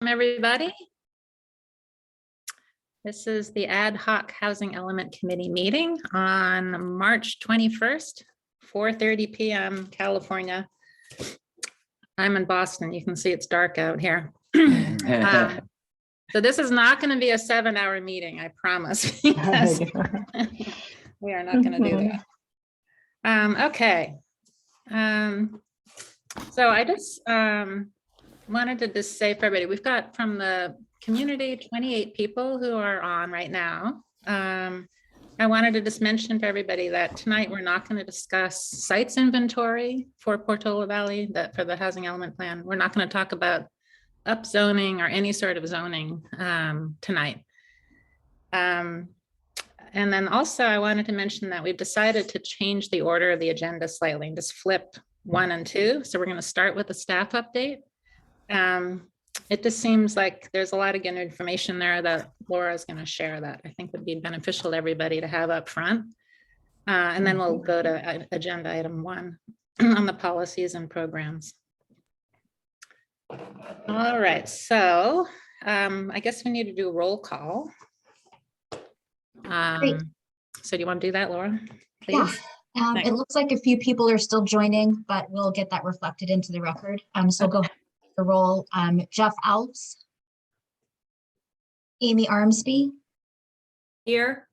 Everybody. This is the Ad Hoc Housing Element Committee meeting on March 21st, 4:30 p.m. California. I'm in Boston. You can see it's dark out here. So this is not going to be a 7-hour meeting, I promise, because we are not going to do that. Okay. So I just wanted to just say for everybody, we've got from the community 28 people who are on right now. I wanted to just mention to everybody that tonight we're not going to discuss sites inventory for Portola Valley, that for the housing element plan. We're not going to talk about upzoning or any sort of zoning tonight. And then also I wanted to mention that we've decided to change the order of the agenda slightly and just flip 1 and 2. So we're going to start with the staff update. It just seems like there's a lot of good information there that Laura is going to share that I think would be beneficial to everybody to have up front. And then we'll go to agenda item 1 on the policies and programs. All right, so I guess we need to do a roll call. So do you want to do that, Laura? Please? Yeah, it looks like a few people are still joining, but we'll get that reflected into the record. So go ahead with the roll. Jeff Alves. Amy Armsby. Here.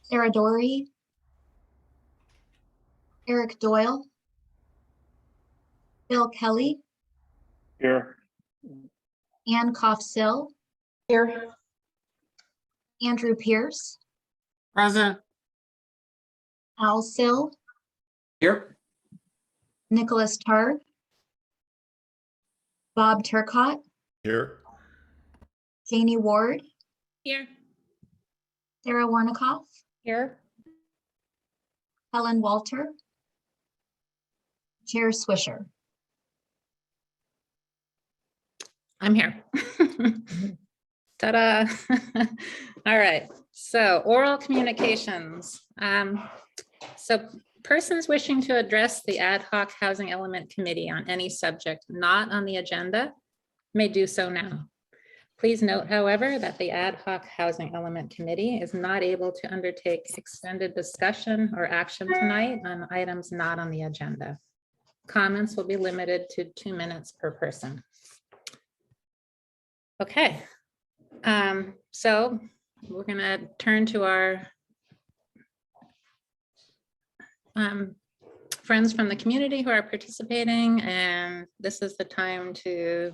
Sarah Dory. Eric Doyle. Bill Kelly. Here. Ann Koff-Sill. Here. Andrew Pierce. Present. Al Sill. Here. Nicholas Tarr. Bob Turcott. Here. Janie Ward. Here. Sarah Warnikoff. Here. Helen Walter. Chair Swisher. I'm here. Ta-da. All right, so oral communications. So persons wishing to address the Ad Hoc Housing Element Committee on any subject not on the agenda may do so now. Please note, however, that the Ad Hoc Housing Element Committee is not able to undertake extended discussion or action tonight on items not on the agenda. Comments will be limited to 2 minutes per person. Okay, so we're going to turn to our friends from the community who are participating, and this is the time to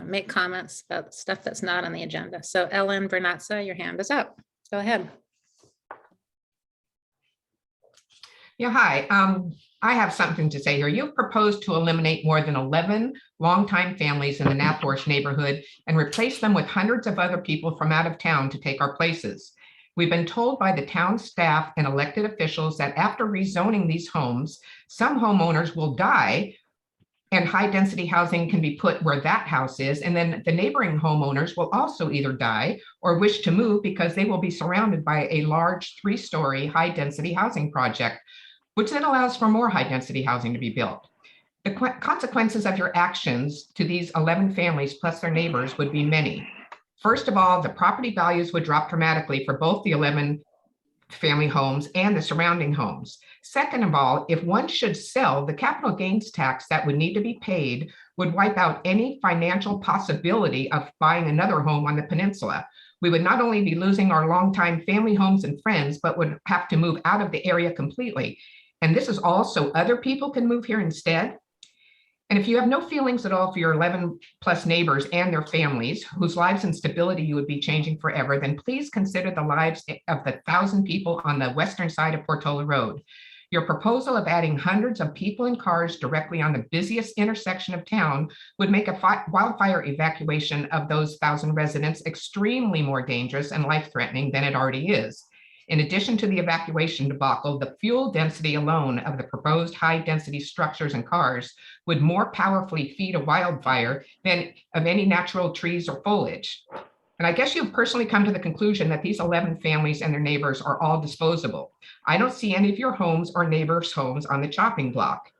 make comments about stuff that's not on the agenda. So Ellen Vernazza, your hand is up. Go ahead. Yeah, hi. I have something to say here. You've proposed to eliminate more than 11 longtime families in the Nathorsh neighborhood and replace them with hundreds of other people from out of town to take our places. We've been told by the town staff and elected officials that after rezoning these homes, some homeowners will die and high density housing can be put where that house is. And then the neighboring homeowners will also either die or wish to move because they will be surrounded by a large 3-story high density housing project, which then allows for more high density housing to be built. The consequences of your actions to these 11 families plus their neighbors would be many. First of all, the property values would drop dramatically for both the 11 family homes and the surrounding homes. Second of all, if one should sell, the capital gains tax that would need to be paid would wipe out any financial possibility of buying another home on the peninsula. We would not only be losing our longtime family homes and friends, but would have to move out of the area completely. And this is also other people can move here instead. And if you have no feelings at all for your 11 plus neighbors and their families whose lives and stability you would be changing forever, then please consider the lives of the 1,000 people on the western side of Portola Road. Your proposal of adding hundreds of people and cars directly on the busiest intersection of town would make a wildfire evacuation of those 1,000 residents extremely more dangerous and life-threatening than it already is. In addition to the evacuation debacle, the fuel density alone of the proposed high-density structures and cars would more powerfully feed a wildfire than of any natural trees or foliage. And I guess you've personally come to the conclusion that these 11 families and their neighbors are all disposable. I don't see any of your homes or neighbors' homes on the chopping block.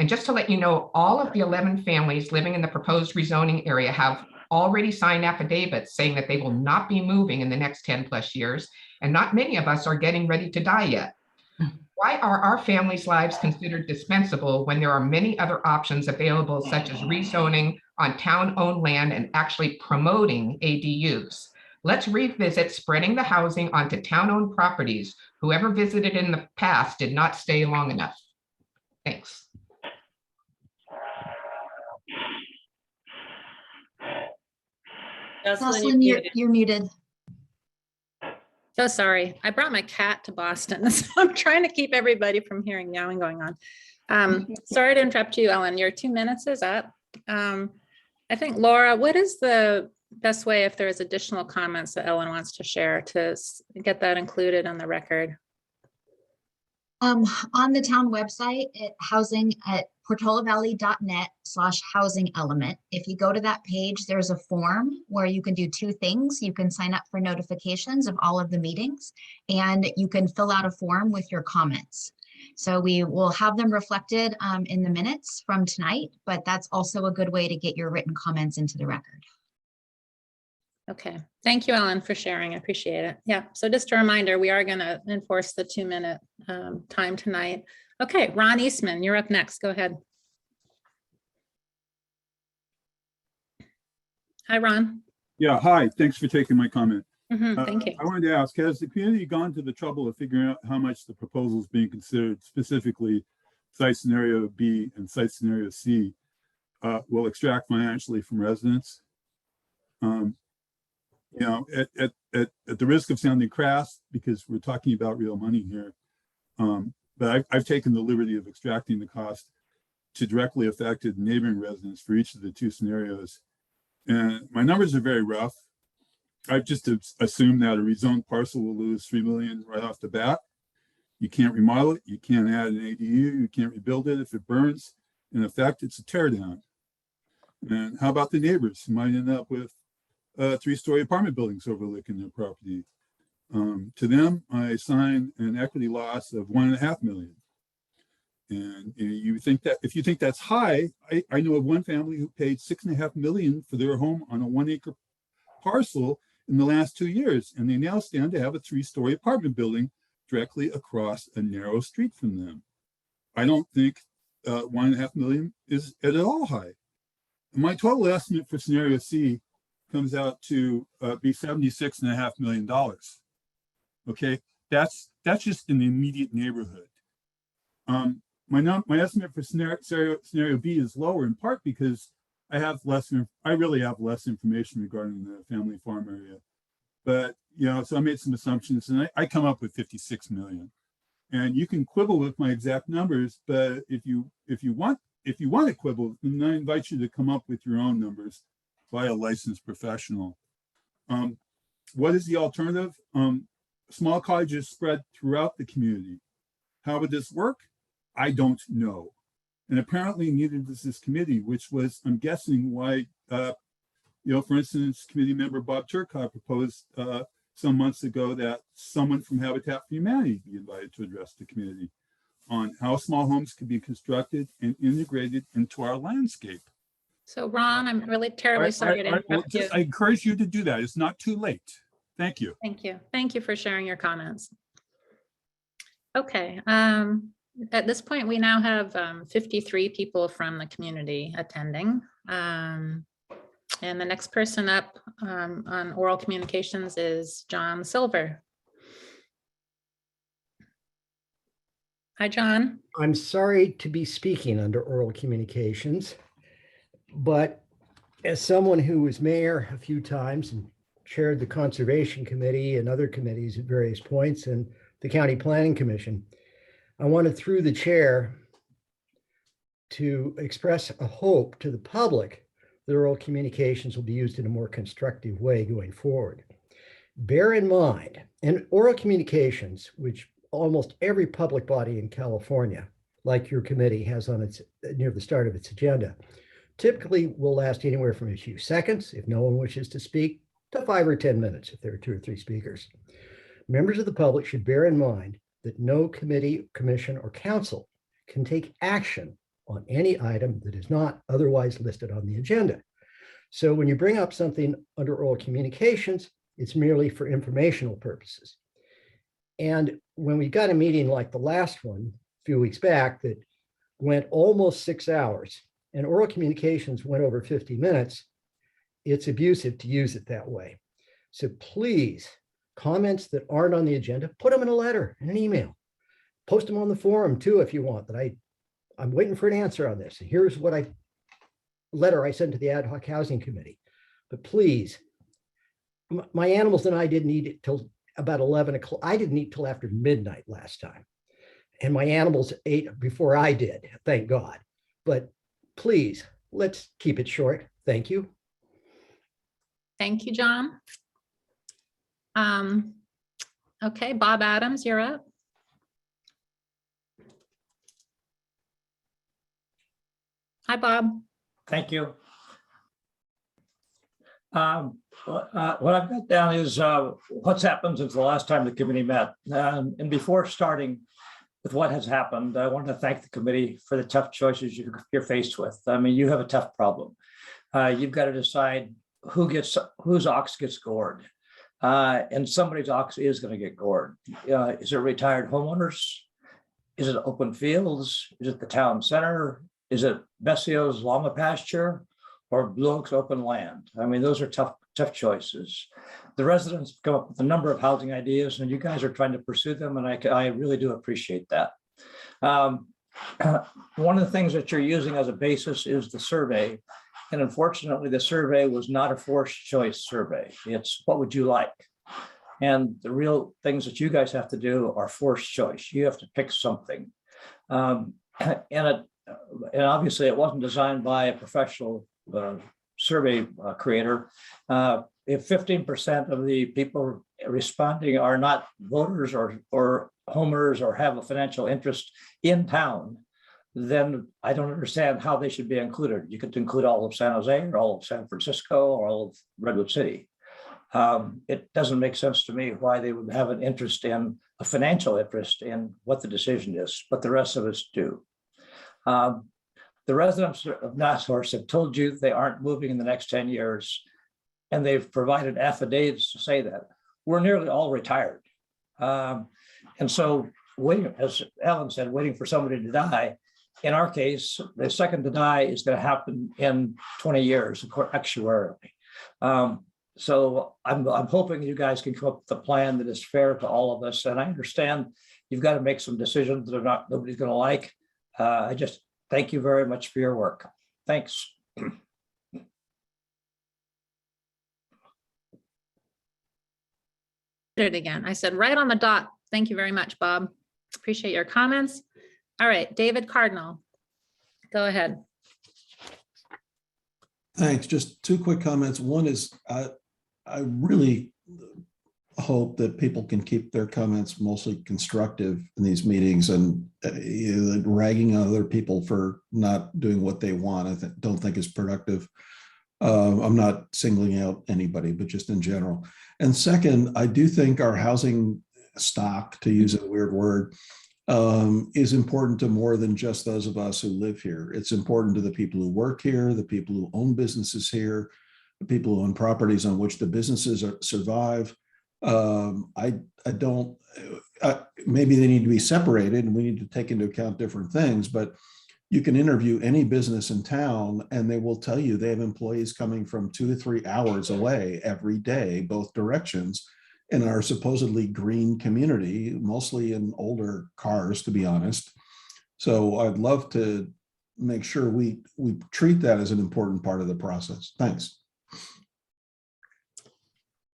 And just to let you know, all of the 11 families living in the proposed rezoning area have already signed affidavits saying that they will not be moving in the next 10 plus years. And not many of us are getting ready to die yet. Why are our families' lives considered dispensable when there are many other options available, such as rezoning on town-owned land and actually promoting ADUs? Let's revisit spreading the housing onto town-owned properties. Whoever visited in the past did not stay long enough. Thanks. Jocelyn, you're muted. So sorry. I brought my cat to Boston, so I'm trying to keep everybody from hearing meowing going on. Sorry to interrupt you, Ellen. Your 2 minutes is up. I think, Laura, what is the best way, if there is additional comments that Ellen wants to share, to get that included on the record? On the town website, housing at portolavalley.net/housing element. If you go to that page, there's a form where you can do 2 things. You can sign up for notifications of all of the meetings, and you can fill out a form with your comments. So we will have them reflected in the minutes from tonight, but that's also a good way to get your written comments into the record. Okay, thank you, Ellen, for sharing. I appreciate it. Yeah, so just a reminder, we are going to enforce the 2-minute time tonight. Okay, Ron Eastman, you're up next. Go ahead. Hi, Ron. Yeah, hi. Thanks for taking my comment. Thank you. I wanted to ask, has the community gone to the trouble of figuring out how much the proposals being considered, specifically site scenario B and site scenario C, will extract financially from residents? You know, at the risk of sounding crass, because we're talking about real money here, but I've taken the liberty of extracting the cost to directly affected neighboring residents for each of the 2 scenarios. And my numbers are very rough. I've just assumed that a rezoned parcel will lose $3 million right off the bat. You can't remodel it, you can't add an ADU, you can't rebuild it if it burns. In effect, it's a tear down. And how about the neighbors who might end up with 3-story apartment buildings overlooking their property? To them, I assign an equity loss of $1.5 million. And you think that, if you think that's high, I know of one family who paid $6.5 million for their home on a 1-acre parcel in the last 2 years, and they now stand to have a 3-story apartment building directly across a narrow street from them. I don't think $1.5 million is at all high. My total estimate for scenario C comes out to be $76.5 million. Okay, that's just in the immediate neighborhood. My estimate for scenario B is lower, in part because I really have less information regarding the family farm area. But so I made some assumptions, and I come up with 56 million. And you can quibble with my exact numbers, but if you want to quibble, then I invite you to come up with your own numbers by a licensed professional. What is the alternative? Small cottages spread throughout the community. How would this work? I don't know. And apparently neither does this committee, which was, I'm guessing, why, for instance, committee member Bob Turcott proposed some months ago that someone from Habitat for Humanity be invited to address the community on how small homes can be constructed and integrated into our landscape. So Ron, I'm really terribly sorry to interrupt you. I encourage you to do that. It's not too late. Thank you. Thank you. Thank you for sharing your comments. Okay. At this point, we now have 53 people from the community attending. And the next person up on oral communications is John Silver. Hi, John. I'm sorry to be speaking under oral communications, but as someone who was mayor a few times and chaired the Conservation Committee and other committees at various points and the County Planning Commission, I wanted through the chair to express a hope to the public that oral communications will be used in a more constructive way going forward. Bear in mind, in oral communications, which almost every public body in California, like your committee, has on its near the start of its agenda, typically will last anywhere from a few seconds, if no one wishes to speak, to 5 or 10 minutes if there are 2 or 3 speakers. Members of the public should bear in mind that no committee, commission, or council can take action on any item that is not otherwise listed on the agenda. So when you bring up something under oral communications, it's merely for informational purposes. And when we got a meeting like the last one a few weeks back that went almost 6 hours and oral communications went over 50 minutes, it's abusive to use it that way. So please, comments that aren't on the agenda, put them in a letter, in an email. Post them on the forum too, if you want, that I'm waiting for an answer on this. And here's what letter I sent to the Ad Hoc Housing Committee. But please, my animals and I didn't eat it till about 11 o'clock. I didn't eat till after midnight last time. And my animals ate before I did, thank God. But please, let's keep it short. Thank you. Thank you, John. Okay, Bob Adams, you're up. Hi, Bob. Thank you. What I've got down is what's happened since the last time the committee met. And before starting with what has happened, I want to thank the committee for the tough choices you're faced with. I mean, you have a tough problem. You've got to decide whose ox gets gored. And somebody's ox is going to get gored. Is it retired homeowners? Is it open fields? Is it the town center? Is it Bessio's llama pasture or Blue Oak's open land? I mean, those are tough choices. The residents come up with a number of housing ideas and you guys are trying to pursue them. And I really do appreciate that. One of the things that you're using as a basis is the survey. And unfortunately, the survey was not a forced choice survey. It's what would you like? And the real things that you guys have to do are forced choice. You have to pick something. And obviously it wasn't designed by a professional survey creator. If 15% of the people responding are not voters or homers or have a financial interest in town, then I don't understand how they should be included. You could include all of San Jose or all of San Francisco or all of Redwood City. It doesn't make sense to me why they would have an interest in a financial interest in what the decision is, but the rest of us do. The residents of Nashorst have told you they aren't moving in the next 10 years, and they've provided affidavits to say that. We're nearly all retired. And so waiting, as Alan said, waiting for somebody to die. In our case, the second to die is going to happen in 20 years, actuarially. So I'm hoping you guys can come up with a plan that is fair to all of us. And I understand you've got to make some decisions that nobody's going to like. I just thank you very much for your work. Thanks. It again. I said right on the dot. Thank you very much, Bob. Appreciate your comments. All right, David Cardinal, go ahead. Thanks. Just two quick comments. One is I really hope that people can keep their comments mostly constructive in these meetings, and ragging on other people for not doing what they want, I don't think is productive. I'm not singling out anybody, but just in general. And second, I do think our housing stock, to use a weird word, is important to more than just those of us who live here. It's important to the people who work here, the people who own businesses here, the people who own properties on which the businesses survive. Maybe they need to be separated and we need to take into account different things, but you can interview any business in town and they will tell you they have employees coming from 2 to 3 hours away every day, both directions, in our supposedly green community, mostly in older cars, to be honest. So I'd love to make sure we treat that as an important part of the process. Thanks.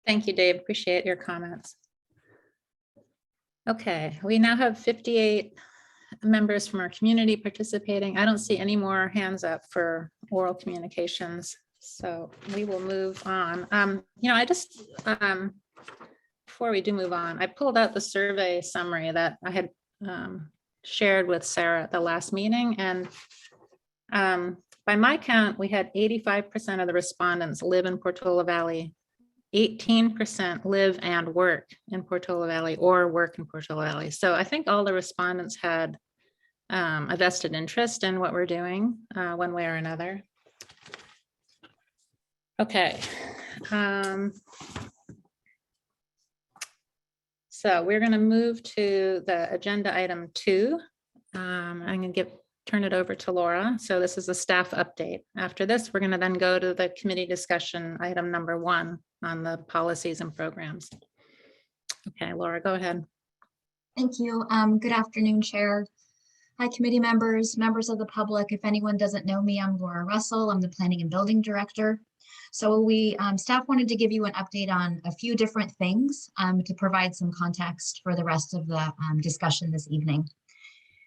Thank you, Dave. Appreciate your comments. Okay, we now have 58 members from our community participating. I don't see any more hands up for oral communications, so we will move on. I just, before we do move on, I pulled out the survey summary that I had shared with Sarah at the last meeting, and by my count, we had 85% of the respondents live in Portola Valley. 18% live and work in Portola Valley or work in Portola Valley. So I think all the respondents had a vested interest in what we're doing, one way or another. Okay. So we're going to move to the agenda item 2. I'm going to turn it over to Laura. So this is a staff update. After this, we're going to then go to the committee discussion item number 1 on the policies and programs. Okay, Laura, go ahead. Thank you. Good afternoon, Chair. Hi, committee members, members of the public. If anyone doesn't know me, I'm Laura Russell. I'm the Planning and Building Director. So staff wanted to give you an update on a few different things to provide some context for the rest of the discussion this evening.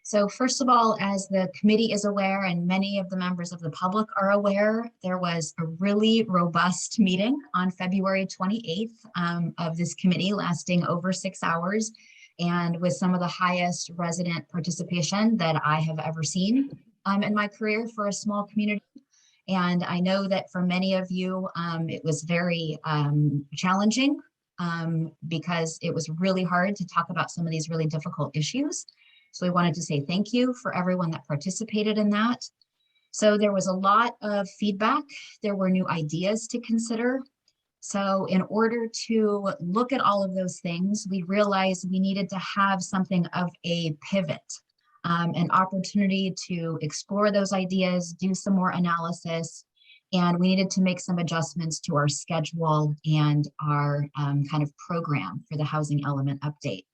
So first of all, as the committee is aware and many of the members of the public are aware, there was a really robust meeting on February 28th of this committee lasting over 6 hours and with some of the highest resident participation that I have ever seen in my career for a small community. And I know that for many of you, it was very challenging because it was really hard to talk about some of these really difficult issues. So we wanted to say thank you for everyone that participated in that. So there was a lot of feedback. There were new ideas to consider. So in order to look at all of those things, we realized we needed to have something of a pivot, an opportunity to explore those ideas, do some more analysis, and we needed to make some adjustments to our schedule and our kind of program for the housing element update.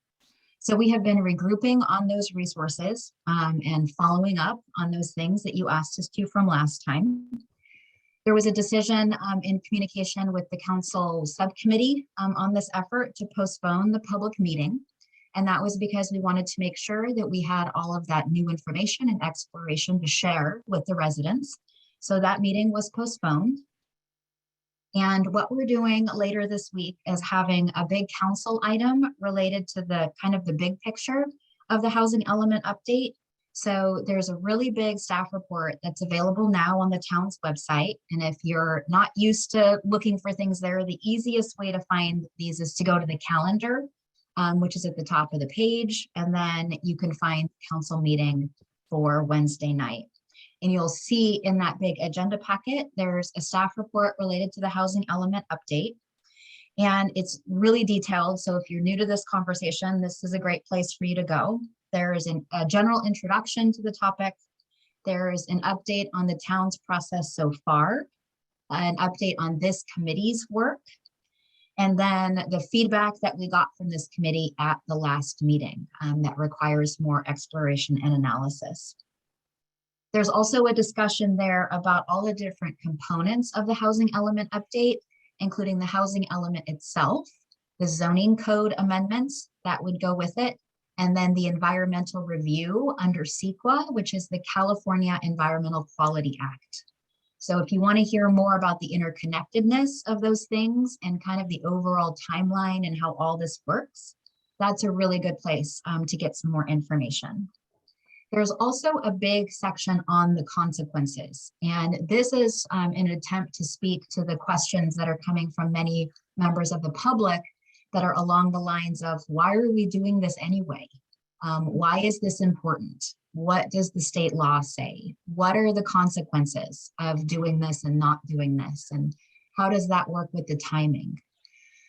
So we have been regrouping on those resources and following up on those things that you asked us to from last time. There was a decision in communication with the council subcommittee on this effort to postpone the public meeting. And that was because we wanted to make sure that we had all of that new information and exploration to share with the residents. So that meeting was postponed. And what we're doing later this week is having a big council item related to the kind of the big picture of the housing element update. So there's a really big staff report that's available now on the town's website. And if you're not used to looking for things there, the easiest way to find these is to go to the calendar, which is at the top of the page. And then you can find council meeting for Wednesday night. And you'll see in that big agenda packet, there's a staff report related to the housing element update. And it's really detailed. So if you're new to this conversation, this is a great place for you to go. There's a general introduction to the topic. There's an update on the town's process so far, an update on this committee's work, and then the feedback that we got from this committee at the last meeting that requires more exploration and analysis. There's also a discussion there about all the different components of the housing element update, including the housing element itself, the zoning code amendments that would go with it, and then the environmental review under CEQA, which is the California Environmental Quality Act. So if you want to hear more about the interconnectedness of those things and kind of the overall timeline and how all this works, that's a really good place to get some more information. There's also a big section on the consequences. And this is an attempt to speak to the questions that are coming from many members of the public that are along the lines of, why are we doing this anyway? Why is this important? What does the state law say? What are the consequences of doing this and not doing this? And how does that work with the timing?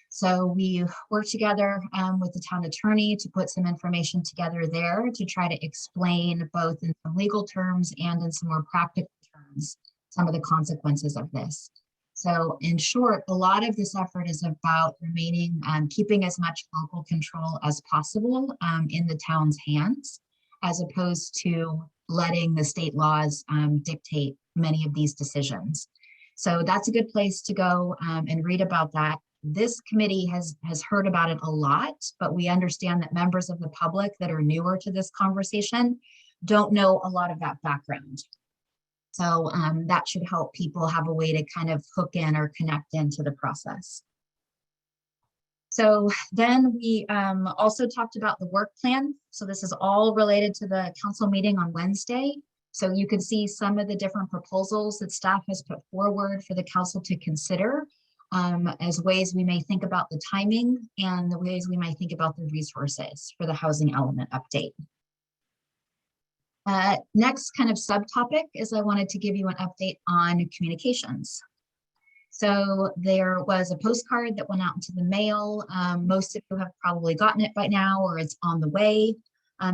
So we worked together with the town attorney to put some information together there to try to explain both in some legal terms and in some more practical terms, some of the consequences of this. So in short, a lot of this effort is about keeping as much local control as possible in the town's hands, as opposed to letting the state laws dictate many of these decisions. So that's a good place to go and read about that. This committee has heard about it a lot, but we understand that members of the public that are newer to this conversation don't know a lot of that background. So that should help people have a way to kind of hook in or connect into the process. So then we also talked about the work plan. So this is all related to the council meeting on Wednesday. So you can see some of the different proposals that staff has put forward for the council to consider as ways we may think about the timing and the ways we might think about the resources for the housing element update. Next kind of subtopic is I wanted to give you an update on communications. So there was a postcard that went out into the mail. Most of you have probably gotten it by now, or it's on the way.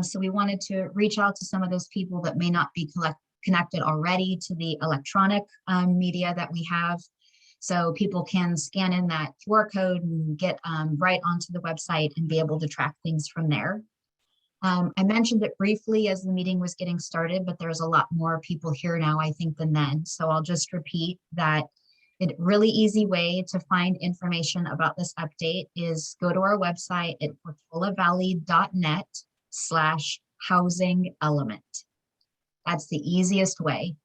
So we wanted to reach out to some of those people that may not be connected already to the electronic media that we have. So people can scan in that QR code and get right onto the website and be able to track things from there. I mentioned it briefly as the meeting was getting started, but there's a lot more people here now, I think, than then. So I'll just repeat that a really easy way to find information about this update is go to our website at portolavalley.net/housing element. That's the easiest way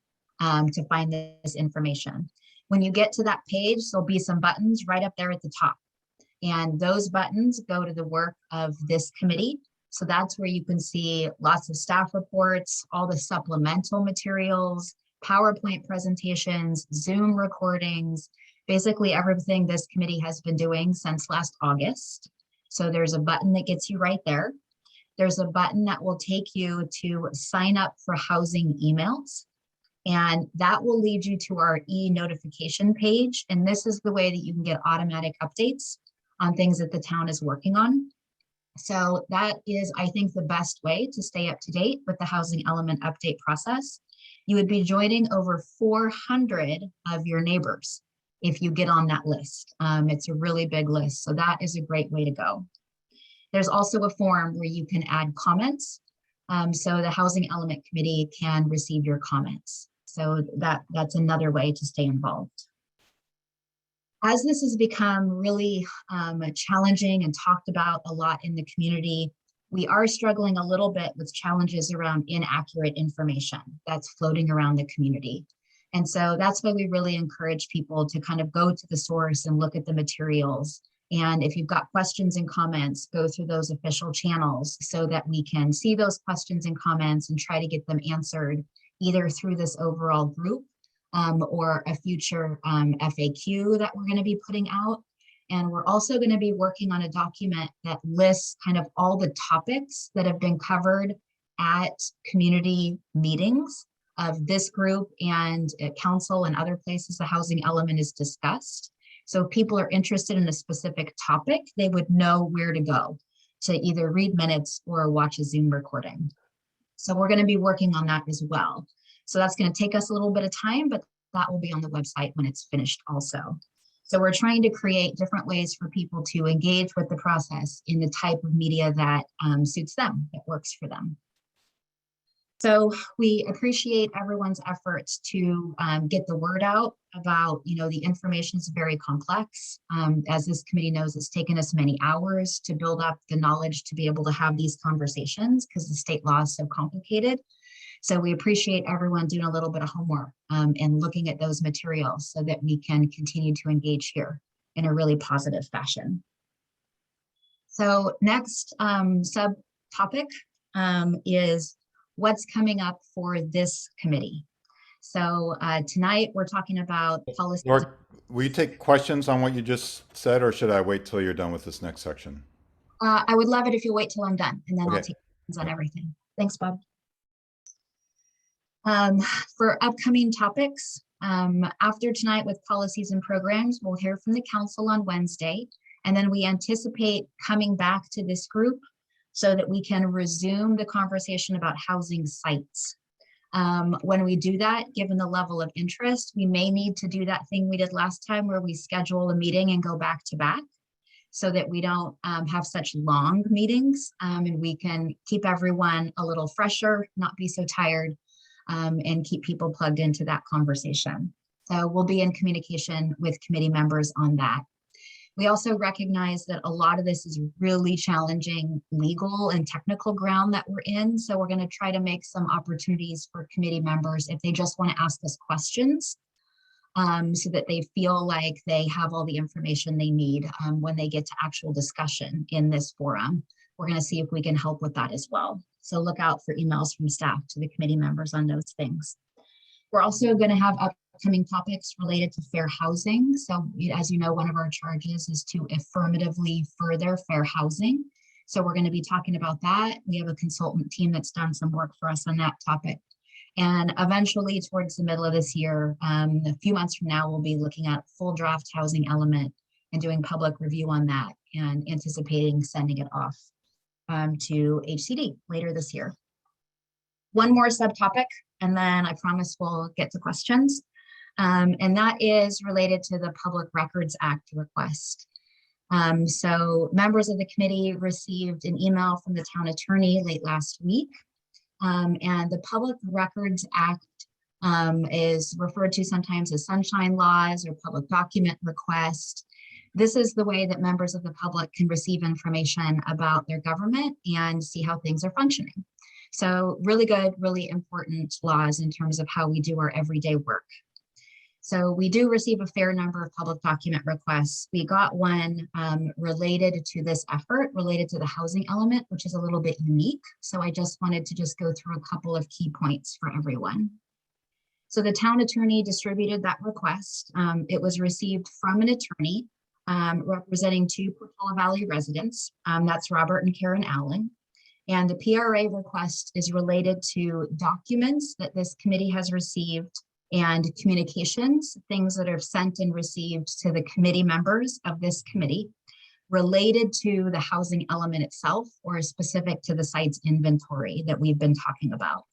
to find this information. When you get to that page, there'll be some buttons right up there at the top. And those buttons go to the work of this committee. So that's where you can see lots of staff reports, all the supplemental materials, PowerPoint presentations, Zoom recordings, basically everything this committee has been doing since last August. So there's a button that gets you right there. There's a button that will take you to sign up for housing emails. And that will lead you to our e-notification page. And this is the way that you can get automatic updates on things that the town is working on. So that is, I think, the best way to stay up to date with the housing element update process. You would be joining over 400 of your neighbors if you get on that list. It's a really big list, so that is a great way to go. There's also a form where you can add comments, so the Housing Element Committee can receive your comments. So that's another way to stay involved. As this has become really challenging and talked about a lot in the community, we are struggling a little bit with challenges around inaccurate information that's floating around the community. And so that's why we really encourage people to kind of go to the source and look at the materials. And if you've got questions and comments, go through those official channels so that we can see those questions and comments and try to get them answered either through this overall group or a future FAQ that we're going to be putting out. And we're also going to be working on a document that lists kind of all the topics that have been covered at community meetings of this group and at council and other places the housing element is discussed. So if people are interested in a specific topic, they would know where to go to either read minutes or watch a Zoom recording. So we're going to be working on that as well. So that's going to take us a little bit of time, but that will be on the website when it's finished also. So we're trying to create different ways for people to engage with the process in the type of media that suits them, that works for them. So we appreciate everyone's efforts to get the word out about, the information is very complex. As this committee knows, it's taken us many hours to build up the knowledge to be able to have these conversations because the state law is so complicated. So we appreciate everyone doing a little bit of homework and looking at those materials so that we can continue to engage here in a really positive fashion. So next subtopic is what's coming up for this committee. So tonight we're talking about policy. Laura, will you take questions on what you just said, or should I wait till you're done with this next section? I would love it if you wait till I'm done, and then Okay. I'll take questions on everything. Thanks, Bob. For upcoming topics, after tonight with policies and programs, we'll hear from the council on Wednesday, and then we anticipate coming back to this group so that we can resume the conversation about housing sites. When we do that, given the level of interest, we may need to do that thing we did last time where we schedule a meeting and go back to back so that we don't have such long meetings and we can keep everyone a little fresher, not be so tired, and keep people plugged into that conversation. So we'll be in communication with committee members on that. We also recognize that a lot of this is really challenging legal and technical ground that we're in. So we're going to try to make some opportunities for committee members if they just want to ask us questions so that they feel like they have all the information they need when they get to actual discussion in this forum. We're going to see if we can help with that as well. So look out for emails from staff to the committee members on those things. We're also going to have upcoming topics related to fair housing. So as you know, one of our charges is to affirmatively further fair housing. So we're going to be talking about that. We have a consultant team that's done some work for us on that topic. And eventually towards the middle of this year, a few months from now, we'll be looking at full draft housing element and doing public review on that and anticipating sending it off to HCD later this year. One more subtopic, and then I promise we'll get to questions. And that is related to the Public Records Act request. So members of the committee received an email from the town attorney late last week. And the Public Records Act is referred to sometimes as sunshine laws or public document request. This is the way that members of the public can receive information about their government and see how things are functioning. So really good, really important laws in terms of how we do our everyday work. So we do receive a fair number of public document requests. We got one related to this effort, related to the housing element, which is a little bit unique. So I just wanted to just go through a couple of key points for everyone. So the town attorney distributed that request. It was received from an attorney representing 2 Portola Valley residents. That's Robert and Karen Allen. And the PRA request is related to documents that this committee has received and communications, things that are sent and received to the committee members of this committee related to the housing element itself or specific to the site's inventory that we've been talking about.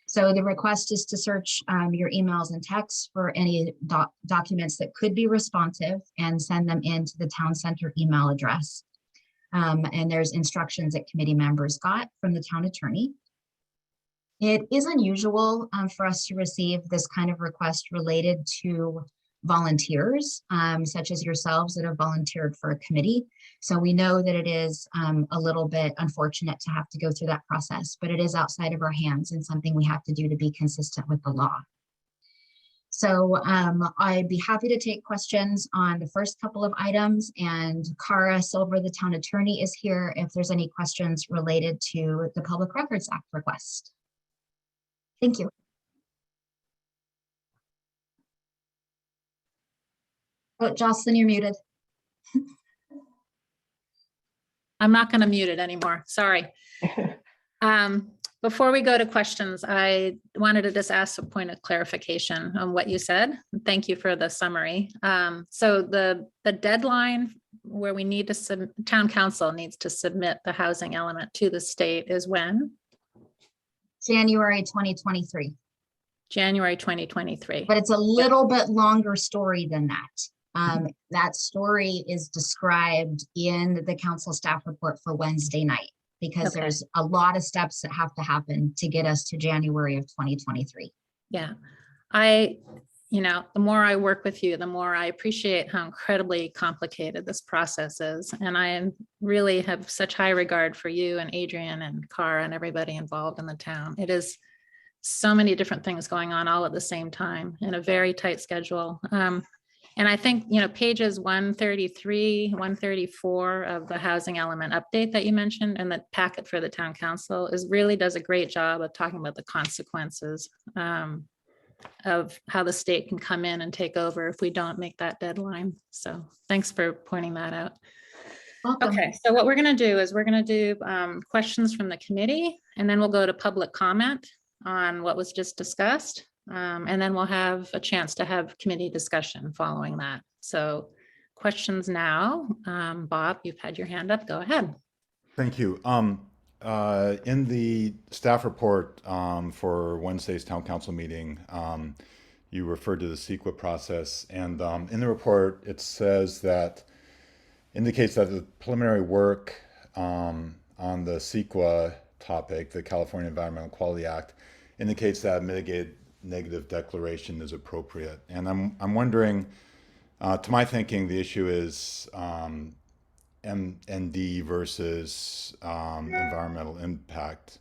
So the request is to search your emails and texts for any documents that could be responsive and send them into the town center email address. And there's instructions that committee members got from the town attorney. It is unusual for us to receive this kind of request related to volunteers, such as yourselves that have volunteered for a committee. So we know that it is a little bit unfortunate to have to go through that process, but it is outside of our hands and something we have to do to be consistent with the law. So I'd be happy to take questions on the first couple of items, and Cara Silver, the town attorney, is here if there's any questions related to the Public Records Act request. Thank you. Oh, Jocelyn, you're muted. I'm not going to mute it anymore. Sorry. Before we go to questions, I wanted to just ask a point of clarification on what you said. Thank you for the summary. So the deadline where we need to town council needs to submit the housing element to the state is when? January 2023. January 2023. But it's a little bit longer story than that. That story is described in the council staff report for Wednesday night, because there's a lot of steps that have to happen to get us to January of 2023. Yeah, the more I work with you, the more I appreciate how incredibly complicated this process is. And I really have such high regard for you and Adrian and Cara and everybody involved in the town. It is so many different things going on all at the same time in a very tight schedule. And I think, pages 133, 134 of the housing element update that you mentioned and the packet for the town council really does a great job of talking about the consequences of how the state can come in and take over if we don't make that deadline. So thanks for pointing that out. Welcome. Okay, so what we're going to do is we're going to do questions from the committee, and then we'll go to public comment on what was just discussed. And then we'll have a chance to have committee discussion following that. So questions now. Bob, you've had your hand up. Go ahead. Thank you. In the staff report for Wednesday's town council meeting, you referred to the CEQA process, and in the report it says that indicates that the preliminary work on the CEQA topic, the California Environmental Quality Act, indicates that mitigated negative declaration is appropriate. And I'm wondering, to my thinking, the issue is MND versus environmental impact,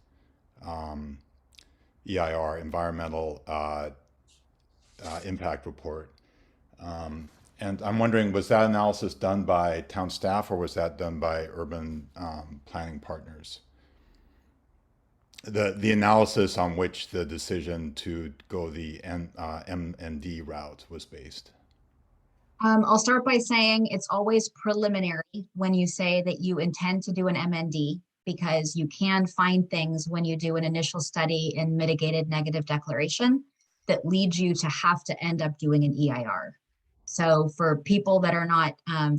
EIR, environmental impact report. And I'm wondering, was that analysis done by town staff or was that done by urban planning partners? The analysis on which the decision to go the MND route was based. I'll start by saying it's always preliminary when you say that you intend to do an MND, because you can find things when you do an initial study in mitigated negative declaration that leads you to have to end up doing an EIR. So for people that are not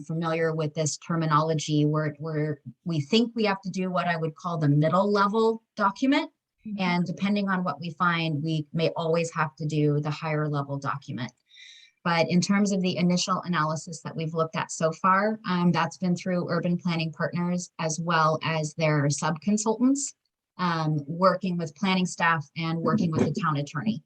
familiar with this terminology, we think we have to do what I would call the middle level document. And depending on what we find, we may always have to do the higher level document. But in terms of the initial analysis that we've looked at so far, that's been through Urban Planning Partners as well as their sub-consultants, working with planning staff and working with the town attorney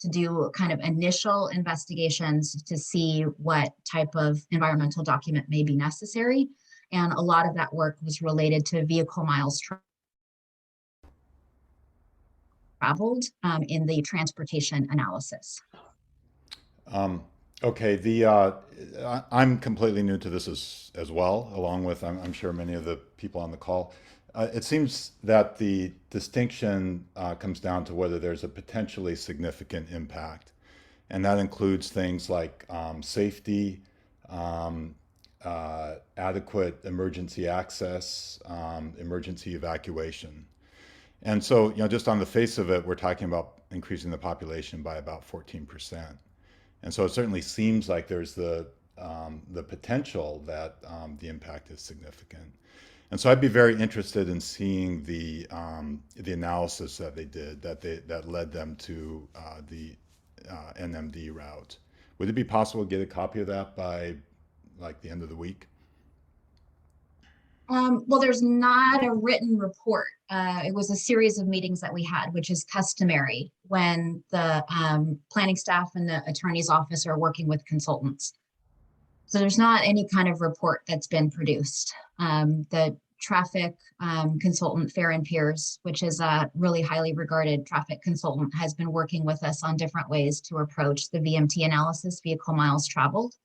to do kind of initial investigations to see what type of environmental document may be necessary. And a lot of that work was related to vehicle miles traveled in the transportation analysis. Okay, I'm completely new to this as well, along with, I'm sure many of the people on the call. It seems that the distinction comes down to whether there's a potentially significant impact. And that includes things like safety, adequate emergency access, emergency evacuation. And so, just on the face of it, we're talking about increasing the population by about 14%. And so it certainly seems like there's the potential that the impact is significant. And so I'd be very interested in seeing the analysis that they did that led them to the NMD route. Would it be possible to get a copy of that by like the end of the week? Well, there's not a written report. It was a series of meetings that we had, which is customary when the planning staff and the attorney's office are working with consultants. So there's not any kind of report that's been produced. The traffic consultant, Fair and Peers, which is a really highly regarded traffic consultant, has been working with us on different ways to approach the VMT analysis, vehicle miles traveled.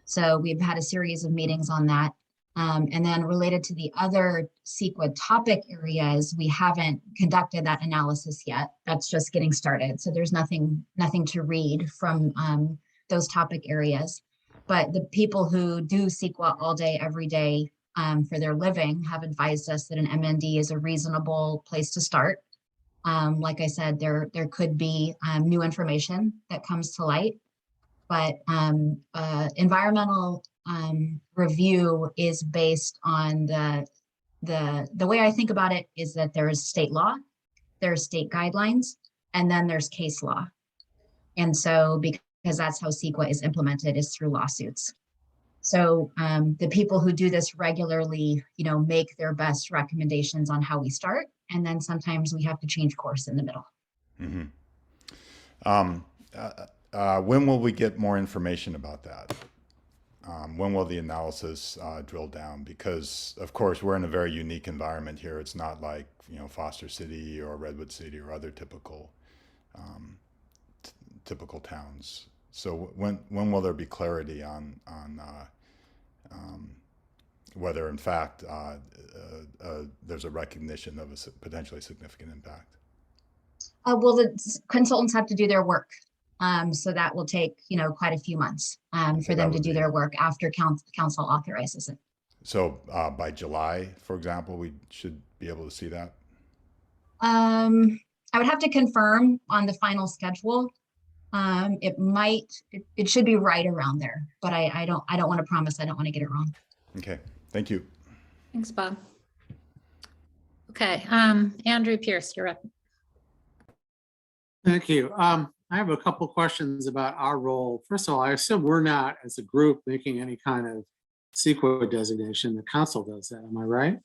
So we've had a series of meetings on that. And then related to the other CEQA topic areas, we haven't conducted that analysis yet. That's just getting started. So there's nothing to read from those topic areas. But the people who do CEQA all day, every day for their living have advised us that an MND is a reasonable place to start. Like I said, there could be new information that comes to light, but environmental review is based on the way I think about it is that there is state law, there's state guidelines, and then there's case law. And so because that's how CEQA is implemented, is through lawsuits. So the people who do this regularly, make their best recommendations on how we start. And then sometimes we have to change course in the middle. Mm-hmm. When will we get more information about that? When will the analysis drill down? Because of course we're in a very unique environment here. It's not like Foster City or Redwood City or other typical towns. So when will there be clarity on whether in fact there's a recognition of a potentially significant impact? Well, the consultants have to do their work. So that will take, quite a few months for them to do their work after council authorizes it. So by July, for example, we should be able to see that? I would have to confirm on the final schedule. It should be right around there, but I don't want to promise. I don't want to get it wrong. Okay, thank you. Thanks, Bob. Okay, Andrew Pierce, you're up. Thank you. I have a couple questions about our role. First of all, I assume we're not, as a group, making any kind of CEQA designation. The council does that. Am I right?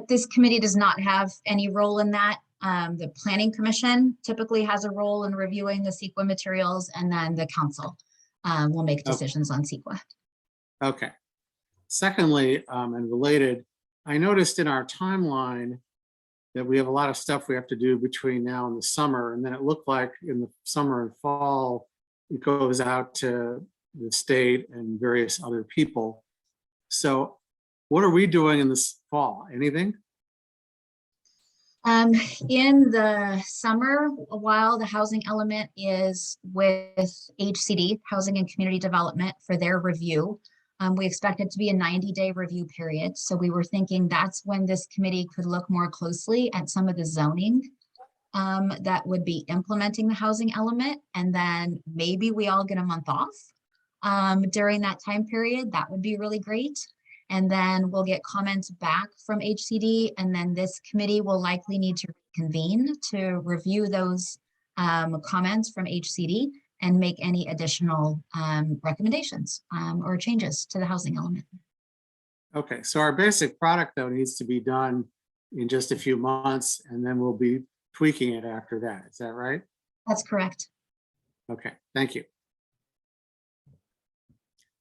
This committee does not have any role in that. The Planning Commission typically has a role in reviewing the CEQA materials, and then the council will make decisions on CEQA. Okay. Secondly, and related, I noticed in our timeline that we have a lot of stuff we have to do between now and the summer. And then it looked like in the summer and fall, it goes out to the state and various other people. So what are we doing in this fall? Anything? In the summer, while the housing element is with HCD, Housing and Community Development, for their review, we expect it to be a 90-day review period. So we were thinking that's when this committee could look more closely at some of the zoning that would be implementing the housing element. And then maybe we all get a month off during that time period. That would be really great. And then we'll get comments back from HCD, and then this committee will likely need to convene to review those comments from HCD and make any additional recommendations or changes to the housing element. Okay, so our basic product though needs to be done in just a few months, and then we'll be tweaking it after that. Is that right? That's correct. Okay, thank you.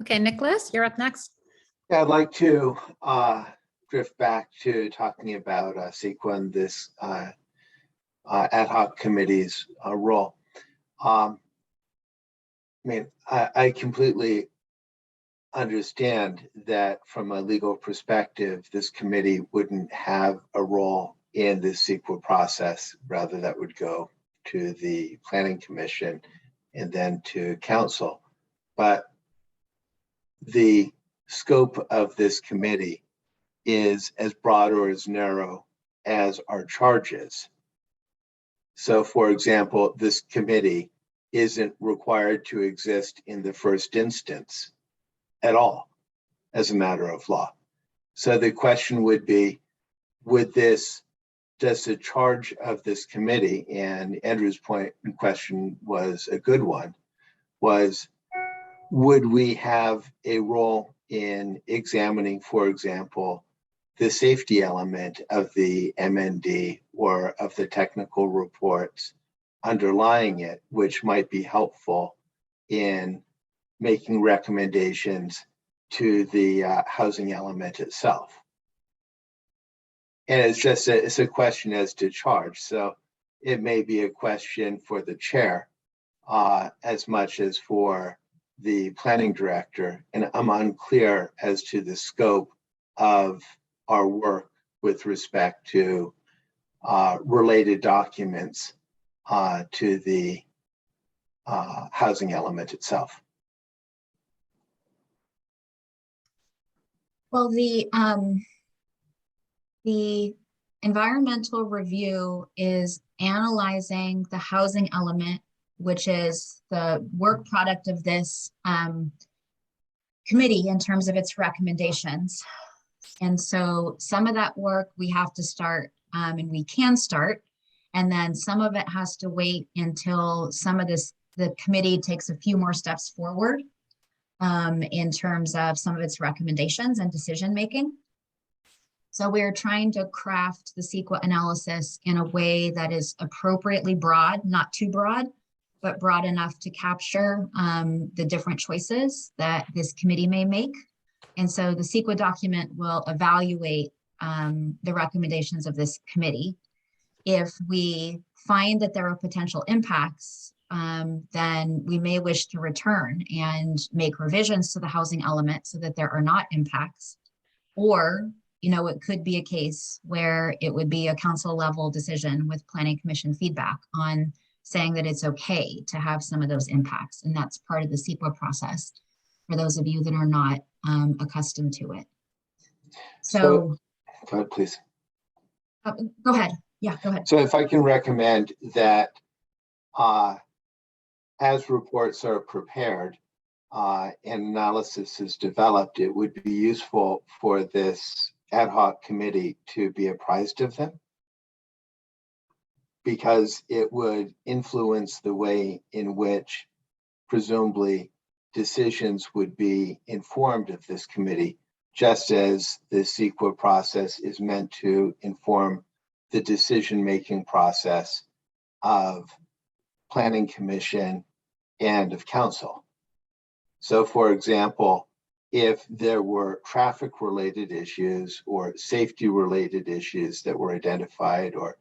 Okay, Nicholas, you're up next. Yeah, I'd like to drift back to talking about CEQA and this ad hoc committee's role. I mean, I completely understand that from a legal perspective, this committee wouldn't have a role in the CEQA process. Rather, that would go to the Planning Commission and then to Council. But the scope of this committee is as broad or as narrow as our charges. So, for example, this committee isn't required to exist in the first instance at all as a matter of law. So the question would be, does the charge of this committee, and Andrew's point in question was a good one, was would we have a role in examining, for example, the safety element of the MND or of the technical reports underlying it, which might be helpful in making recommendations to the housing element itself. And it's a question as to charge. So it may be a question for the chair as much as for the planning director. And I'm unclear as to the scope of our work with respect to related documents to the housing element itself. Well, the environmental review is analyzing the housing element, which is the work product of this committee in terms of its recommendations. And so some of that work we have to start, and we can start, and then some of it has to wait until the committee takes a few more steps forward in terms of some of its recommendations and decision making. So we're trying to craft the CEQA analysis in a way that is appropriately broad, not too broad, but broad enough to capture the different choices that this committee may make. And so the CEQA document will evaluate the recommendations of this committee. If we find that there are potential impacts, then we may wish to return and make revisions to the housing element so that there are not impacts. Or, it could be a case where it would be a council level decision with planning commission feedback on saying that it's okay to have some of those impacts. And that's part of the CEQA process for those of you that are not accustomed to it. So go ahead, please. Go ahead. Yeah, go ahead. So if I can recommend that as reports are prepared and analysis is developed, it would be useful for this ad hoc committee to be apprised of them, because it would influence the way in which presumably decisions would be informed of this committee, just as the CEQA process is meant to inform the decision-making process of planning commission and of council. So for example, if there were traffic-related issues or safety-related issues that were identified, or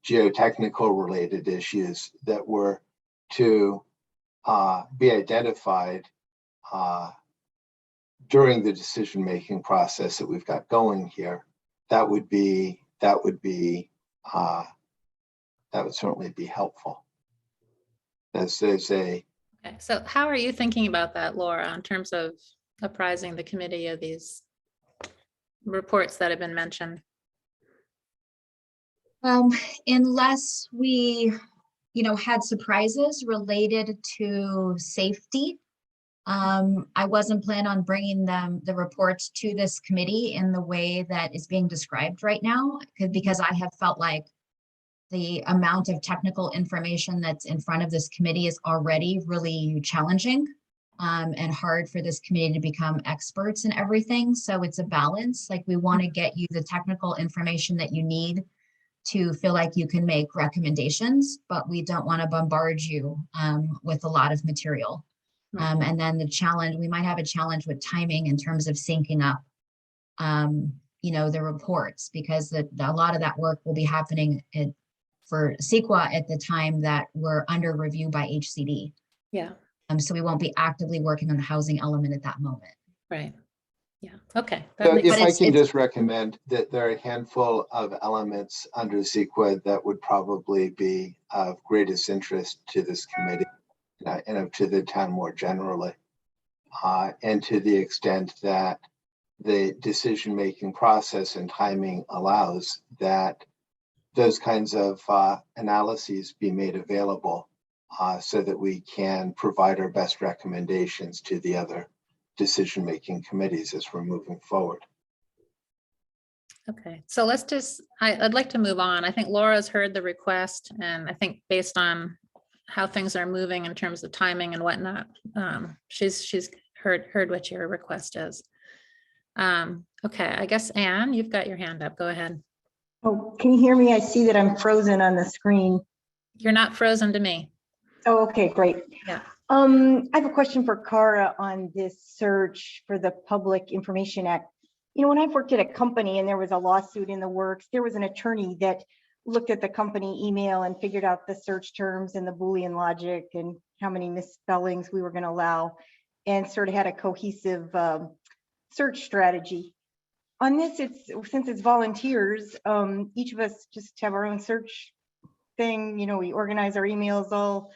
geotechnical-related issues that were to be identified during the decision-making process that we've got going here, that would be that would certainly be helpful. As there's a, Okay, so how are you thinking about that, Laura, in terms of apprising the committee of these reports that have been mentioned? Unless we, had surprises related to safety. I wasn't planning on bringing the reports to this committee in the way that is being described right now, because I have felt like the amount of technical information that's in front of this committee is already really challenging and hard for this committee to become experts in everything. So it's a balance. Like, we want to get you the technical information that you need to feel like you can make recommendations, but we don't want to bombard you with a lot of material. And then the challenge, we might have a challenge with timing in terms of syncing up, the reports, because a lot of that work will be happening for CEQA at the time that we're under review by HCD. Yeah. So we won't be actively working on the housing element at that moment. Right. Yeah. Okay. so That if I makes can just recommend that there are a handful of elements under CEQA that would probably be of greatest interest to this committee and to the town more generally. And to the extent that the decision-making process and timing allows, that those kinds of analyses be made available so that we can provide our best recommendations to the other decision-making committees as we're moving forward. Okay, so I'd like to move on. I think Laura's heard the request, and I think based on how things are moving in terms of timing and whatnot, she's heard what your request is. Okay, I guess Anne, you've got your hand up. Go ahead. Oh, can you hear me? I see that I'm frozen on the screen. You're not frozen to me. Oh, okay, great. Yeah. I have a question for Cara on this search for the Public Information Act. When I've worked at a company and there was a lawsuit in the works, there was an attorney that looked at the company email and figured out the search terms and the Boolean logic and how many misspellings we were going to allow, and sort of had a cohesive search strategy. On this, since it's volunteers, each of us just have our own search thing. We organize our emails all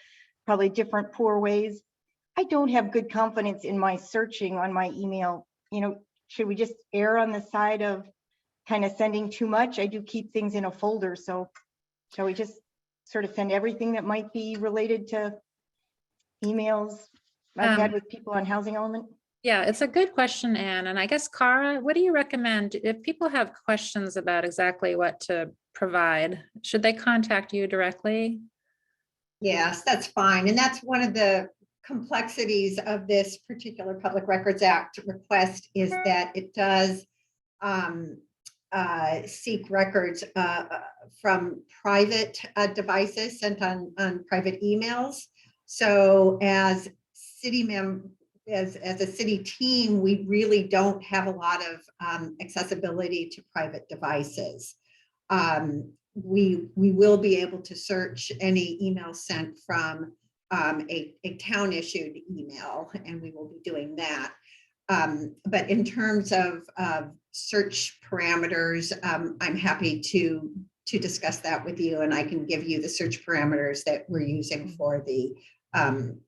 probably different poor ways. I don't have good confidence in my searching on my email. Should we just err on the side of kind of sending too much? I do keep things in a folder. So shall we just sort of send everything that might be related to emails I've had with people on housing element? Yeah, it's a good question, Anne. And I guess, Cara, what do you recommend if people have questions about exactly what to provide? Should they contact you directly? Yes, that's fine. And that's one of the complexities of this particular Public Records Act request, is that it does seek records from private devices sent on private emails. So as a city team, we really don't have a lot of accessibility to private devices. We will be able to search any email sent from a town issued email, and we will be doing that. But in terms of search parameters, I'm happy to discuss that with you, and I can give you the search parameters that we're using for the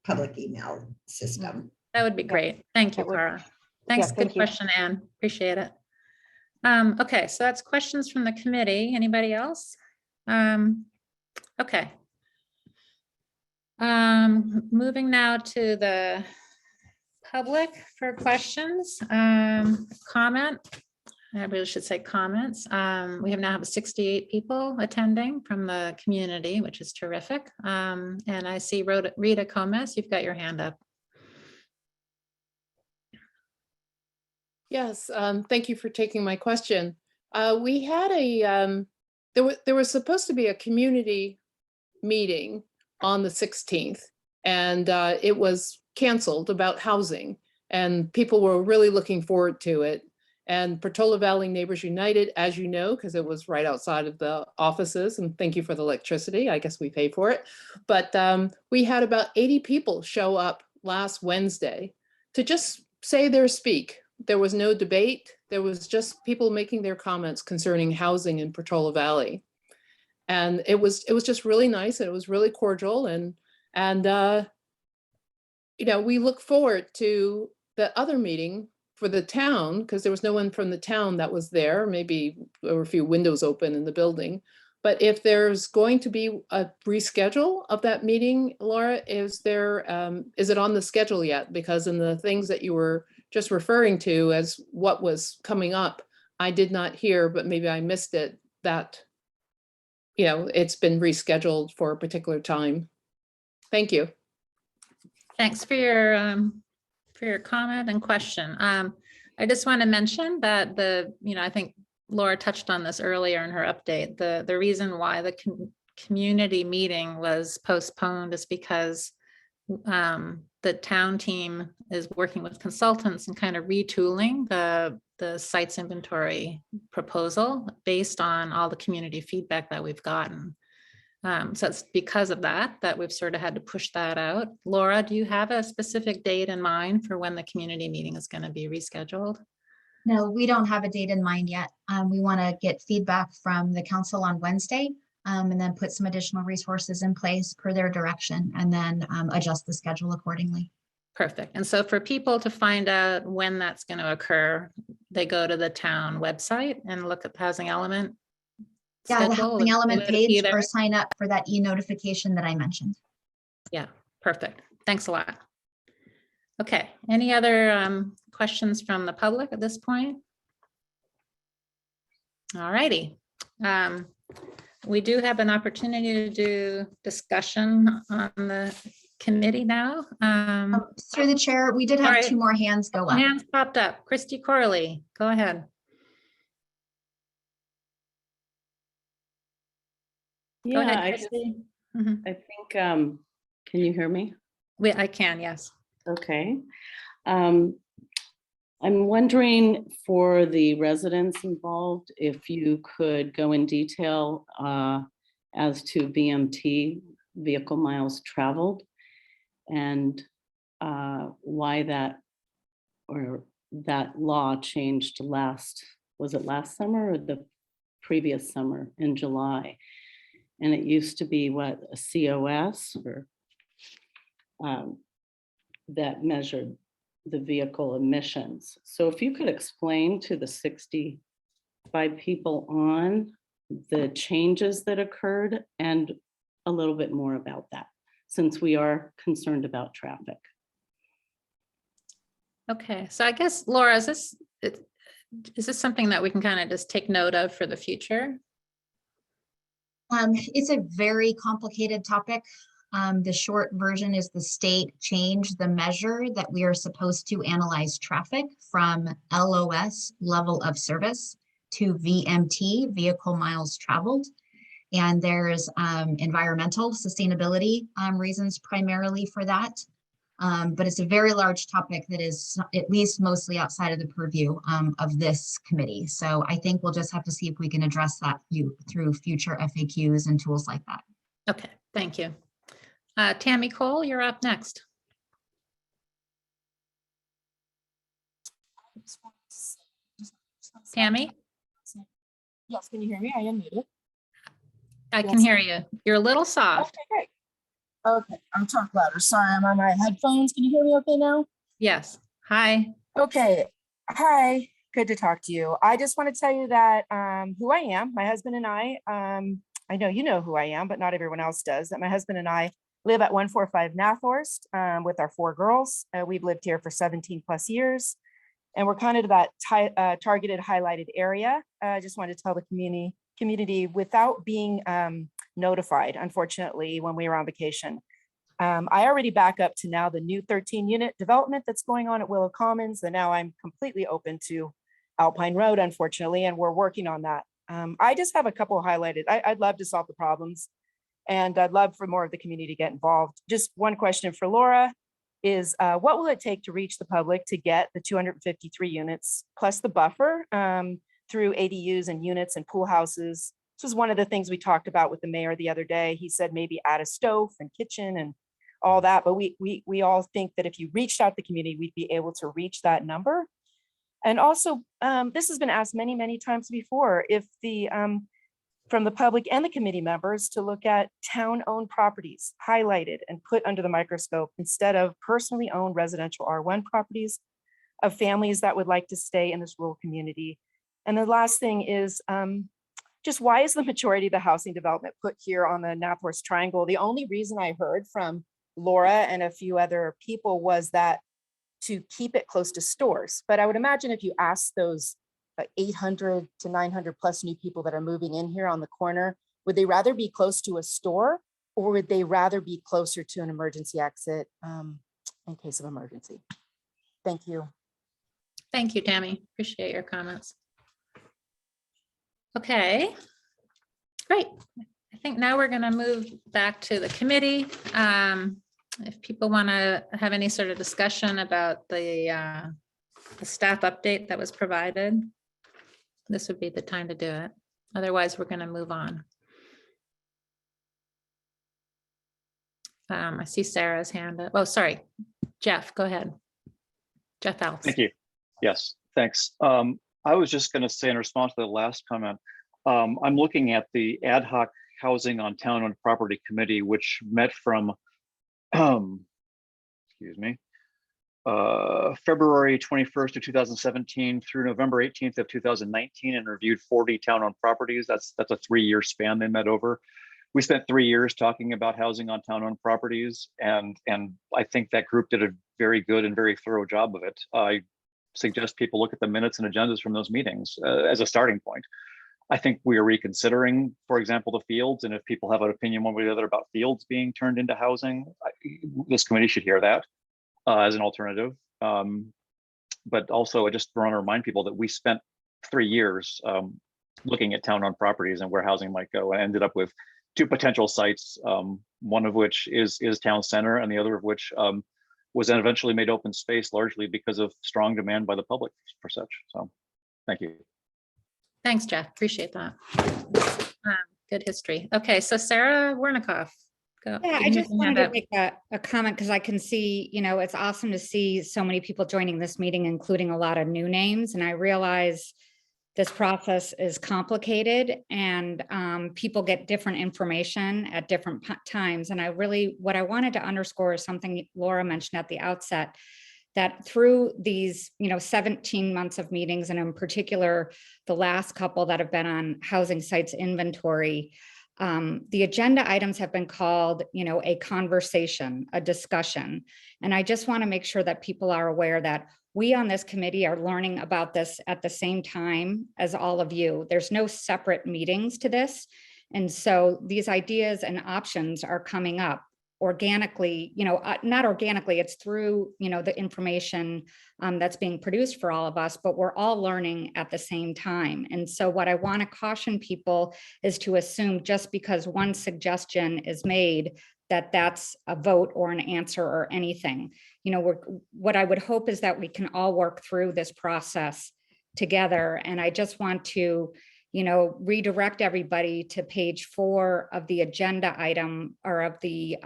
public email system. That would be great. Thank you, Cara. Thanks. Good question, Anne. Appreciate it. Okay, so that's questions from the committee. Anybody else? Okay. Moving now to the public for questions, comment. I really should say comments. We now have 68 people attending from the community, which is terrific. And I see Rita Gomez, you've got your hand up. Yes, thank you for taking my question. We had there was supposed to be a community meeting on the 16th, and it was canceled about housing, and people were really looking forward to it. And Portola Valley Neighbors United, as you know, because it was right outside of the offices, and thank you for the electricity, I guess we pay for it. But we had about 80 people show up last Wednesday to just say their speak. There was no debate. There was just people making their comments concerning housing in Portola Valley. And it was just really nice, and it was really cordial, and you know, we look forward to the other meeting for the town, because there was no one from the town that was there. Maybe there were a few windows open in the building. But if there's going to be a reschedule of that meeting, Laura, is it on the schedule yet? Because in the things that you were just referring to as what was coming up, I did not hear, but maybe I missed it, that, you know, it's been rescheduled for a particular time. Thank you. Thanks for your comment and question. I just want to mention that I think Laura touched on this earlier in her update. The reason why the community meeting was postponed is because the town team is working with consultants and kind of retooling the sites inventory proposal based on all the community feedback that we've gotten. So it's because of that we've sort of had to push that out. Laura, do you have a specific date in mind for when the community meeting is going to be rescheduled? No, we don't have a date in mind yet. We want to get feedback from the council on Wednesday, and then put some additional resources in place per their direction, and then adjust the schedule accordingly. Perfect. And so for people to find out when that's going to occur, they go to the town website and look at the housing element. Yeah, the schedule, housing element and it'll be page, there. or sign up for that e-notification that I mentioned. Yeah, perfect. Thanks a lot. Okay, any other questions from the public at this point? All righty. We do have an opportunity to do discussion on the committee now. Through the chair, we did have Sorry. 2 more hands go up. Hands popped up. Christy Corley, go ahead. Go Yeah, ahead, Christy. Mhm. I think, can you hear me? I can, yes. Okay. I'm wondering for the residents involved, if you could go in detail as to VMT, vehicle miles traveled, and why that law changed was it last summer or the previous summer in July? And it used to be what, a COS or that measured the vehicle emissions. So if you could explain to the 65 people on the changes that occurred and a little bit more about that, since we are concerned about traffic. Okay, so I guess, Laura, is this something that we can kind of just take note of for the future? It's a very complicated topic. The short version is the state changed the measure that we are supposed to analyze traffic from LOS, level of service, to VMT, vehicle miles traveled. And there's environmental sustainability reasons primarily for that. But it's a very large topic that is at least mostly outside of the purview of this committee. So I think we'll just have to see if we can address that through future FAQs and tools like that. Okay, thank you. Tammy Cole, you're up next. Tammy? Yes, can you hear me? I am muted. I can hear you. You're a little soft. Okay, great. Okay, I'll talk louder. Sorry, I'm on my headphones. Can you hear me okay now? Yes. Hi. Okay. Hi. Good to talk to you. I just want to tell you that who I am, my husband and I know you know who I am, but not everyone else does, that my husband and I live at 145 Nathorst with our 4 girls. We've lived here for 17 plus years, and we're kind of that targeted highlighted area. I just wanted to tell the community without being notified, unfortunately, when we were on vacation. I already back up to now the new 13 unit development that's going on at Willow Commons, and now I'm completely open to Alpine Road, unfortunately, and we're working on that. I just have a couple highlighted. I'd love to solve the problems, and I'd love for more of the community to get involved. Just one question for Laura is, what will it take to reach the public to get the 253 units plus the buffer through ADUs and units and pool houses? This was one of the things we talked about with the mayor the other day. He said maybe add a stove and kitchen and all that, but we all think that if you reached out the community, we'd be able to reach that number. And also, this has been asked many, many times before, if the from the public and the committee members to look at town-owned properties highlighted and put under the microscope instead of personally owned residential R1 properties of families that would like to stay in this rural community. And the last thing is just why is the majority of the housing development put here on the Nathorst Triangle? The only reason I heard from Laura and a few other people was that to keep it close to stores. But I would imagine if you ask those 800 to 900 plus new people that are moving in here on the corner, would they rather be close to a store or would they rather be closer to an emergency exit in case of emergency? Thank you. Thank you, Tammy. Appreciate your comments. Okay, great. I think now we're going to move back to the committee. If people want to have any sort of discussion about the staff update that was provided, this would be the time to do it. Otherwise, we're going to move on. I see Sarah's hand up. Oh, sorry, Jeff, go ahead. Jeff Alves. Thank you. Yes, thanks. I was just going to say in response to the last comment, I'm looking at the ad hoc housing on town-owned property committee, which met from, excuse me, February 21st of 2017 through November 18th of 2019 and reviewed 40 town-owned properties. That's a 3-year span they met over. We spent 3 years talking about housing on town-owned properties, and I think that group did a very good and very thorough job of it. I suggest people look at the minutes and agendas from those meetings as a starting point. I think we are reconsidering, for example, the fields, and if people have an opinion one way or the other about fields being turned into housing, this committee should hear that as an alternative. But also, I just want to remind people that we spent 3 years looking at town-owned properties and where housing might go, and ended up with 2 potential sites, one of which is town center, and the other of which was then eventually made open space, largely because of strong demand by the public for such. So, thank you. Thanks, Jeff. Appreciate that. Good history. Okay, so Sarah Wernikoff, go. Yeah, I just wanted to make a comment because I can see, you know, it's awesome to see so many people joining this meeting, including a lot of new names. And I realize this process is complicated and people get different information at different times. And what I wanted to underscore is something Laura mentioned at the outset, that through these, 17 months of meetings, and in particular, the last couple that have been on housing sites inventory, the agenda items have been called, a conversation, a discussion. And I just want to make sure that people are aware that we on this committee are learning about this at the same time as all of you. There's no separate meetings to this. And so these ideas and options are coming up organically, not organically, it's through, the information that's being produced for all of us, but we're all learning at the same time. And so what I want to caution people is to assume just because one suggestion is made, that that's a vote or an answer or anything. What I would hope is that we can all work through this process together. And I just want to, redirect everybody to page 4 of the agenda item or of the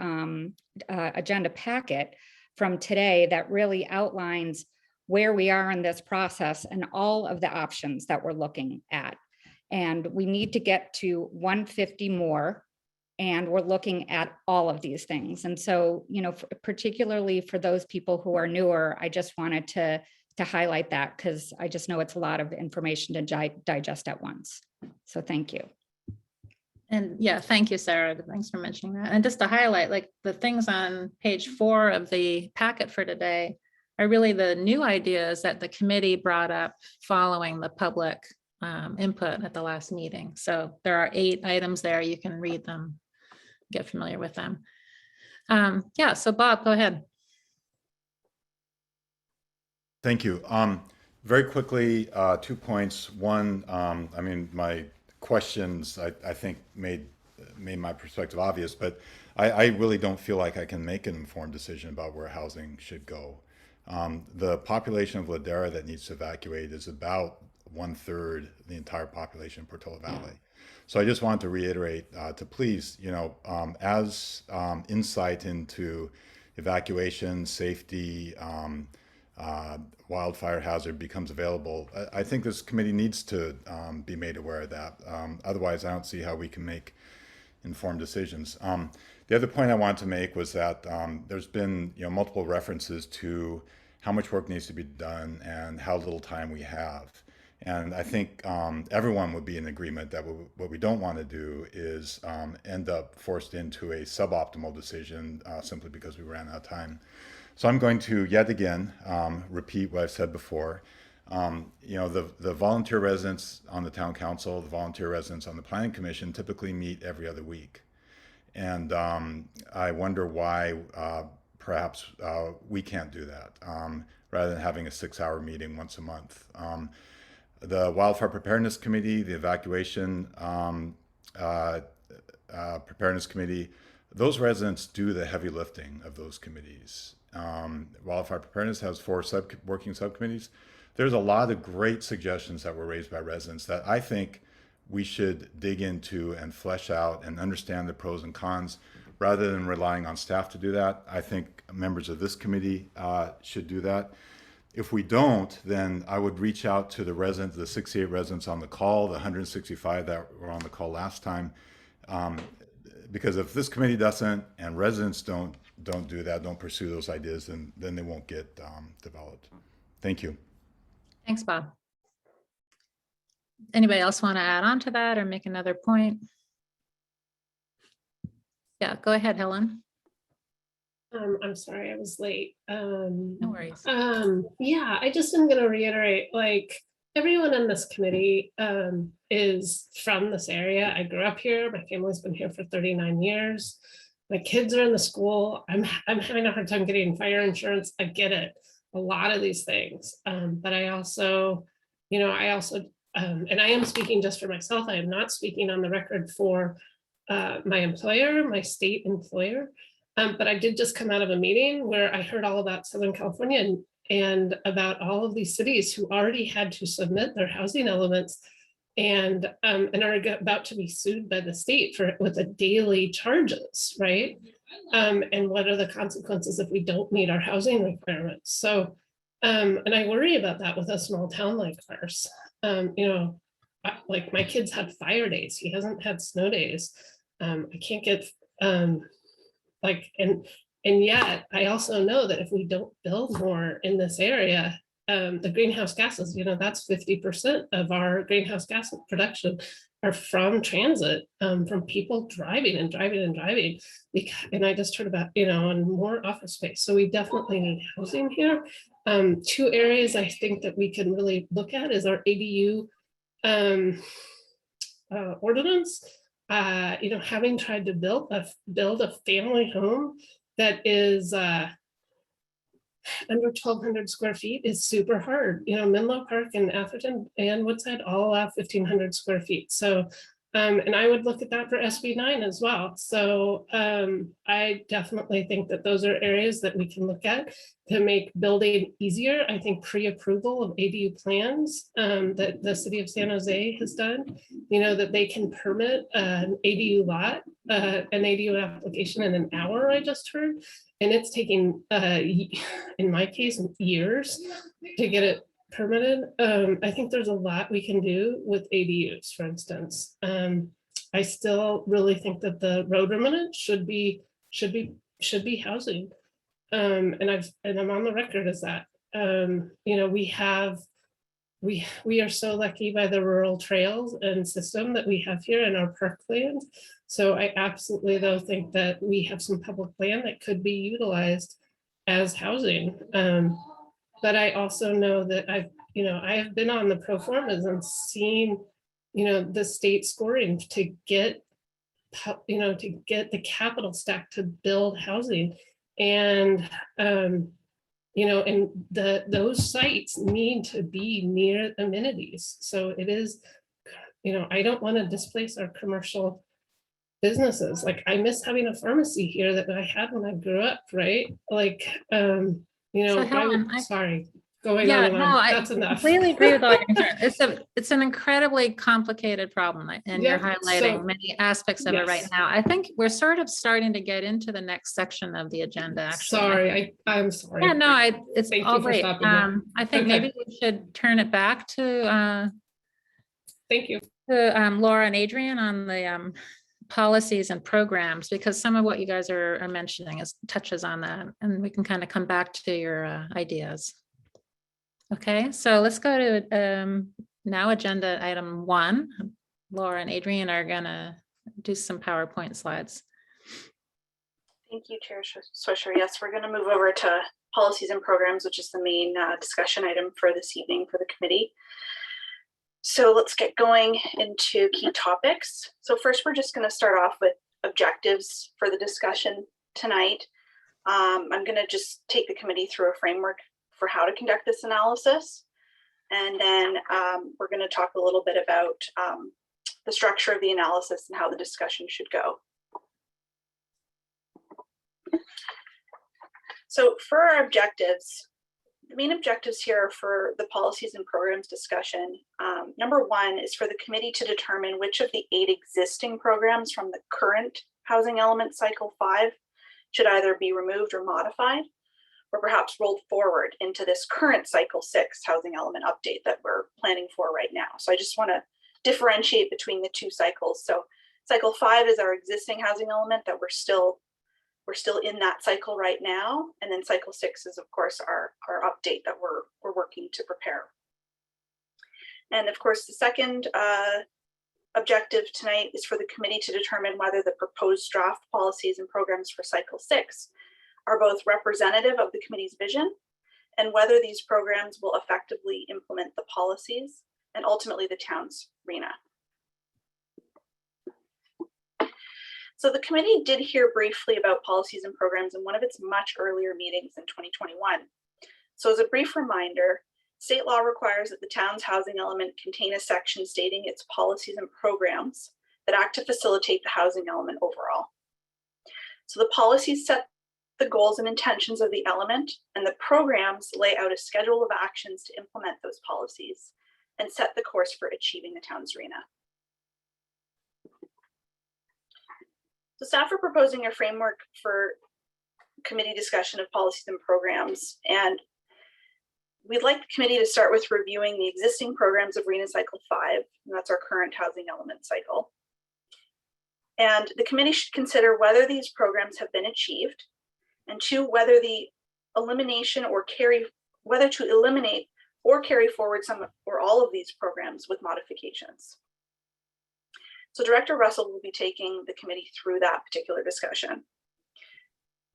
agenda packet from today that really outlines where we are in this process and all of the options that we're looking at. And we need to get to 150 more. And we're looking at all of these things. And so, particularly for those people who are newer, I just wanted to highlight that because I just know it's a lot of information to digest at once. So thank you. And yeah, thank you, Sarah. Thanks for mentioning that. And just to highlight, like the things on page 4 of the packet for today are really the new ideas that the committee brought up following the public input at the last meeting. So there are 8 items there. You can read them, get familiar with them. Yeah, so Bob, go ahead. Thank you. Very quickly, 2 points. One, my questions, I think made my perspective obvious, but I really don't feel like I can make an informed decision about where housing should go. The population of Ladera that needs to evacuate is about 1/3 the entire population in Portola Valley. So I just want to reiterate to please, as insight into evacuation, safety, wildfire hazard becomes available. I think this committee needs to be made aware of that. Otherwise, I don't see how we can make informed decisions. The other point I wanted to make was that there's been multiple references to how much work needs to be done and how little time we have. And I think everyone would be in agreement that what we don't want to do is end up forced into a suboptimal decision simply because we ran out of time. So I'm going to yet again repeat what I've said before. The volunteer residents on the town council, the volunteer residents on the planning commission typically meet every other week. And I wonder why perhaps we can't do that rather than having a 6-hour meeting once a month. The Wildfire Preparedness Committee, the Evacuation Preparedness Committee, those residents do the heavy lifting of those committees. Wildfire Preparedness has 4 working subcommittees. There's a lot of great suggestions that were raised by residents that I think we should dig into and flesh out and understand the pros and cons rather than relying on staff to do that. I think members of this committee should do that. If we don't, then I would reach out to the residents, the 68 residents on the call, the 165 that were on the call last time. Because if this committee doesn't and residents don't do that, don't pursue those ideas, then they won't get developed. Thank you. Thanks, Bob. Anybody else want to add on to that or make another point? Yeah, go ahead, Helen. I'm sorry, I was late. No worries. Yeah, I just am going to reiterate, like, everyone in this committee is from this area. I grew up here. My family's been here for 39 years. My kids are in the school. I'm having a hard time getting fire insurance. I get it. A lot of these things. But I also, and I am speaking just for myself. I am not speaking on the record for my employer, my state employer. But I did just come out of a meeting where I heard all about Southern California and about all of these cities who already had to submit their housing elements and are about to be sued by the state with the daily charges, right? And what are the consequences if we don't meet our housing requirements? So, and I worry about that with a small town like ours. Like my kid's had fire days. He hasn't had snow days. I can't get and yet I also know that if we don't build more in this area, the greenhouse gases, that's 50% of our greenhouse gas production are from transit, from people driving and driving and driving. And I just heard about, on more office space. So we definitely need housing here. 2 areas I think that we can really look at is our ADU ordinance. Having tried to build a family home that is under 1,200 square feet is super hard. Menlo Park and Atherton and Woodside all allow 1,500 square feet. So, and I would look at that for SB 9 as well. So I definitely think that those are areas that we can look at to make building easier. I think pre-approval of ADU plans that the city of San Jose has done, that they can permit an ADU lot, an ADU application in an hour, I just heard. And it's taking, in my case, years to get it permitted. I think there's a lot we can do with ADUs, for instance. I still really think that the road remnant should be housing. And I'm on the record as that. We are so lucky by the rural trails and system that we have here in our parkland. So I absolutely though think that we have some public land that could be utilized as housing. But I also know that I have been on the pro formas and seen, the state scoring to get the capital stack to build housing. And, those sites need to be near amenities. So it is, I don't want to displace our commercial businesses. Like I miss having a pharmacy here that I had when I grew up, right? Like, So Helen, sorry. going Yeah, on and no, on. I That's enough. completely agree with all your concerns. It's an incredibly complicated problem, and you're Yep, highlighting so- many aspects of it right yes. now. I think we're sort of starting to get into the next section of the agenda, actually. Sorry, I'm sorry. Yeah, no, it's Thank all you for great. stopping me. I think Okay. maybe we should turn it back to Thank you. Laura and Adrian on the policies and programs, because some of what you guys are mentioning touches on that, and we can kind of come back to your ideas. Okay, so let's go to now agenda item 1. Laura and Adrian are gonna do some PowerPoint slides. Thank you, Chair Swisher. Yes, we're going to move over to policies and programs, which is the main discussion item for this evening for the committee. So let's get going into key topics. So first, we're just going to start off with objectives for the discussion tonight. I'm going to just take the committee through a framework for how to conduct this analysis. And then we're going to talk a little bit about the structure of the analysis and how the discussion should go. So for our objectives, the main objectives here for the policies and programs discussion. Number 1 is for the committee to determine which of the 8 existing programs from the current housing element cycle 5 should either be removed or modified, or perhaps rolled forward into this current cycle 6 housing element update that we're planning for right now. So I just want to differentiate between the 2 cycles. So cycle 5 is our existing housing element that we're still in that cycle right now. And then cycle 6 is, of course, our update that we're working to prepare. And of course, the second objective tonight is for the committee to determine whether the proposed draft policies and programs for cycle 6 are both representative of the committee's vision and whether these programs will effectively implement the policies and ultimately the town's RHNA. So the committee did hear briefly about policies and programs in one of its much earlier meetings in 2021. So as a brief reminder, state law requires that the town's housing element contain a section stating its policies and programs that act to facilitate the housing element overall. So the policies set the goals and intentions of the element, and the programs lay out a schedule of actions to implement those policies and set the course for achieving the town's RHNA. So staff are proposing a framework for committee discussion of policies and programs, and we'd like the committee to start with reviewing the existing programs of RHNA Cycle 5, and that's our current housing element cycle. And the committee should consider whether these programs have been achieved, and 2, whether the elimination or whether to eliminate or carry forward some or all of these programs with modifications. So Director Russell will be taking the committee through that particular discussion.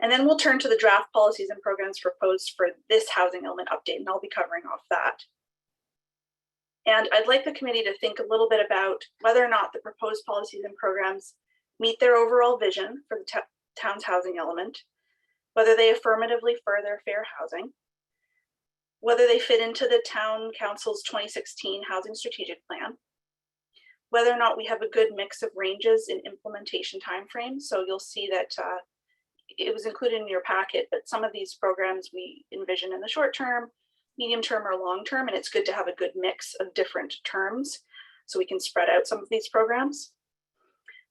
And then we'll turn to the draft policies and programs proposed for this housing element update, and I'll be covering off that. And I'd like the committee to think a little bit about whether or not the proposed policies and programs meet their overall vision for the town's housing element, whether they affirmatively further fair housing, whether they fit into the town council's 2016 housing strategic plan, whether or not we have a good mix of ranges in implementation timeframes. So you'll see that it was included in your packet, but some of these programs we envision in the short term, medium term, or long term, and it's good to have a good mix of different terms so we can spread out some of these programs.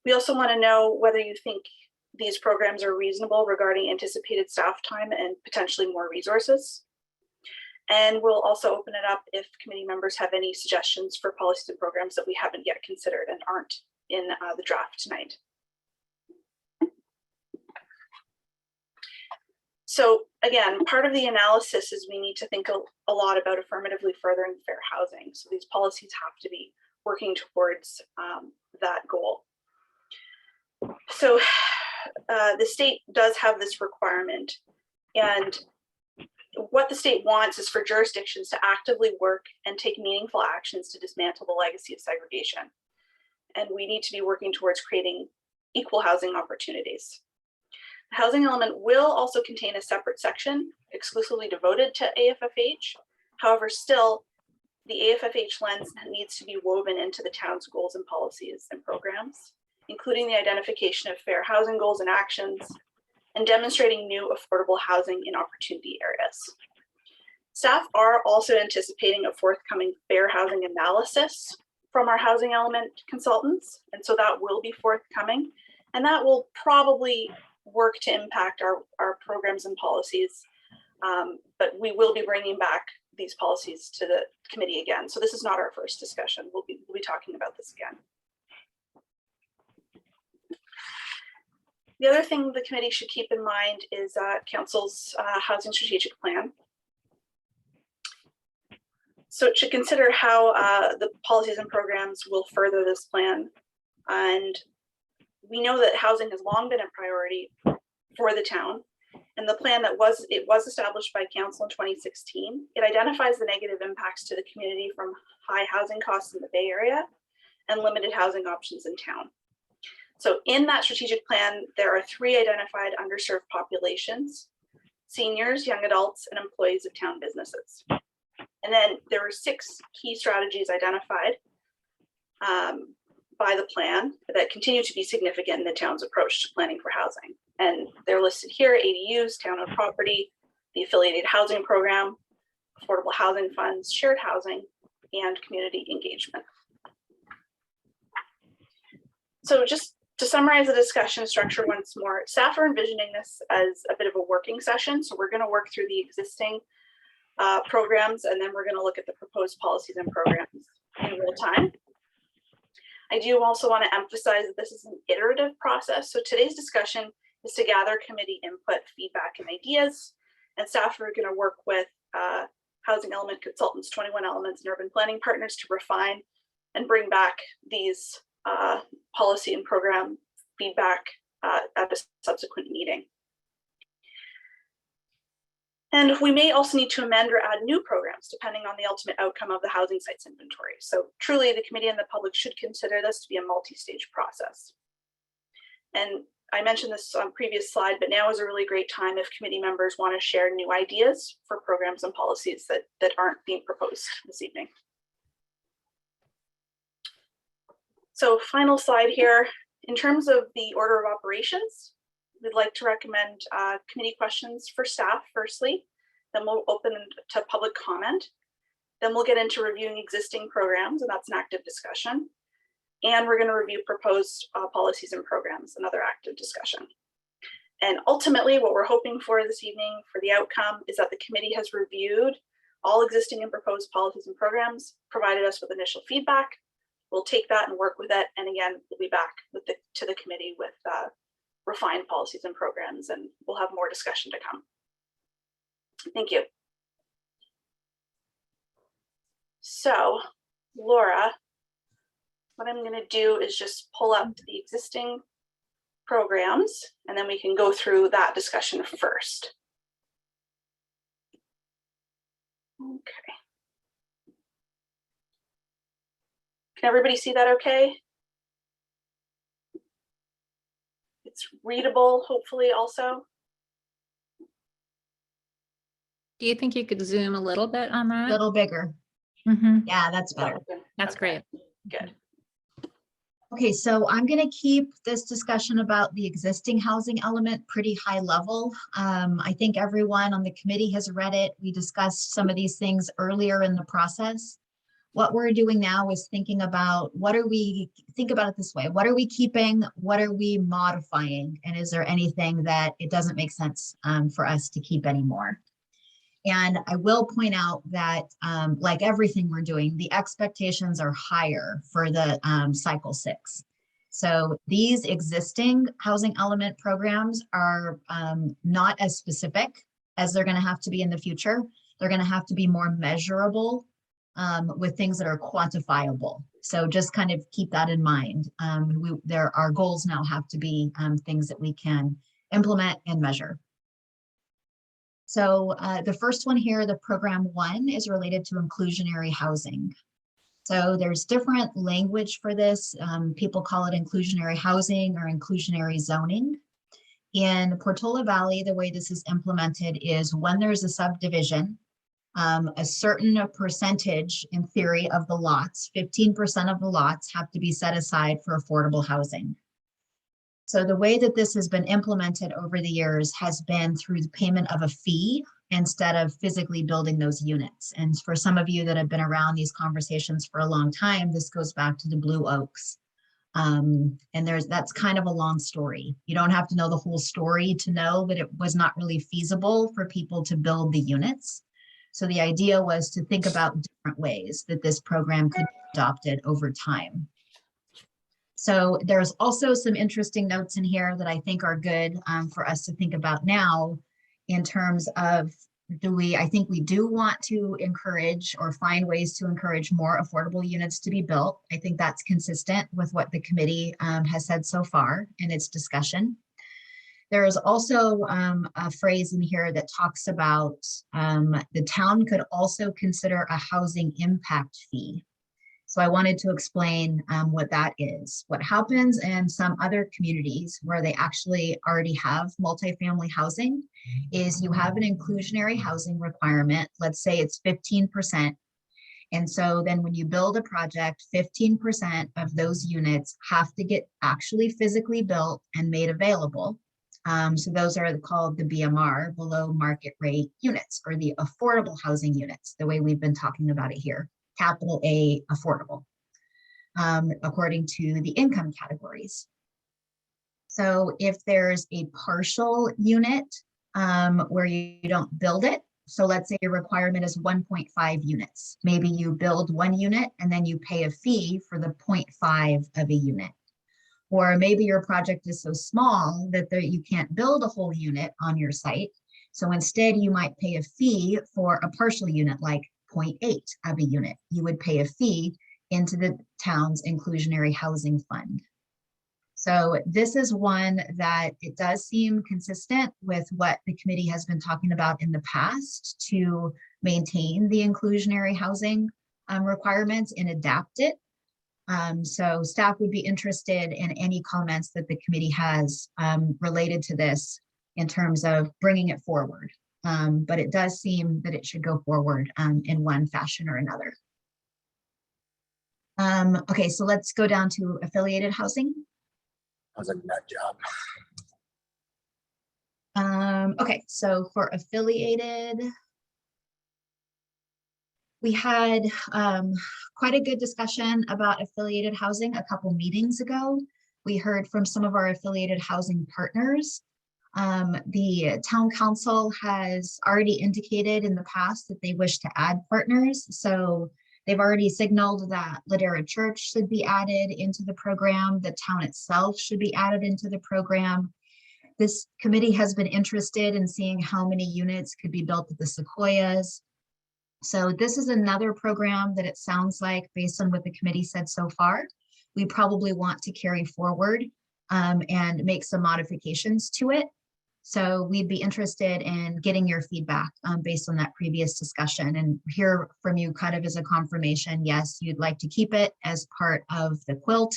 We also want to know whether you think these programs are reasonable regarding anticipated staff time and potentially more resources. And we'll also open it up if committee members have any suggestions for policies and programs that we haven't yet considered and aren't in the draft tonight. So again, part of the analysis is we need to think a lot about affirmatively furthering fair housing. So these policies have to be working towards that goal. So the state does have this requirement, and what the state wants is for jurisdictions to actively work and take meaningful actions to dismantle the legacy of segregation. And we need to be working towards creating equal housing opportunities. The housing element will also contain a separate section exclusively devoted to AFFH. However, still, the AFFH lens needs to be woven into the town's goals and policies and programs, including the identification of fair housing goals and actions, and demonstrating new affordable housing in opportunity areas. Staff are also anticipating a forthcoming fair housing analysis from our housing element consultants. And so that will be forthcoming. And that will probably work to impact our programs and policies. But we will be bringing back these policies to the committee again. So this is not our first discussion. We'll be talking about this again. The other thing the committee should keep in mind is Council's housing strategic plan. So it should consider how the policies and programs will further this plan. And we know that housing has long been a priority for the town. And the plan that was established by council in 2016, it identifies the negative impacts to the community from high housing costs in the Bay Area and limited housing options in town. So in that strategic plan, there are 3 identified underserved populations: seniors, young adults, and employees of town businesses. And then there were 6 key strategies identified by the plan that continue to be significant in the town's approach to planning for housing. And they're listed here: ADUs, town-owned property, the affiliated housing program, affordable housing funds, shared housing, and community engagement. So just to summarize the discussion structure once more, staff are envisioning this as a bit of a working session. So we're going to work through the existing programs, and then we're going to look at the proposed policies and programs in real time. I do also want to emphasize that this is an iterative process. So today's discussion is to gather committee input, feedback, and ideas. And staff are going to work with housing element consultants, 21 Elements, and urban planning partners to refine and bring back these policy and program feedback at a subsequent meeting. And we may also need to amend or add new programs depending on the ultimate outcome of the housing sites inventory. So truly the committee and the public should consider this to be a multi-stage process. And I mentioned this on previous slide, but now is a really great time if committee members want to share new ideas for programs and policies that aren't being proposed this evening. So final slide here. In terms of the order of operations, we'd like to recommend committee questions for staff firstly, then we'll open to public comment. Then we'll get into reviewing existing programs, and that's an active discussion. And we're going to review proposed policies and programs, another active discussion. And ultimately, what we're hoping for this evening for the outcome is that the committee has reviewed all existing and proposed policies and programs, provided us with initial feedback. We'll take that and work with it. And again, we'll be back to the committee with refined policies and programs, and we'll have more discussion to come. Thank you. So, Laura, what I'm going to do is just pull up the existing programs, and then we can go through that discussion first. Okay. Can everybody see that okay? It's readable, hopefully, also. Do you think you could zoom a little bit on that? A little bigger. Mm-hmm. Yeah, that's better. That's great. Good. Okay, so I'm going to keep this discussion about the existing housing element pretty high level. I think everyone on the committee has read it. We discussed some of these things earlier in the process. What we're doing now is thinking about think about it this way. What are we keeping? What are we modifying? And is there anything that it doesn't make sense for us to keep anymore? And I will point out that like everything we're doing, the expectations are higher for the cycle 6. So these existing housing element programs are not as specific as they're going to have to be in the future. They're going to have to be more measurable with things that are quantifiable. So just kind of keep that in mind. Our goals now have to be things that we can implement and measure. So the first one here, the program 1, is related to inclusionary housing. So there's different language for this. People call it inclusionary housing or inclusionary zoning. In Portola Valley, the way this is implemented is when there's a subdivision, a certain percentage, in theory, of the lots, 15% of the lots have to be set aside for affordable housing. So the way that this has been implemented over the years has been through the payment of a fee instead of physically building those units. And for some of you that have been around these conversations for a long time, this goes back to the Blue Oaks. And that's kind of a long story. You don't have to know the whole story to know that it was not really feasible for people to build the units. So the idea was to think about different ways that this program could be adopted over time. So there's also some interesting notes in here that I think are good for us to think about now in terms of I think we do want to encourage or find ways to encourage more affordable units to be built. I think that's consistent with what the committee has said so far in its discussion. There is also a phrase in here that talks about the town could also consider a housing impact fee. So I wanted to explain what that is. What happens in some other communities where they actually already have multifamily housing is you have an inclusionary housing requirement. Let's say it's 15%. And so then when you build a project, 15% of those units have to get actually physically built and made available. So those are called the BMR, below market rate units, or the affordable housing units, the way we've been talking about it here. Capital A, affordable, according to the income categories. So if there's a partial unit where you don't build it, so let's say your requirement is 1.5 units. Maybe you build one unit and then you pay a fee for the 0.5 of a unit. Or maybe your project is so small that you can't build a whole unit on your site. So instead you might pay a fee for a partial unit, like 0.8 of a unit. You would pay a fee into the town's inclusionary housing fund. So this is one that it does seem consistent with what the committee has been talking about in the past to maintain the inclusionary housing requirements and adapt it. So staff would be interested in any comments that the committee has related to this in terms of bringing it forward. But it does seem that it should go forward in one fashion or another. Okay, so let's go down to affiliated housing. I was a nut job. Okay, so for affiliated, we had quite a good discussion about affiliated housing a couple meetings ago. We heard from some of our affiliated housing partners. The town council has already indicated in the past that they wish to add partners. So they've already signaled that Ladera Church should be added into the program. The town itself should be added into the program. This committee has been interested in seeing how many units could be built at the Sequoias. So this is another program that it sounds like, based on what the committee said so far, we probably want to carry forward and make some modifications to it. So we'd be interested in getting your feedback based on that previous discussion and hear from you kind of as a confirmation. Yes, you'd like to keep it as part of the quilt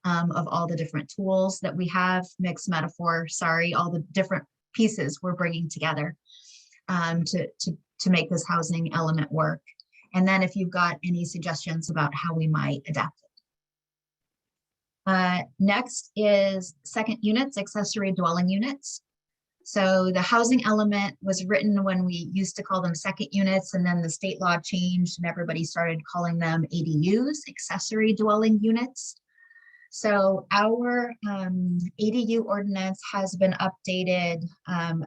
of all the different tools that we have, mixed metaphor, sorry, all the different pieces we're bringing together to make this housing element work. And then if you've got any suggestions about how we might adapt it. Next is second units, accessory dwelling units. So the housing element was written when we used to call them second units, and then the state law changed and everybody started calling them ADUs, accessory dwelling units. So our ADU ordinance has been updated.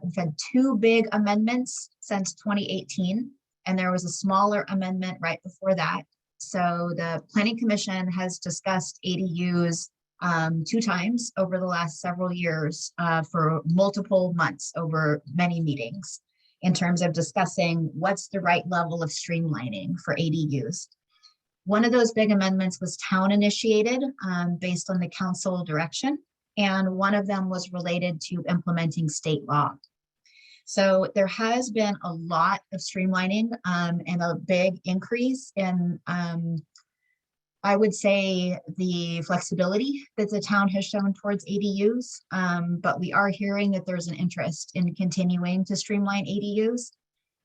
We've had two big amendments since 2018, and there was a smaller amendment right before that. So the Planning Commission has discussed ADUs 2 times over the last several years for multiple months over many meetings in terms of discussing what's the right level of streamlining for ADUs. One of those big amendments was town initiated based on the council direction, and one of them was related to implementing state law. So there has been a lot of streamlining and a big increase in I would say the flexibility that the town has shown towards ADUs, but we are hearing that there's an interest in continuing to streamline ADUs.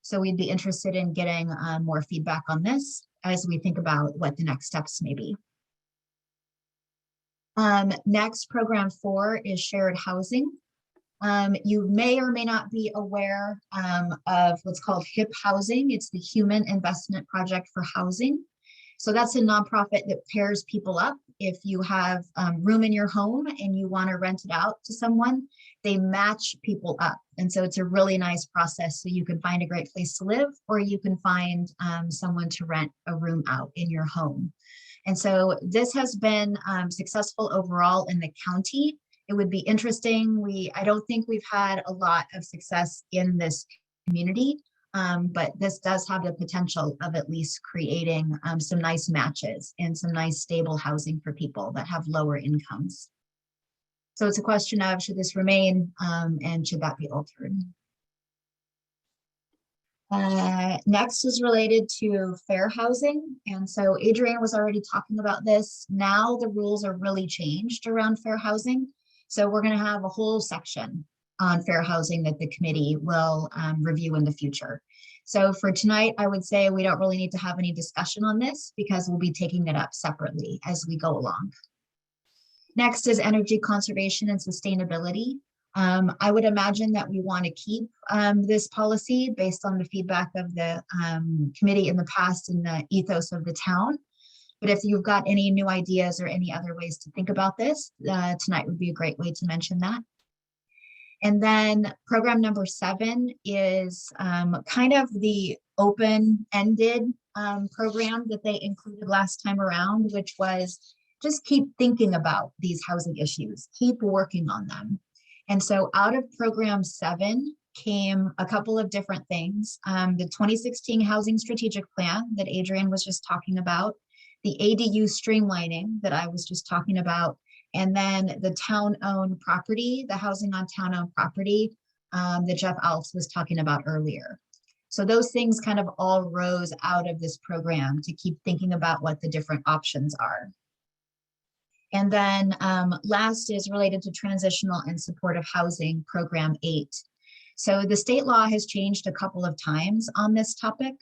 So we'd be interested in getting more feedback on this as we think about what the next steps may be. Next, program 4 is shared housing. You may or may not be aware of what's called HIP Housing. It's the Human Investment Project for Housing. So that's a nonprofit that pairs people up. If you have room in your home and you want to rent it out to someone, they match people up. And so it's a really nice process. So you can find a great place to live, or you can find someone to rent a room out in your home. And so this has been successful overall in the county. It would be interesting. I don't think we've had a lot of success in this community, but this does have the potential of at least creating some nice matches and some nice stable housing for people that have lower incomes. So it's a question of, should this remain and should that be altered? Next is related to fair housing. And so Adrienne was already talking about this. Now the rules are really changed around fair housing. So we're going to have a whole section on fair housing that the committee will review in the future. So for tonight, I would say we don't really need to have any discussion on this because we'll be taking it up separately as we go along. Next is energy conservation and sustainability. I would imagine that we want to keep this policy based on the feedback of the committee in the past and the ethos of the town. But if you've got any new ideas or any other ways to think about this, tonight would be a great way to mention that. And then program number 7 is kind of the open-ended program that they included last time around, which was just keep thinking about these housing issues, keep working on them. And so out of program 7 came a couple of different things. The 2016 Housing Strategic Plan that Adrienne was just talking about, the ADU streamlining that I was just talking about, and then the town-owned property, the housing on town-owned property that Jeff Alves was talking about earlier. So those things kind of all rose out of this program to keep thinking about what the different options are. And then last is related to transitional and supportive housing, program 8. So the state law has changed a couple of times on this topic.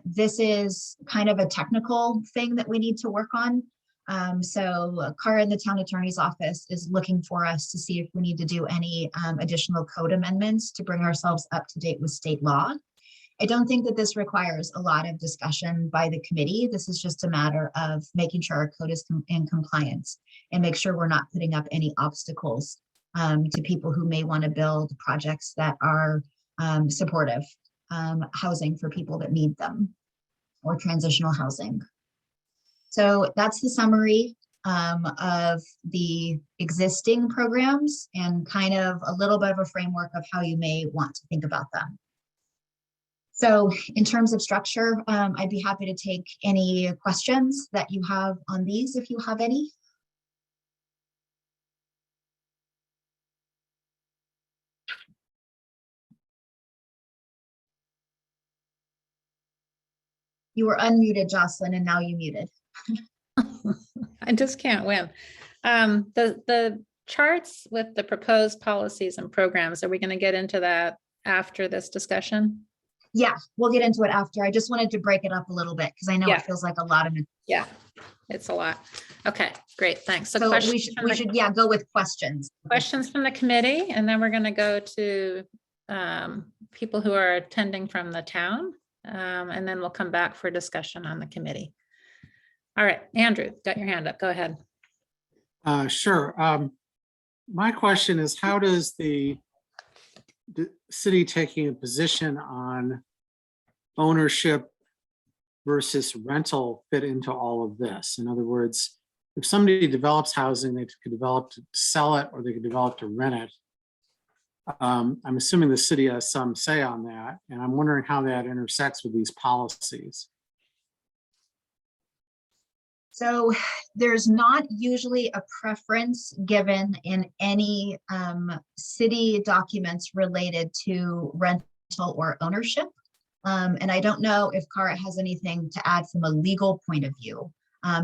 This is kind of a technical thing that we need to work on. So Cara in the town attorney's office is looking for us to see if we need to do any additional code amendments to bring ourselves up to date with state law. I don't think that this requires a lot of discussion by the committee. This is just a matter of making sure our code is in compliance and make sure we're not putting up any obstacles to people who may want to build projects that are supportive housing for people that need them, or transitional housing. So that's the summary of the existing programs and kind of a little bit of a framework of how you may want to think about them. So in terms of structure, I'd be happy to take any questions that you have on these, if you have any. You were unmuted, Jocelyn, and now you muted. I just can't win. The charts with the proposed policies and programs, are we going to get into that after this discussion? Yeah, we'll get into it after. I just wanted to break it up a little bit because I know it feels like a lot of it. Yeah, it's a lot. Okay, great, thanks. So we should go with questions. Questions from the committee, and then we're going to go to people who are attending from the town, and then we'll come back for discussion on the committee. All right, Andrew, got your hand up. Go ahead. Sure. My question is, how does the city taking a position on ownership versus rental fit into all of this? In other words, if somebody develops housing, they could develop to sell it or they could develop to rent it. I'm assuming the city has some say on that, and I'm wondering how that intersects with these policies. So there's not usually a preference given in any city documents related to rental or ownership. And I don't know if Cara has anything to add from a legal point of view,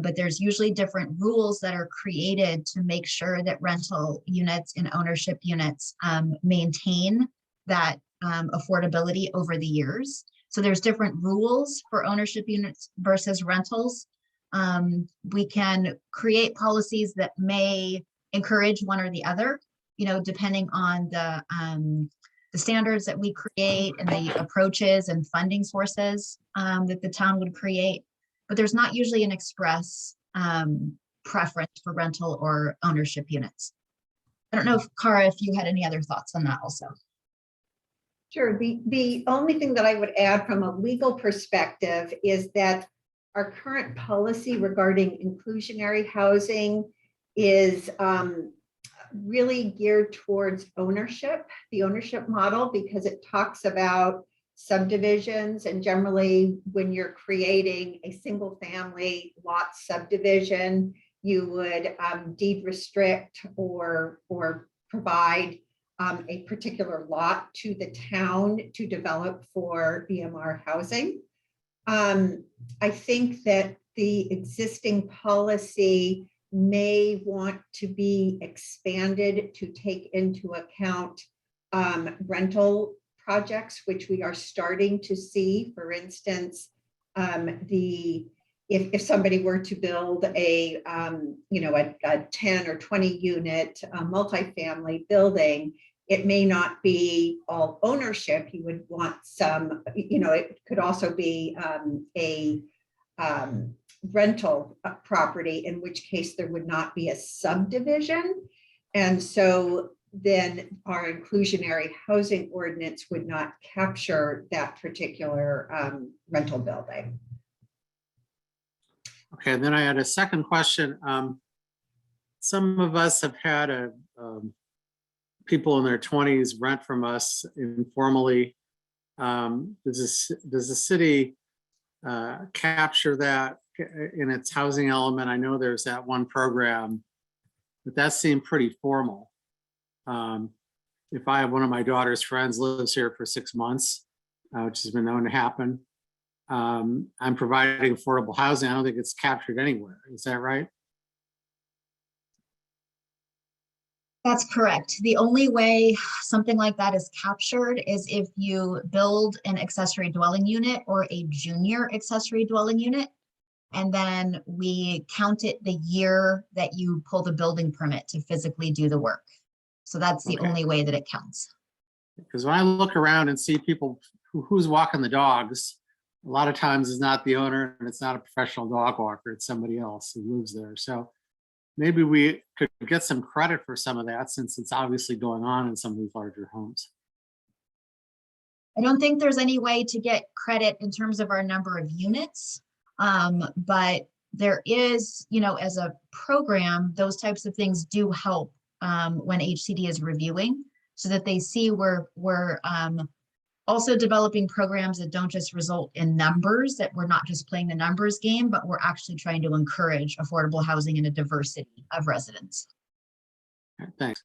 but there's usually different rules that are created to make sure that rental units and ownership units maintain that affordability over the years. So there's different rules for ownership units versus rentals. We can create policies that may encourage one or the other. depending on the standards that we create and the approaches and funding sources that the town would create. But there's not usually an express preference for rental or ownership units. I don't know if Cara, if you had any other thoughts on that also. Sure. The only thing that I would add from a legal perspective is that our current policy regarding inclusionary housing is really geared towards ownership, the ownership model, because it talks about subdivisions, and generally when you're creating a single family lot subdivision, you would deed restrict or provide a particular lot to the town to develop for EMR housing. I think that the existing policy may want to be expanded to take into account rental projects, which we are starting to see. For instance, if somebody were to build a 10 or 20 unit multifamily building, it may not be all ownership. You would want some, it could also be a rental property, in which case there would not be a subdivision. And so then our inclusionary housing ordinance would not capture that particular rental building. Okay, and then I had a second question. Some of us have had people in their 20s rent from us informally. Does the city capture that in its housing element? I know there's that one program, but that seemed pretty formal. If I have one of my daughter's friends lives here for 6 months, which has been known to happen, I'm providing affordable housing. I don't think it's captured anywhere. Is that right? That's correct. The only way something like that is captured is if you build an accessory dwelling unit or a junior accessory dwelling unit. And then we count it the year that you pull the building permit to physically do the work. So that's the only way that it counts. Because when I look around and see people who's walking the dogs, a lot of times it's not the owner and it's not a professional dog walker, it's somebody else who lives there. So maybe we could get some credit for some of that, since it's obviously going on in some of these larger homes. I don't think there's any way to get credit in terms of our number of units. But there is, as a program, those types of things do help when HCD is reviewing, so that they see we're also developing programs that don't just result in numbers, that we're not just playing the numbers game, but we're actually trying to encourage affordable housing and a diversity of residents. Thanks.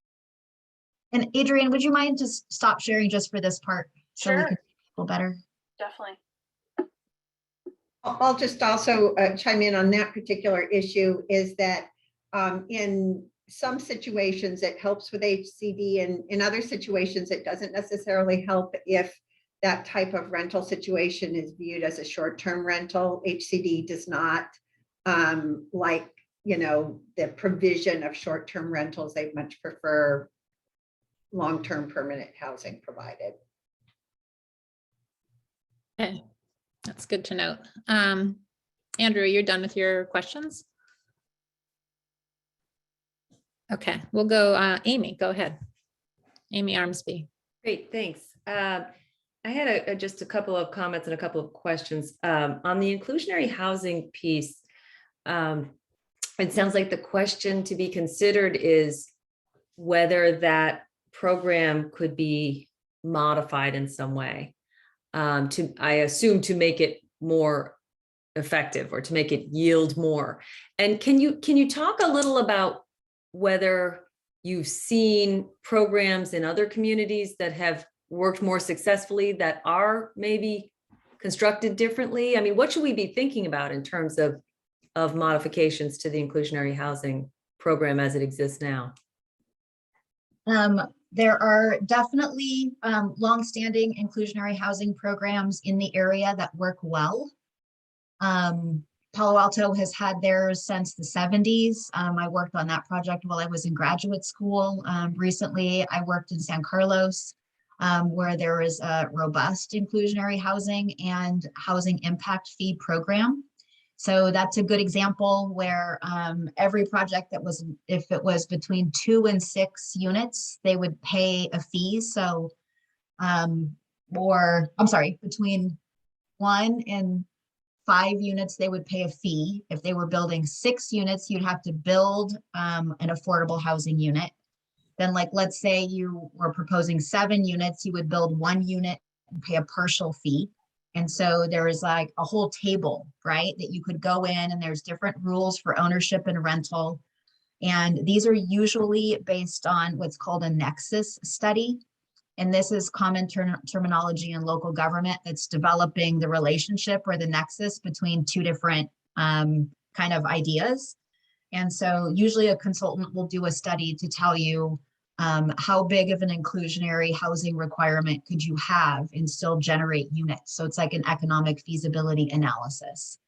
And Adrienne, would you mind just stop sharing just for this part so we Sure. can see people better? Definitely. I'll just also chime in on that particular issue, is that in some situations it helps with HCD, and in other situations it doesn't necessarily help if that type of rental situation is viewed as a short-term rental. HCD does not like, the provision of short-term rentals. They much prefer long-term permanent housing provided. Okay, that's good to note. Andrew, you're done with your questions? Okay, we'll go, Amy, go ahead. Amy Armsby. Great, thanks. I had just a couple of comments and a couple of questions. On the inclusionary housing piece, it sounds like the question to be considered is whether that program could be modified in some way, I assume to make it more effective or to make it yield more. And can you talk a little about whether you've seen programs in other communities that have worked more successfully, that are maybe constructed differently? I mean, what should we be thinking about in terms of modifications to the inclusionary housing program as it exists now? There are definitely longstanding inclusionary housing programs in the area that work well. Palo Alto has had theirs since the 70s. I worked on that project while I was in graduate school. Recently, I worked in San Carlos, where there is a robust inclusionary housing and housing impact fee program. So that's a good example where every project that was, if it was between 2 and 6 units, they would pay a fee. So, between 1 and 5 units, they would pay a fee. If they were building 6 units, you'd have to build an affordable housing unit. Then, like, let's say you were proposing 7 units, you would build 1 unit and pay a partial fee. And so there is like a whole table, right, that you could go in, and there's different rules for ownership and rental. And these are usually based on what's called a Nexus Study. And this is common terminology in local government that's developing the relationship or the nexus between 2 different kind of ideas. And so usually a consultant will do a study to tell you how big of an inclusionary housing requirement could you have and still generate units. So it's like an economic feasibility analysis.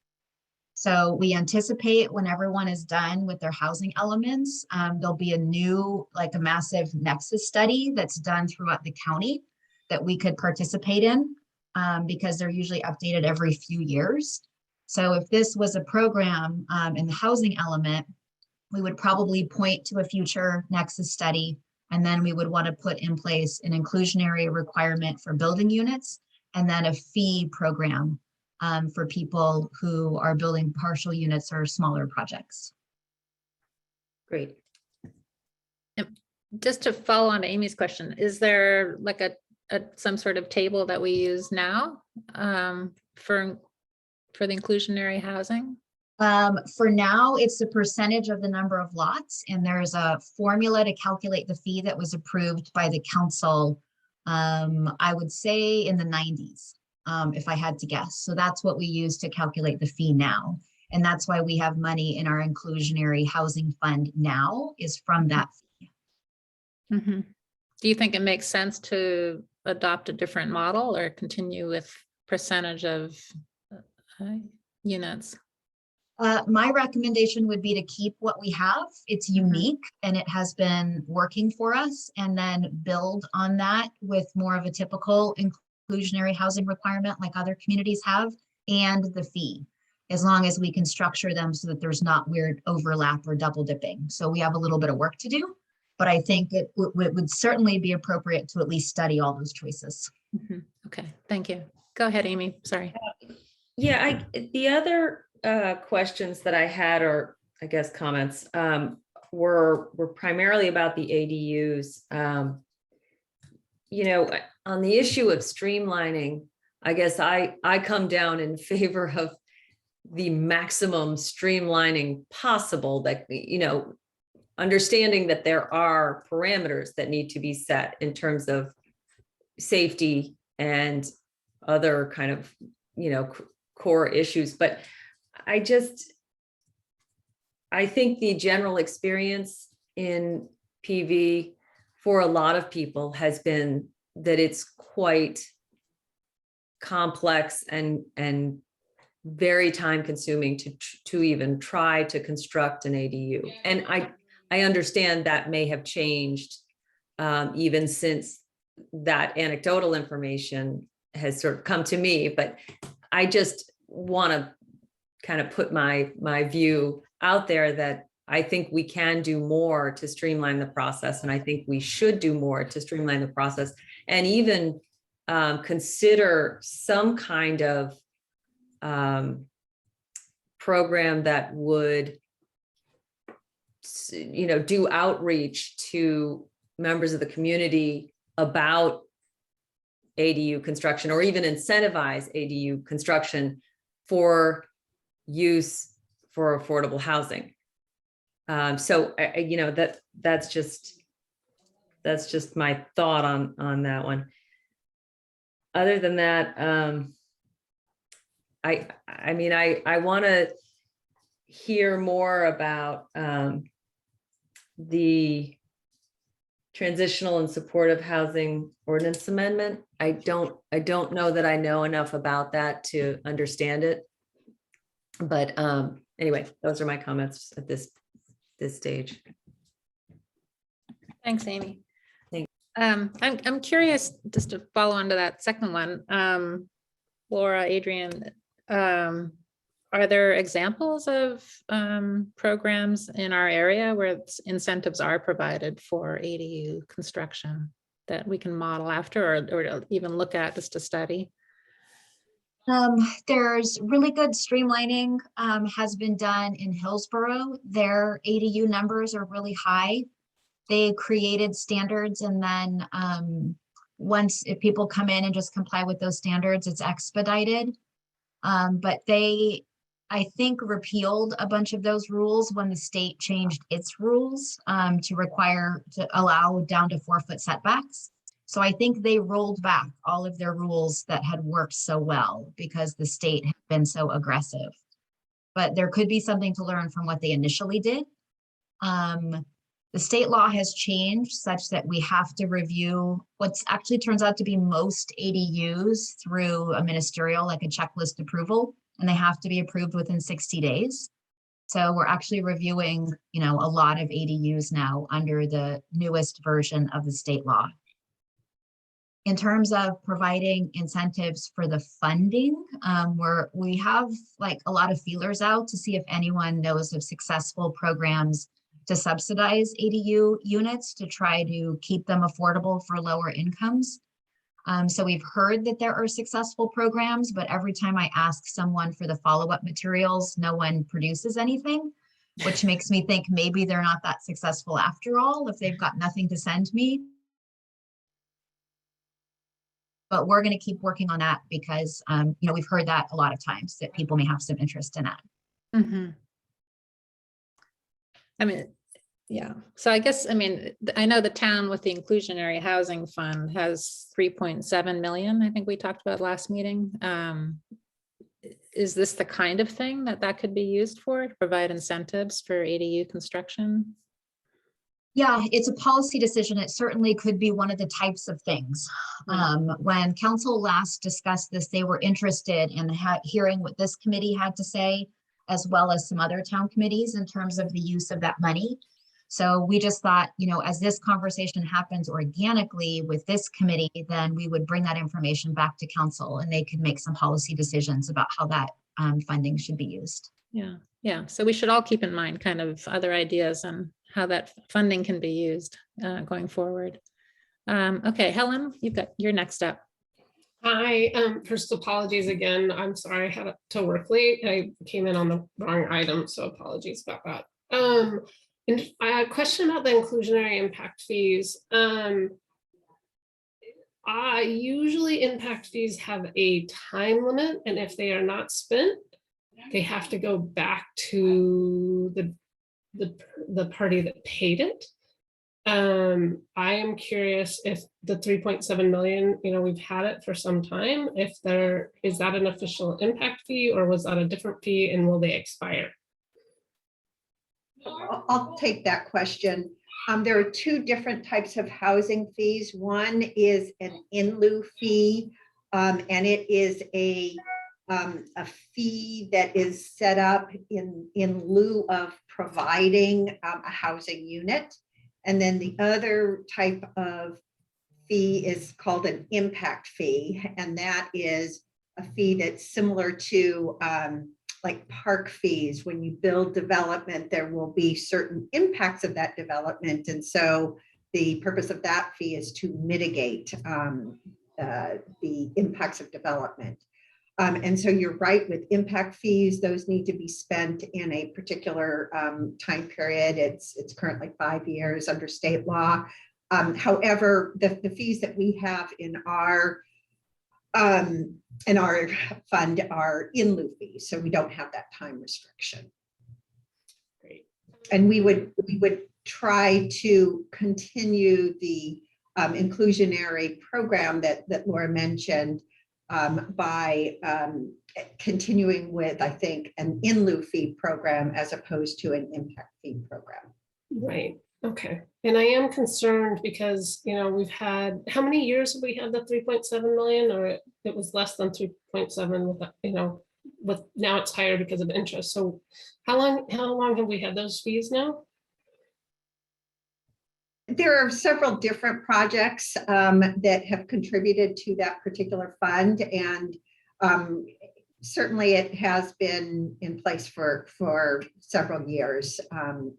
So we anticipate when everyone is done with their housing elements, there'll be a new, like a massive Nexus study that's done throughout the county that we could participate in because they're usually updated every few years. So if this was a program in the housing element, we would probably point to a future Nexus study, and then we would want to put in place an inclusionary requirement for building units, and then a fee program for people who are building partial units or smaller projects. Great. Just to follow on to Amy's question, is there like some sort of table that we use now for the inclusionary housing? For now, it's the percentage of the number of lots, and there's a formula to calculate the fee that was approved by the council, I would say in the 90s, if I had to guess. So that's what we use to calculate the fee now. And that's why we have money in our inclusionary housing fund now, is from that fee. Mm-hmm. Do you think it makes sense to adopt a different model or continue with percentage of units? My recommendation would be to keep what we have. It's unique and it has been working for us, and then build on that with more of a typical inclusionary housing requirement like other communities have, and the fee, as long as we can structure them so that there's not weird overlap or double dipping. So we have a little bit of work to do, but I think it would certainly be appropriate to at least study all those choices. Mm-hmm. Okay, thank you. Go ahead, Amy. Sorry. Yeah, the other questions that I had, or I guess comments, were primarily about the ADUs. You know, on the issue of streamlining, I guess I come down in favor of the maximum streamlining possible, that, you know, understanding that there are parameters that need to be set in terms of safety and other kind of, you know, core issues. But I think the general experience in PV for a lot of people has been that it's quite complex and very time consuming to even try to construct an ADU. And I understand that may have changed even since that anecdotal information has sort of come to me, but I just want to kind of put my view out there that I think we can do more to streamline the process. And I think we should do more to streamline the process, and even consider some kind of program that would, you know, do outreach to members of the community about ADU construction, or even incentivize ADU construction for use for affordable housing. So you know, that's just my thought on that one. Other than that, I mean, I want to hear more about the transitional and supportive housing ordinance amendment. I don't know that I know enough about that to understand it. But anyway, those are my comments at this stage. Thanks, Amy. Thank- I'm curious, just to follow on to that second one, Laura, Adrian, are there examples of programs in our area where incentives are provided for ADU construction that we can model after, or even look at just to study? There's really good streamlining has been done in Hillsborough. Their ADU numbers are really high. They created standards, and then once if people come in and just comply with those standards, it's expedited. But they, I think, repealed a bunch of those rules when the state changed its rules to allow down to 4-foot setbacks. So I think they rolled back all of their rules that had worked so well because the state had been so aggressive. But there could be something to learn from what they initially did. The state law has changed such that we have to review what's actually turns out to be most ADUs through a ministerial, like a checklist approval, and they have to be approved within 60 days. So we're actually reviewing, a lot of ADUs now under the newest version of the state law. In terms of providing incentives for the funding, we have like a lot of feelers out to see if anyone knows of successful programs to subsidize ADU units to try to keep them affordable for lower incomes. So we've heard that there are successful programs, but every time I ask someone for the follow-up materials, no one produces anything, which makes me think maybe they're not that successful after all, if they've got nothing to send me. But we're going to keep working on that because, we've heard that a lot of times that people may have some interest in that. Mm-hmm. I mean, yeah. So I guess, I know the town with the Inclusionary Housing Fund has 3.7 million. I think we talked about last meeting. Is this the kind of thing that could be used for to provide incentives for ADU construction? Yeah, it's a policy decision. It certainly could be one of the types of things. When council last discussed this, they were interested in hearing what this committee had to say, as well as some other town committees in terms of the use of that money. So we just thought, as this conversation happens organically with this committee, then we would bring that information back to council and they could make some policy decisions about how that funding should be used. Yeah. So we should all keep in mind kind of other ideas on how that funding can be used going forward. Okay, Helen, you're next up. Hi, first apologies again. I'm sorry I had to work late. I came in on the wrong item, so apologies about that. And I had a question about the inclusionary impact fees. Usually impact fees have a time limit, and if they are not spent, they have to go back to the party that paid it. I am curious if the 3.7 million, we've had it for some time, is that an official impact fee or was that a different fee, and will they expire? I'll take that question. There are two different types of housing fees. One is an in lieu fee, and it is a fee that is set up in lieu of providing a housing unit. And then the other type of fee is called an impact fee. And that is a fee that's similar to like park fees. When you build development, there will be certain impacts of that development. And so the purpose of that fee is to mitigate the impacts of development. And so you're right, with impact fees, those need to be spent in a particular time period. It's currently 5 years under state law. However, the fees that we have in our fund are in lieu fees, so we don't have that time restriction. Great. And we would try to continue the inclusionary program that Laura mentioned by continuing with, I think, an in lieu fee program as opposed to an impact fee program. Right. Okay. And I am concerned because, we've had, how many years have we had the 3.7 million, or it was less than 3.7 with, with now it's higher because of interest. So how long have we had those fees now? There are several different projects that have contributed to that particular fund, and certainly it has been in place for several years.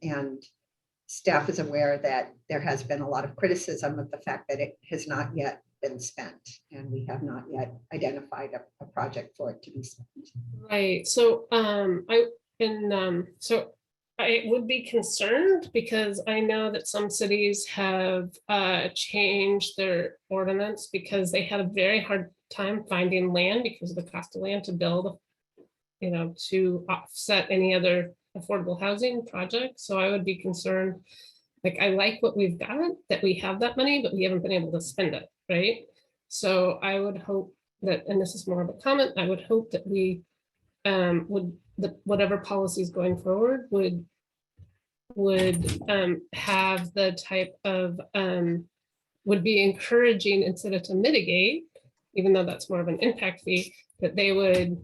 And staff is aware that there has been a lot of criticism of the fact that it has not yet been spent, and we have not yet identified a project for it to be spent. Right. So I would be concerned because I know that some cities have changed their ordinance because they had a very hard time finding land because of the cost of land to build, to offset any other affordable housing project. So I would be concerned. Like, I like what we've got, that we have that money, but we haven't been able to spend it, right? So I would hope that, and this is more of a comment, I would hope that we whatever policies going forward would have the type of, would be encouraging instead of to mitigate, even though that's more of an impact fee, that they would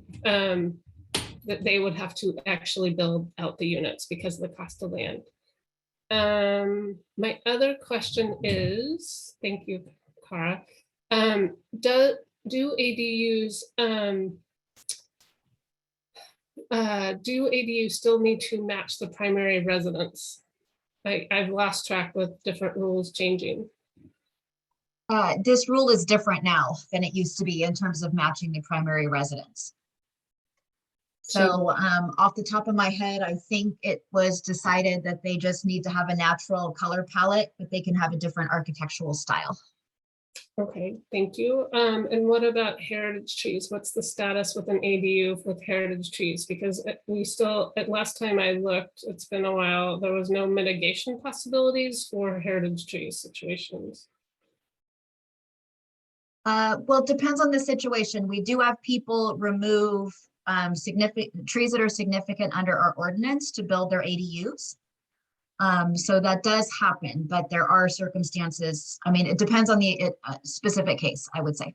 have to actually build out the units because of the cost of land. My other question is, thank you, Cara. Do ADUs still need to match the primary residence? I've lost track with different rules changing. This rule is different now than it used to be in terms of matching the primary residence. So off the top of my head, I think it was decided that they just need to have a natural color palette, but they can have a different architectural style. Okay, thank you. And what about heritage trees? What's the status with an ADU with heritage trees? Because we still, at last time I looked, it's been a while, there was no mitigation possibilities for heritage tree situations. Well, it depends on the situation. We do have people remove significant trees that are significant under our ordinance to build their ADUs. So that does happen, but there are circumstances. I mean, it depends on the specific case, I would say.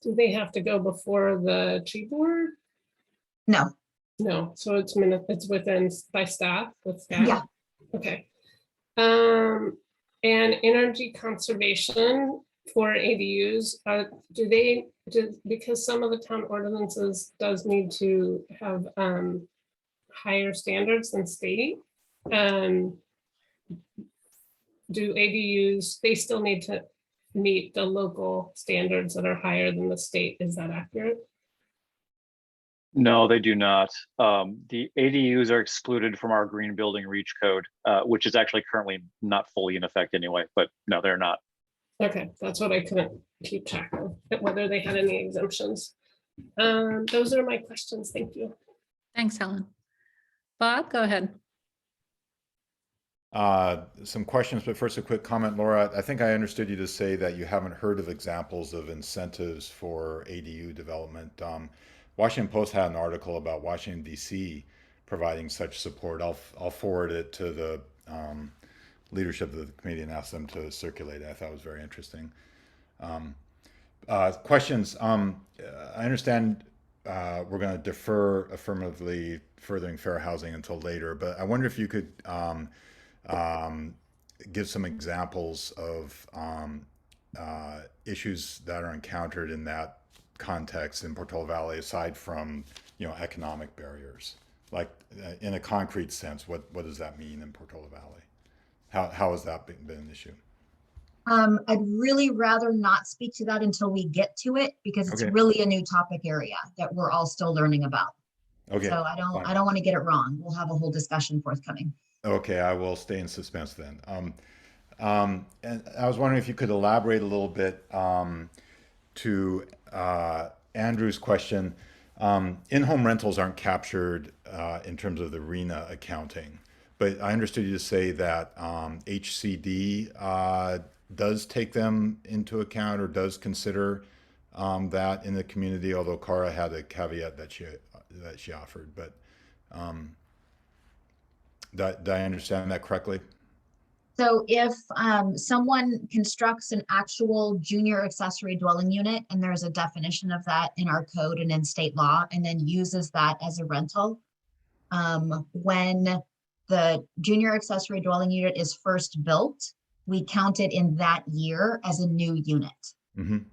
Do they have to go before the tree board? No. No, so it's within by staff, with staff? Yeah. Okay. And energy conservation for ADUs, because some of the town ordinances does need to have higher standards than state. Do ADUs, they still need to meet the local standards that are higher than the state? Is that accurate? No, they do not. The ADUs are excluded from our green building reach code, which is actually currently not fully in effect anyway, but no, they're not. Okay, that's what I couldn't keep track of, whether they had any exemptions. Those are my questions. Thank you. Thanks, Helen. Bob, go ahead. Some questions, but first a quick comment. Laura, I think I understood you to say that you haven't heard of examples of incentives for ADU development. Washington Post had an article about Washington, D.C. providing such support. I'll forward it to the leadership of the committee and ask them to circulate it. I thought it was very interesting. Questions. I understand we're going to defer affirmatively furthering fair housing until later, but I wonder if you could give some examples of issues that are encountered in that context in Portola Valley, aside from economic barriers. Like in a concrete sense, what does that mean in Portola Valley? How has that been an issue? I'd really rather not speak to that until we get to it, because it's really a new topic area that we're all still learning about. Okay. So I don't want to get it wrong. We'll have a whole discussion forthcoming. Okay, I will stay in suspense then. And I was wondering if you could elaborate a little bit to Andrew's question. In-home rentals aren't captured in terms of the RENA accounting, but I understood you to say that HCD does take them into account or does consider that in the community, although Cara had a caveat that she offered. But did I understand that correctly? So if someone constructs an actual junior accessory dwelling unit, and there's a definition of that in our code and in state law, and then uses that as a rental, when the junior accessory dwelling unit is first built, we count it in that year as a new unit.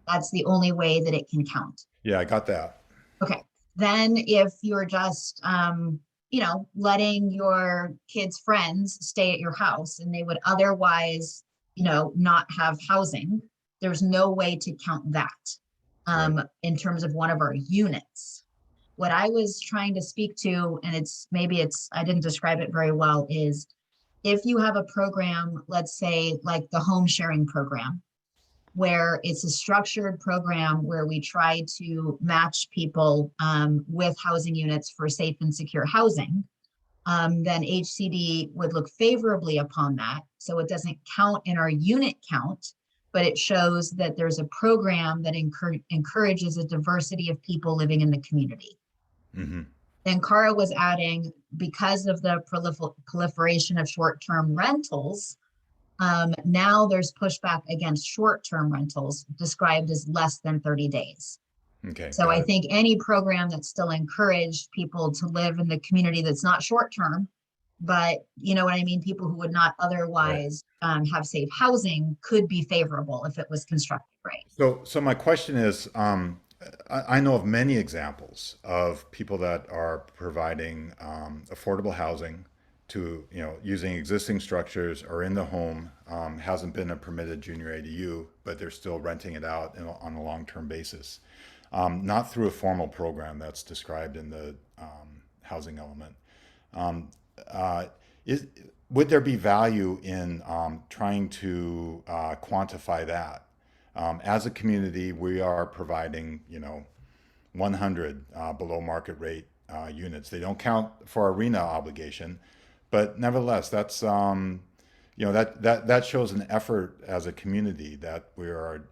That's the only way that it can count. Yeah, I got that. Okay, then if you're just, letting your kids' friends stay at your house and they would otherwise, not have housing, there's no way to count that in terms of one of our units. What I was trying to speak to, and I didn't describe it very well, is if you have a program, let's say like the home sharing program, where it's a structured program where we try to match people with housing units for safe and secure housing, then HCD would look favorably upon that. So it doesn't count in our unit count, but it shows that there's a program that encourages a diversity of people living in the community. Then Cara was adding, because of the proliferation of short-term rentals, now there's pushback against short-term rentals described as less than 30 days. Okay. So I think any program that still encouraged people to live in the community that's not short-term, but you know what I mean, people who would not otherwise have safe housing could be favorable if it was constructed right. So my question is, I know of many examples of people that are providing affordable housing to, using existing structures or in the home, hasn't been a permitted junior ADU, but they're still renting it out on a long-term basis. Not through a formal program that's described in the housing element. Would there be value in trying to quantify that? As a community, we are providing, 100 below market rate units. They don't count for our RENA obligation, but nevertheless, that's that shows an effort as a community that we are,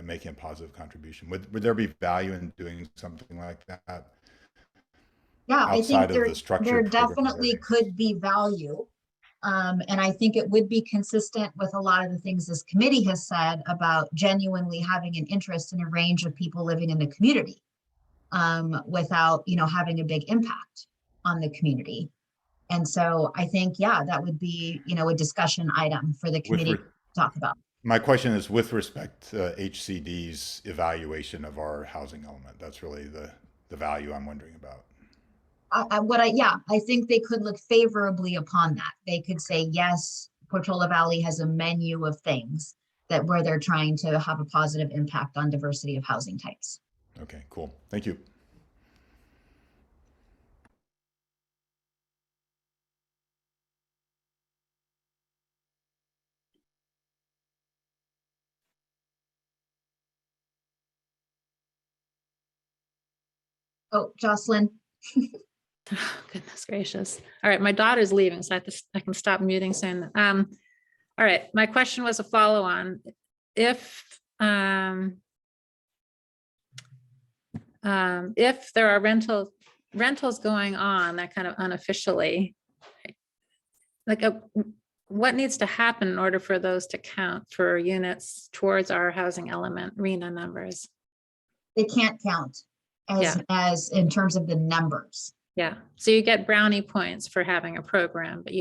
making a positive contribution. Would there be value in doing something like that? Yeah, I think there the definitely could be value. And I think it would be consistent with a lot of the things this committee has said about genuinely having an interest in a range of people living in the community without, having a big impact on the community. And so I think, that would be, a discussion item for the committee to talk about. My question is with respect to HCD's evaluation of our housing element. That's really the value I'm wondering about. I think they could look favorably upon that. They could say, yes, Portola Valley has a menu of things where they're trying to have a positive impact on diversity of housing types. Okay, cool. Thank you. Oh, Jocelyn. Oh, goodness gracious. All right, my daughter's leaving, so I can stop muting soon. All right, my question was a follow-on. If there are rentals going on that kind of unofficially, like what needs to happen in order for those to count for units towards our housing element RENA numbers? They can't count as in terms of the numbers. Yeah, so you get brownie points for having a program, but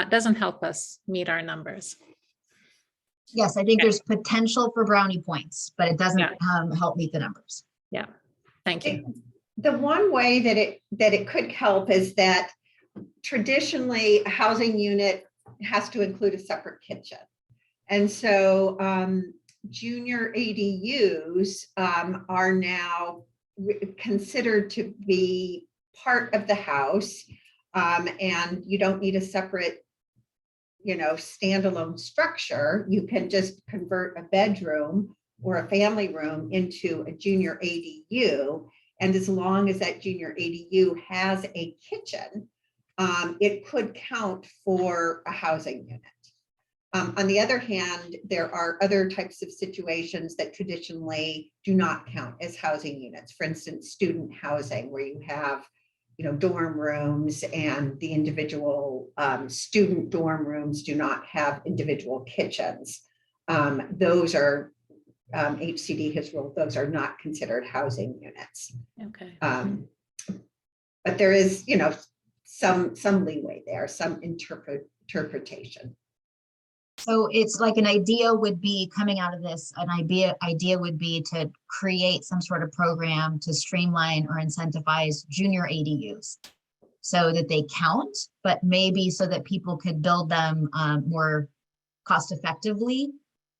doesn't help us meet our numbers. Yes, I think there's potential for brownie points, but it doesn't help meet the numbers. Yeah, thank you. The one way that it could help is that traditionally a housing unit has to include a separate kitchen. And so junior ADUs are now considered to be part of the house, and you don't need a separate, standalone structure. You can just convert a bedroom or a family room into a junior ADU. And as long as that junior ADU has a kitchen, it could count for a housing unit. On the other hand, there are other types of situations that traditionally do not count as housing units. For instance, student housing, where you have, dorm rooms, and the individual student dorm rooms do not have individual kitchens. Those are, HCD has ruled those are not considered housing units. Okay. But there is, some leeway there, some interpretation. So it's like an idea would be coming out of this, an idea would be to create some sort of program to streamline or incentivize junior ADUs so that they count, but maybe so that people could build them more cost effectively.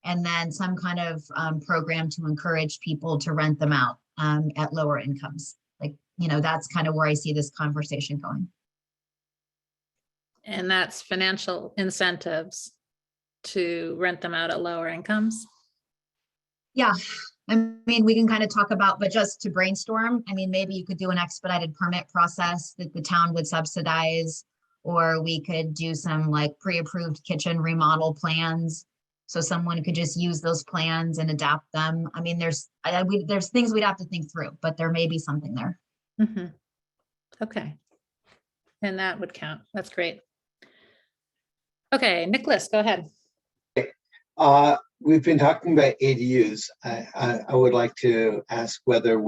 And then some kind of program to encourage people to rent them out at lower incomes. Like, that's kind of where I see this conversation going. And that's financial incentives to rent them out at lower incomes? Yeah, I mean, we can kind of talk about, but just to brainstorm, I mean, maybe you could do an expedited permit process that the town would subsidize, or we could do some like pre-approved kitchen remodel plans. So someone could just use those plans and adapt them. I mean, there's things we'd have to think through, but there may be something there. Mm-hmm. Okay. And that would count. That's great. Okay, Nicholas, go ahead. We've been talking about ADUs. I would like to ask whether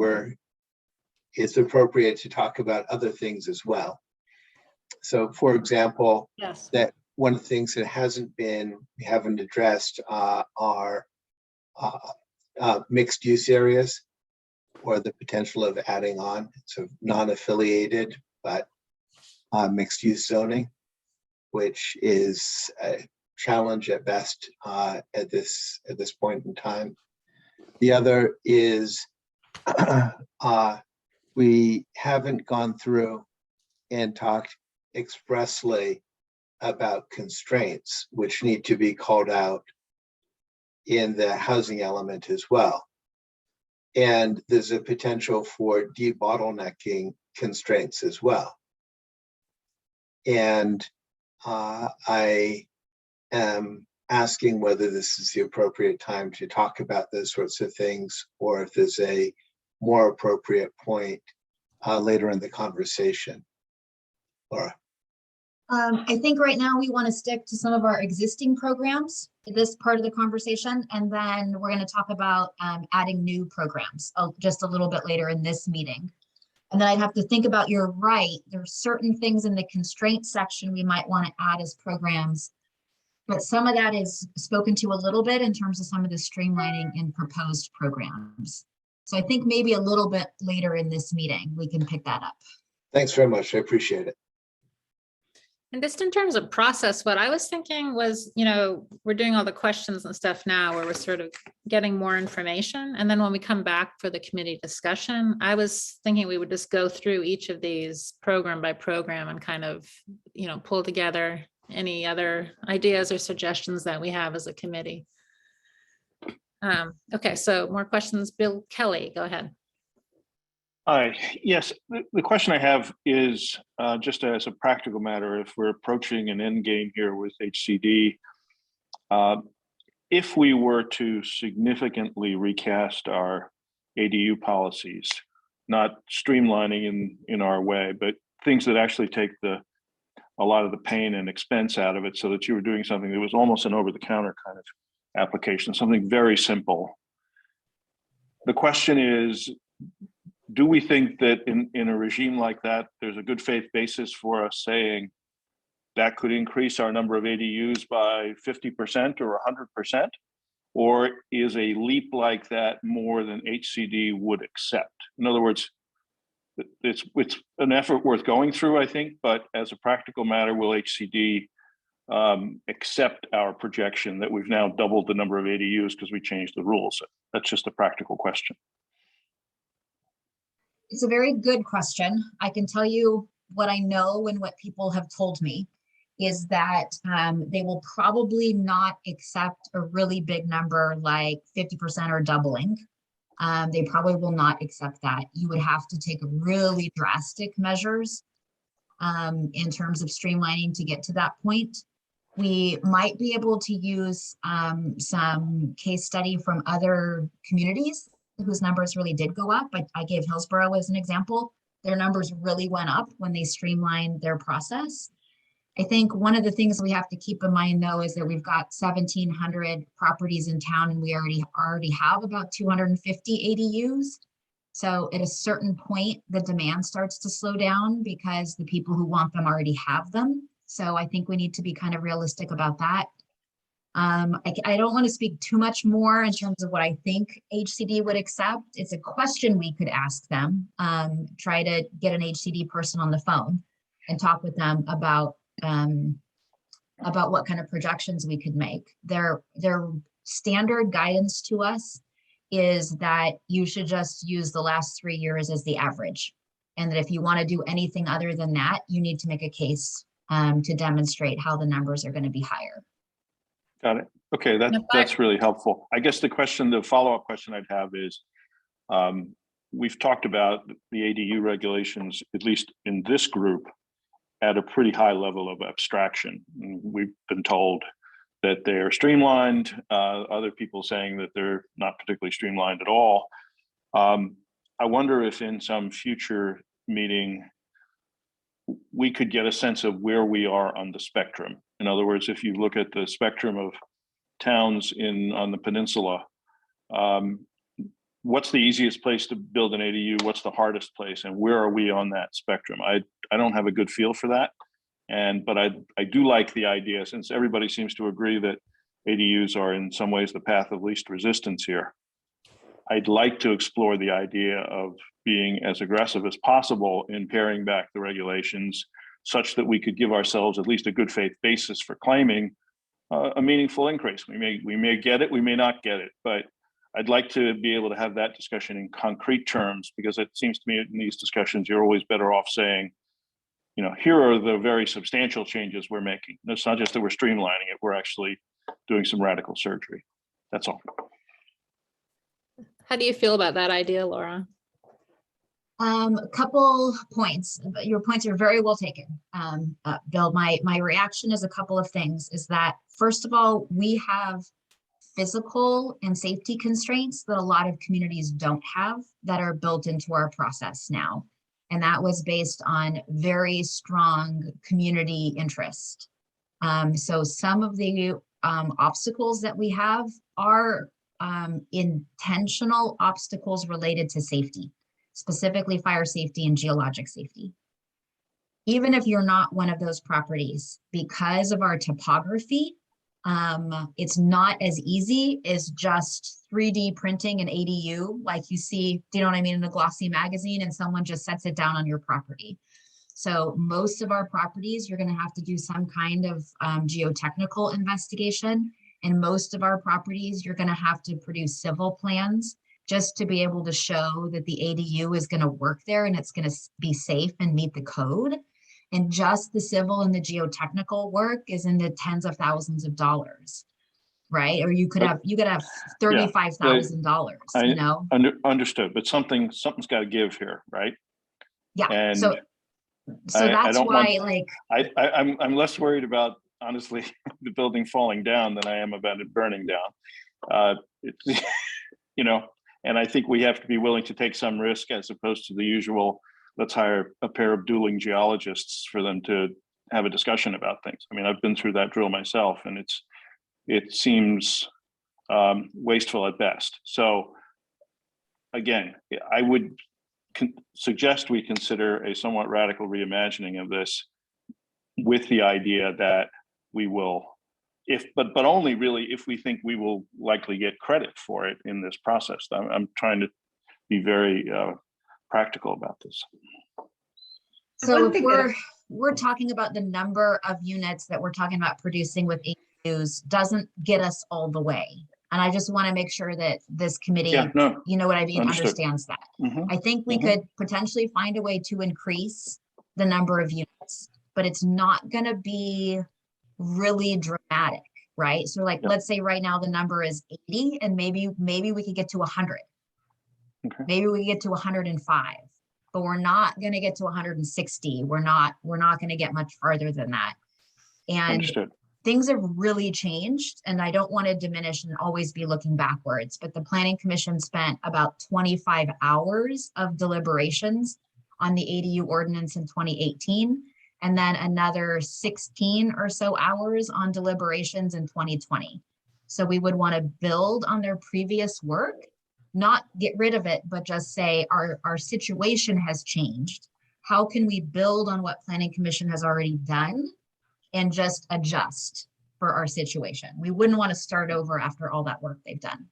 it's appropriate to talk about other things as well. So for example, yes, that one of the things that we haven't addressed are mixed use areas, or the potential of adding on, so non-affiliated, but mixed use zoning, which is a challenge at best at this point in time. The other is we haven't gone through and talked expressly about constraints, which need to be called out in the housing element as well. And there's a potential for debottlenecking constraints as well. And I am asking whether this is the appropriate time to talk about those sorts of things, or if there's a more appropriate point later in the conversation. Laura. I think right now we want to stick to some of our existing programs, this part of the conversation, and then we're going to talk about adding new programs just a little bit later in this meeting. And then I'd have to think about, you're right, there's certain things in the constraint section we might want to add as programs, but some of that is spoken to a little bit in terms of some of the streamlining and proposed programs. So I think maybe a little bit later in this meeting, we can pick that up. Thanks very much. I appreciate it. and just in terms of process, what I was thinking was, we're doing all the questions and stuff now where we're sort of getting more information. And then when we come back for the committee discussion, I was thinking we would just go through each of these program by program and kind of, pull together any other ideas or suggestions that we have as a committee. Okay, so more questions. Bill Kelly, go ahead. Hi, yes, the question I have is just as a practical matter, if we're approaching an end game here with HCD, if we were to significantly recast our ADU policies, not streamlining in our way, but things that actually take a lot of the pain and expense out of it, so that you were doing something that was almost an over-the-counter kind of application, something very simple. The question is, do we think that in a regime like that, there's a good faith basis for us saying that could increase our number of ADUs by 50% or 100%? Or is a leap like that more than HCD would accept? In other words, it's an effort worth going through, I think, but as a practical matter, will HCD accept our projection that we've now doubled the number of ADUs because we changed the rules? That's just a practical question. It's a very good question. I can tell you what I know and what people have told me is that they will probably not accept a really big number like 50% or doubling. They probably will not accept that. You would have to take really drastic measures in terms of streamlining to get to that point. We might be able to use some case study from other communities whose numbers really did go up. I gave Hillsborough as an example. Their numbers really went up when they streamlined their process. I think one of the things we have to keep in mind though is that we've got 1,700 properties in town and we already have about 250 ADUs. So at a certain point, the demand starts to slow down because the people who want them already have them. So I think we need to be kind of realistic about that. I don't want to speak too much more in terms of what I think HCD would accept. It's a question we could ask them, try to get an HCD person on the phone and talk with them about what kind of projections we could make. Their standard guidance to us is that you should just use the last 3 years as the average. And that if you want to do anything other than that, you need to make a case to demonstrate how the numbers are going to be higher. Got it. Okay, that's really helpful. I guess the follow-up question I'd have is, we've talked about the ADU regulations, at least in this group, at a pretty high level of abstraction. We've been told that they're streamlined, other people saying that they're not particularly streamlined at all. I wonder if in some future meeting, we could get a sense of where we are on the spectrum. In other words, if you look at the spectrum of towns on the peninsula, what's the easiest place to build an ADU? What's the hardest place? And where are we on that spectrum? I don't have a good feel for that. But I do like the idea, since everybody seems to agree that ADUs are in some ways the path of least resistance here. I'd like to explore the idea of being as aggressive as possible in paring back the regulations such that we could give ourselves at least a good faith basis for claiming a meaningful increase. We may get it, we may not get it, but I'd like to be able to have that discussion in concrete terms, because it seems to me in these discussions, you're always better off saying, here are the very substantial changes we're making. It's not just that we're streamlining it, we're actually doing some radical surgery. That's all. How do you feel about that idea, Laura? A couple points. Your points are very well taken, Bill. My reaction is a couple of things. Is that first of all, we have physical and safety constraints that a lot of communities don't have that are built into our process now, and that was based on very strong community interest. So some of the obstacles that we have are intentional obstacles related to safety, specifically fire safety and geologic safety. Even if you're not one of those properties, because of our topography, it's not as easy as just 3D printing an ADU like you see, do you know what I mean, in a glossy magazine, and someone just sets it down on your property. So most of our properties, you're going to have to do some kind of geotechnical investigation. And most of our properties, you're going to have to produce civil plans just to be able to show that the ADU is going to work there and it's going to be safe and meet the code. And just the civil and the geotechnical work is in the tens of thousands of dollars, right? Or you could have $35,000, Understood, but something's got to give here, right? Yeah. And so that's why, I'm less worried about, honestly, the building falling down than I am about it burning down. And I think we have to be willing to take some risk as opposed to the usual, let's hire a pair of dueling geologists for them to have a discussion about things. I mean, I've been through that drill myself, and it seems wasteful at best. So again, I would suggest we consider a somewhat radical reimagining of this, with the idea that we will, but only really if we think we will likely get credit for it in this process. I'm trying to be very practical about this. So if we're talking about the number of units that we're talking about producing with ADUs, doesn't get us all the way. And I just want to make sure that this committee, you know what I mean, understands that. I think we could potentially find a way to increase the number of units, but it's not going to be really dramatic, right? So let's say right now the number is 80, and maybe we could get to 100. Maybe we get to 105, but we're not going to get to 160. We're not going to get much farther than that. And things have really changed, and I don't want to diminish and always be looking backwards, but the Planning Commission spent about 25 hours of deliberations on the ADU ordinance in 2018, and then another 16 or so hours on deliberations in 2020. So we would want to build on their previous work, not get rid of it, but just say our situation has changed. How can we build on what Planning Commission has already done and just adjust for our situation? We wouldn't want to start over after all that work they've done.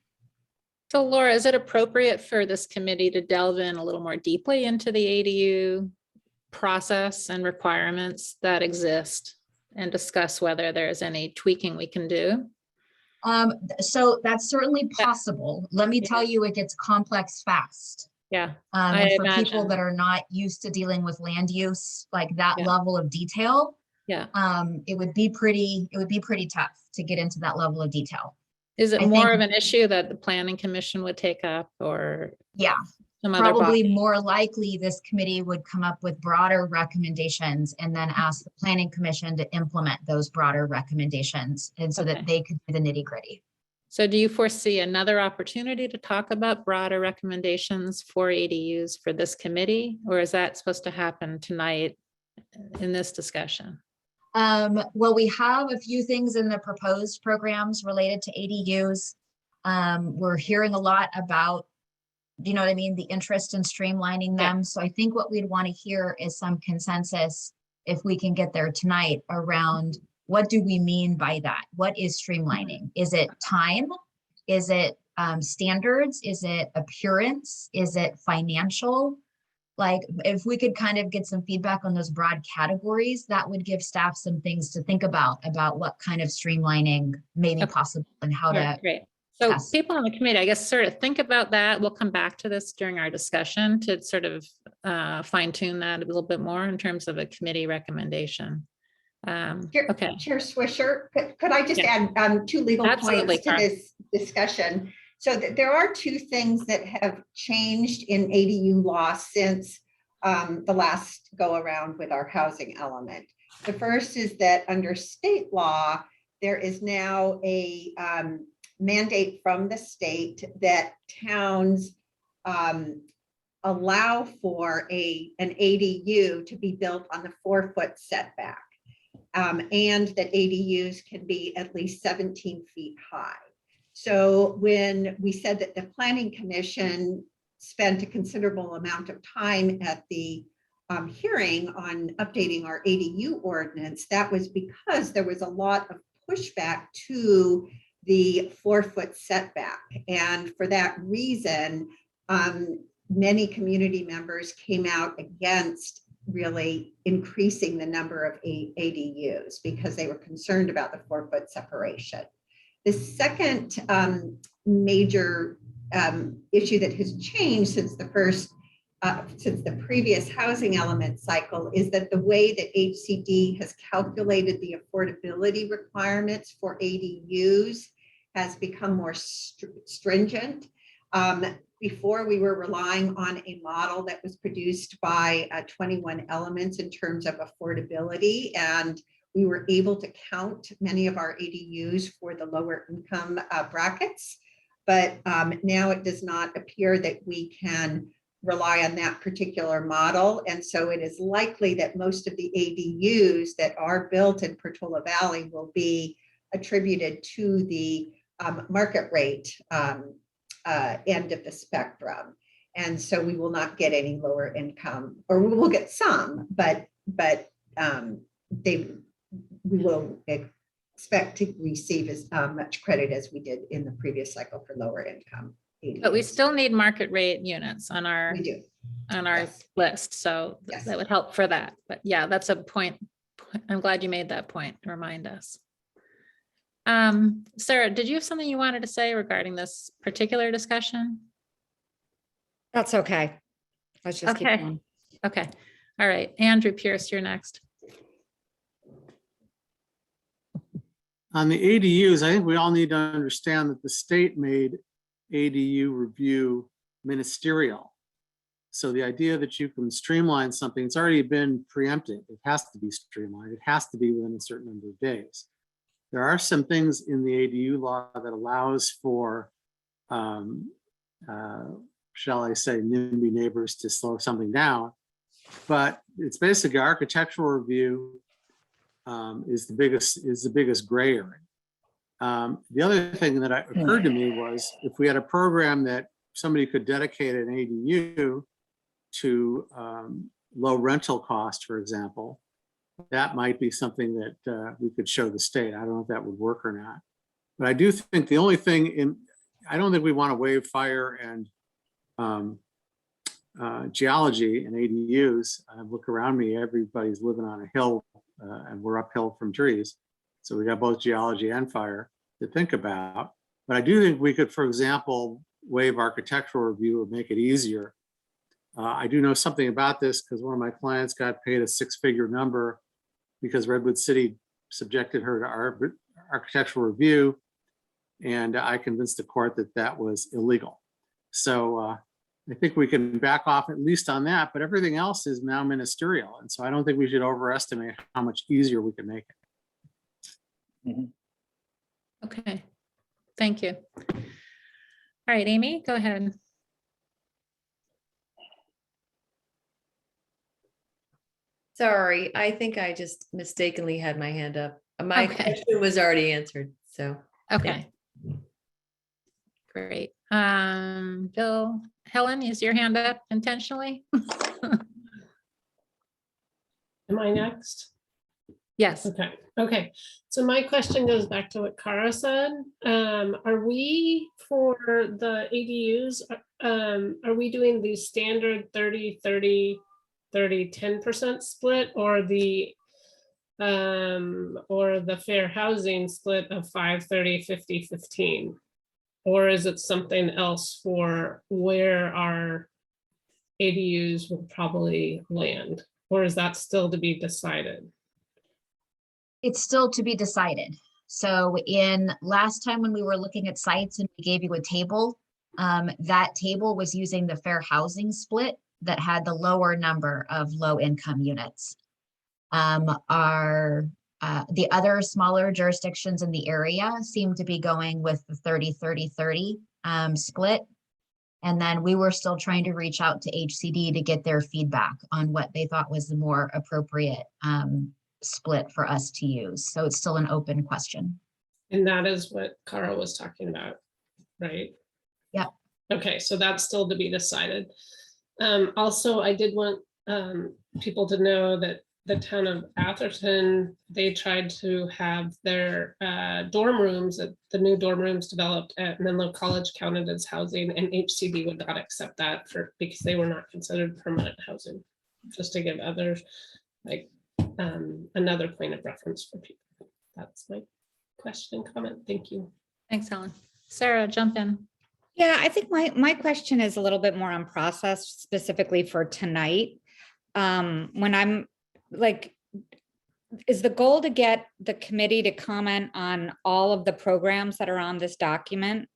So Laura, is it appropriate for this committee to delve in a little more deeply into the ADU process and requirements that exist and discuss whether there's any tweaking we can do? So that's certainly possible. Let me tell you, it gets complex fast. Yeah. And for people that are not used to dealing with land use, like that level of detail, it would be pretty tough to get into that level of detail. Is it more of an issue that the Planning Commission would take up, or? Yeah, some other probably body? more likely this committee would come up with broader recommendations and then ask the Planning Commission to implement those broader recommendations, and so that they could do the nitty-gritty. So do you foresee another opportunity to talk about broader recommendations for ADUs for this committee, or is that supposed to happen tonight in this discussion? Well, we have a few things in the proposed programs related to ADUs. We're hearing a lot about, you know what I mean, the interest in streamlining them. So I think what we'd want to hear is some consensus, if we can get there tonight, around what do we mean by that? What is streamlining? Is it time? Is it standards? Is it appearance? Is it financial? Like, if we could kind of get some feedback on those broad categories, that would give staff some things to think about what kind of streamlining may be possible and how to. Great. So people on the committee, I guess, sort of think about that. We'll come back to this during our discussion to sort of fine tune that a little bit more in terms of a committee recommendation. Chair Swisher, could I just add two legal points to this discussion? So there are two things that have changed in ADU law since the last go around with our housing element. The first is that under state law, there is now a mandate from the state that towns allow for an ADU to be built on the 4-foot setback, and that ADUs can be at least 17 feet high. So when we said that the Planning Commission spent a considerable amount of time at the hearing on updating our ADU ordinance, that was because there was a lot of pushback to the 4-foot setback. And for that reason, many community members came out against really increasing the number of ADUs because they were concerned about the 4-foot separation. The second major issue that has changed since the previous housing element cycle is that the way that HCD has calculated the affordability requirements for ADUs has become more stringent. Before, we were relying on a model that was produced by 21 Elements in terms of affordability, and we were able to count many of our ADUs for the lower income brackets. But now it does not appear that we can rely on that particular model. And so it is likely that most of the ADUs that are built in Portola Valley will be attributed to the market rate end of the spectrum. And so we will not get any lower income, or we will get some, but we will expect to receive as much credit as we did in the previous cycle for lower income ADUs. But we still need market rate units on our list, so that would help for that. But yeah, that's a point. I'm glad you made that point to remind us. Sarah, did you have something you wanted to say regarding this particular discussion? That's okay. Let's just keep going. Okay. All right. Andrew Pierce, you're next. On the ADUs, I think we all need to understand that the state made ADU review ministerial. So the idea that you can streamline something, it's already been preempted. It has to be streamlined. It has to be within a certain number of days. There are some things in the ADU law that allows for, shall I say, NIMBY neighbors to slow something down. but it's basically architectural review is the biggest gray area. The other thing that occurred to me was if we had a program that somebody could dedicate an ADU to low rental cost, for example, that might be something that we could show the state. I don't know if that would work or not. But I do think the only thing I don't think we want to waive fire and geology and ADUs. I look around me, everybody's living on a hill and we're uphill from trees. So we got both geology and fire to think about. But I do think we could, for example, waive architectural review or make it easier. I do know something about this because one of my clients got paid a six-figure number because Redwood City subjected her to our architectural review. And I convinced the court that that was illegal. So I think we can back off at least on that, but everything else is now ministerial. And so I don't think we should overestimate how much easier we can make it. Okay, thank you. All right, Amy, go ahead. Sorry, I think I just mistakenly had my hand up. My question was already answered, so. Okay. Great. Bill, Helen, is your hand up intentionally? Am I next? Yes. Okay. So my question goes back to what Cara said. Are we, for the ADUs, are we doing the standard 30, 30, 30, 10% split, or the fair housing split of 5, 30, 50, 15? Or is it something else for where our ADUs would probably land? Or is that still to be decided? It's still to be decided. So in last time when we were looking at sites and we gave you a table, that table was using the fair housing split that had the lower number of low income units. The other smaller jurisdictions in the area seem to be going with the 30-30-30 split. And then we were still trying to reach out to HCD to get their feedback on what they thought was the more appropriate split for us to use. So it's still an open question. And that is what Cara was talking about, right? Yep. Okay, so that's still to be decided. Also, I did want people to know that the town of Atherton, they tried to have their dorm rooms, the new dorm rooms developed at Menlo College counted as housing, and HCD would not accept that because they were not considered permanent housing. Just to give others like another point of reference for people. That's my question, comment. Thank you. Thanks, Helen. Sarah, jump in. Yeah, I think my question is a little bit more on process specifically for tonight. When I'm like, is the goal to get the committee to comment on all of the programs that are on this document?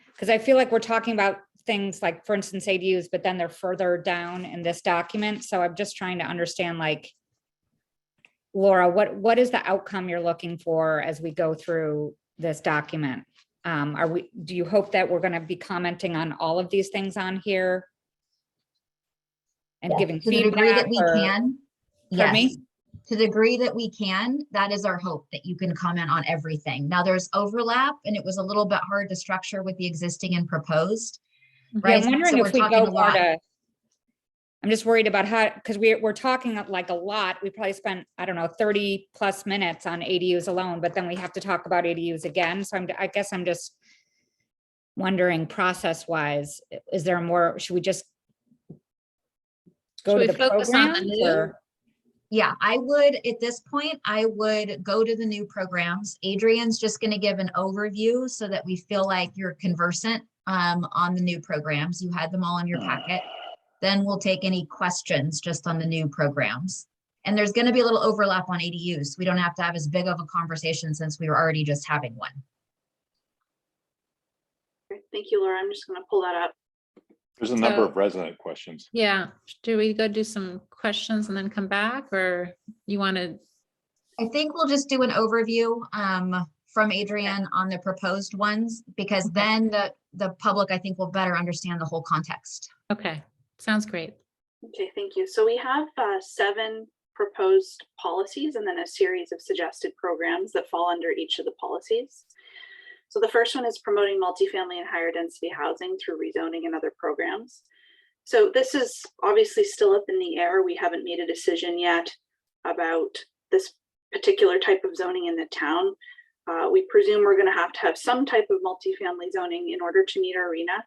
Because I feel like we're talking about things like, for instance, ADUs, but then they're further down in this document. So I'm just trying to understand, like, Laura, what is the outcome you're looking for as we go through this document? Do you hope that we're going to be commenting on all of these things on here and giving to the degree feedback? that we can. Pardon me? Yes, to the degree that we can, that is our hope, that you can comment on everything. Now there's overlap and it was a little bit hard to structure with the existing and proposed. Right. Yeah, I'm wondering So if we we're go talking a more lot. to, I'm just worried about how, because we're talking like a lot. We probably spent, I don't know, 30 plus minutes on ADUs alone, but then we have to talk about ADUs again. So I guess I'm just wondering process wise, is there more, should we just go to the focus on the programs new? or? Yeah, I would, at this point, I would go to the new programs. Adrian's just going to give an overview so that we feel like you're conversant on the new programs. You had them all in your packet. Then we'll take any questions just on the new programs. And there's going to be a little overlap on ADUs. We don't have to have as big of a conversation since we were already just having one. Great. Thank you, Laura. I'm just going to pull that up. There's a number of resident questions. Yeah, do we go do some questions and then come back, or you want to? I think we'll just do an overview from Adrian on the proposed ones, because then the public, I think, will better understand the whole context. Okay, sounds great. Okay, thank you. So we have 7 proposed policies and then a series of suggested programs that fall under each of the policies. So the first one is promoting multifamily and higher density housing through rezoning and other programs. So this is obviously still up in the air. We haven't made a decision yet about this particular type of zoning in the town. We presume we're going to have some type of multifamily zoning in order to meet our RENA,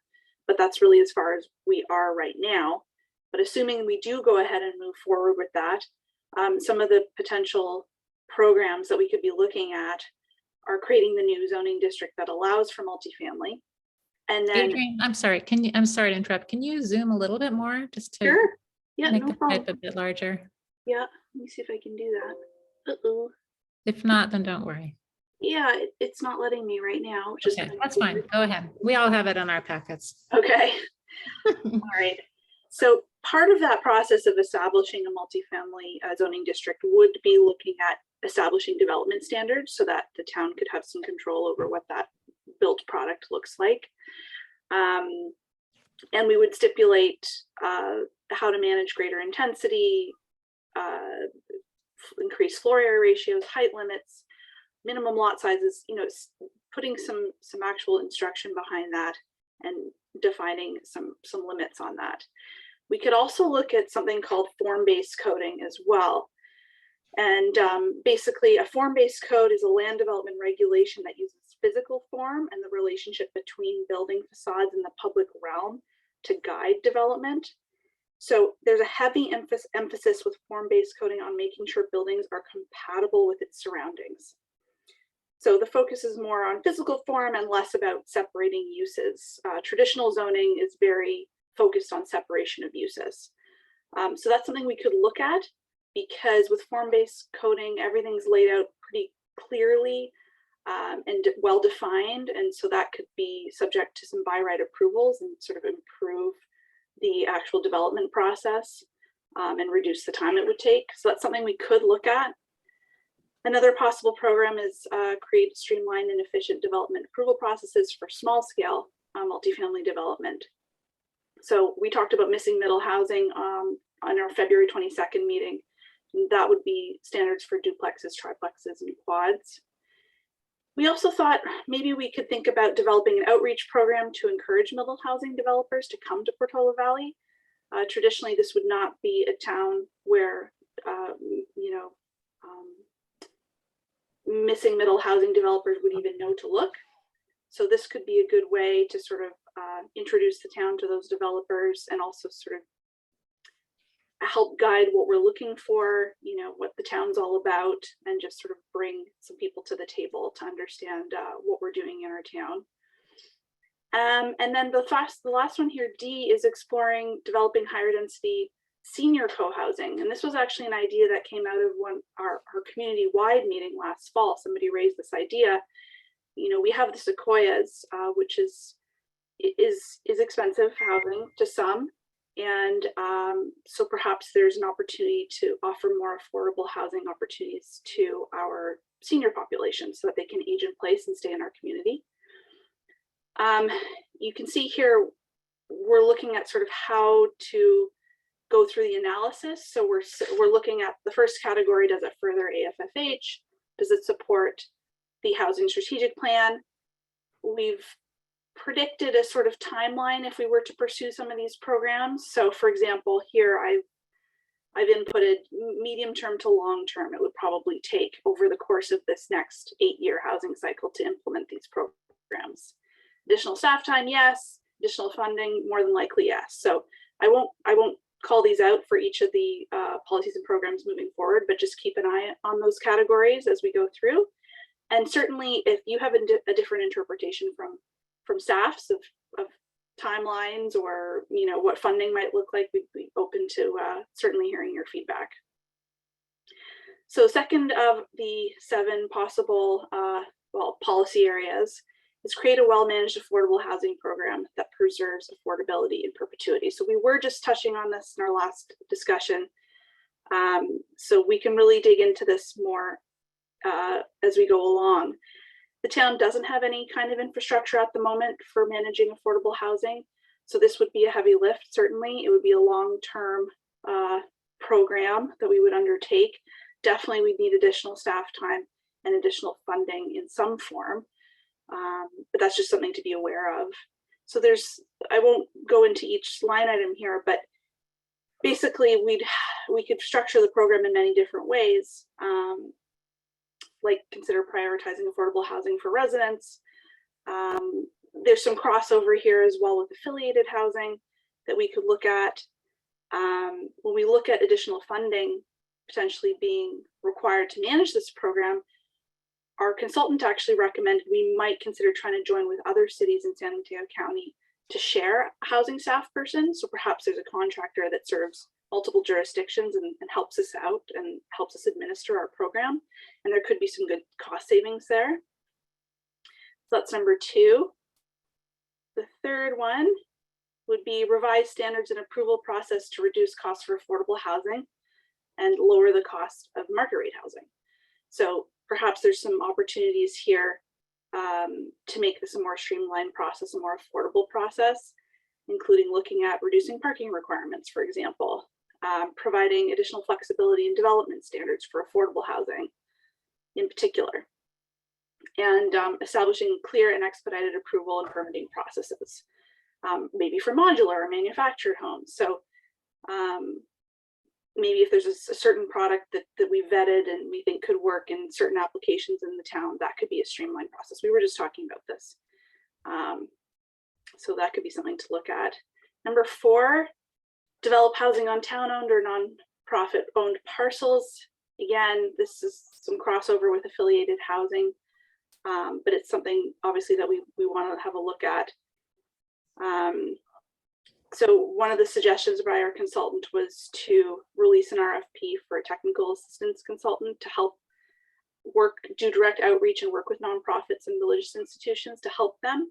but that's really as far as we are right now. But assuming we do go ahead and move forward with that, some of the potential programs that we could be looking at are creating the new zoning district that allows for multifamily. And then, Adrienne, I'm sorry, I'm sorry to interrupt. Can you zoom a little bit more just to sure, yeah, make no the problem. type a bit larger? Yeah, let me see if I can do that. Uh-oh. If not, then don't worry. Yeah, it's not letting me right now. Which Okay, is that's fine. Go ahead. We all have it on our packets. Okay. All right. So part of that process of establishing a multifamily zoning district would be looking at establishing development standards so that the town could have some control over what that built product looks like. And we would stipulate how to manage greater intensity, increase floor area ratios, height limits, minimum lot sizes, you know, putting some actual instruction behind that and defining some limits on that. We could also look at something called form-based coding as well. And basically a form-based code is a land development regulation that uses physical form and the relationship between building facades in the public realm to guide development. So there's a heavy emphasis with form-based coding on making sure buildings are compatible with its surroundings. So the focus is more on physical form and less about separating uses. Traditional zoning is very focused on separation of uses. So that's something we could look at, because with form-based coding, everything's laid out pretty clearly and well-defined. And so that could be subject to some by right approvals and sort of improve the actual development process and reduce the time it would take. So that's something we could look at. Another possible program is create streamlined and efficient development approval processes for small scale multifamily development. So we talked about missing middle housing on our February 22nd meeting. That would be standards for duplexes, triplexes, and quads. We also thought maybe we could think about developing an outreach program to encourage middle housing developers to come to Portola Valley. Traditionally, this would not be a town where, you know, missing middle housing developers would even know to look. So this could be a good way to sort of introduce the town to those developers and also sort of help guide what we're looking for, you know, what the town's all about, and just sort of bring some people to the table to understand what we're doing in our town. And then the last one here, D, is exploring developing higher density senior co-housing. And this was actually an idea that came out of our community-wide meeting last fall. Somebody raised this idea. You know, we have the Sequoias, which is expensive housing to some. And so perhaps there's an opportunity to offer more affordable housing opportunities to our senior population so that they can age in place and stay in our community. You can see here, we're looking at sort of how to go through the analysis. So we're looking at the first category: does it further AFFH? Does it support the housing strategic plan? We've predicted a sort of timeline if we were to pursue some of these programs. So for example, here I've inputted medium term to long term. It would probably take over the course of this next 8-year housing cycle to implement these programs. Additional staff time, yes. Additional funding, more than likely, yes. So I won't call these out for each of the policies and programs moving forward, but just keep an eye on those categories as we go through. And certainly if you have a different interpretation from staffs of timelines, or you know what funding might look like, we'd be open to certainly hearing your feedback. So second of the 7 possible policy areas is create a well-managed affordable housing program that preserves affordability in perpetuity. So we were just touching on this in our last discussion. So we can really dig into this more as we go along. The town doesn't have any kind of infrastructure at the moment for managing affordable housing. So this would be a heavy lift, certainly. It would be a long-term program that we would undertake, definitely we'd need additional staff time and additional funding in some form. But that's just something to be aware of. So I won't go into each line item here, but basically we could structure the program in many different ways, like consider prioritizing affordable housing for residents. There's some crossover here as well with affiliated housing that we could look at. When we look at additional funding potentially being required to manage this program, our consultant actually recommended we might consider trying to join with other cities in San Mateo County to share a housing staff person. So perhaps there's a contractor that serves multiple jurisdictions and helps us out and helps us administer our program. And there could be some good cost savings there. So that's number 2. The third one would be revise standards and approval process to reduce costs for affordable housing and lower the cost of market rate housing. So perhaps there's some opportunities here to make this a more streamlined process, a more affordable process, including looking at reducing parking requirements, for example, providing additional flexibility in development standards for affordable housing in particular, and establishing clear and expedited approval and permitting processes, maybe for modular or manufactured homes. So maybe if there's a certain product that we vetted and we think could work in certain applications in the town, that could be a streamlined process. We were just talking about this. So that could be something to look at. Number 4, develop housing on town-owned or non-profit owned parcels. Again, this is some crossover with affiliated housing, but it's something obviously that we want to have a look at. So one of the suggestions by our consultant was to release an RFP for a technical assistance consultant to help do direct outreach and work with nonprofits and religious institutions to help them.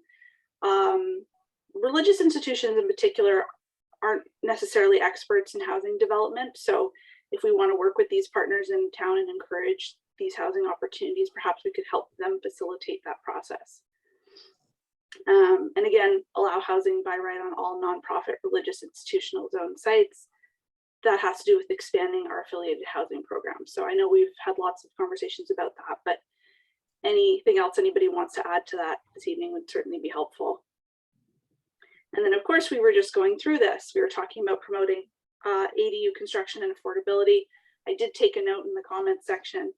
Religious institutions in particular aren't necessarily experts in housing development. So if we want to work with these partners in town and encourage these housing opportunities, perhaps we could help them facilitate that process. And again, allow housing by right on all nonprofit religious institutional zone sites. That has to do with expanding our affiliated housing program. So I know we've had lots of conversations about that, but anything else anybody wants to add to that this evening would certainly be helpful. And then of course we were just going through this. We were talking about promoting ADU construction and affordability. I did take a note in the comments section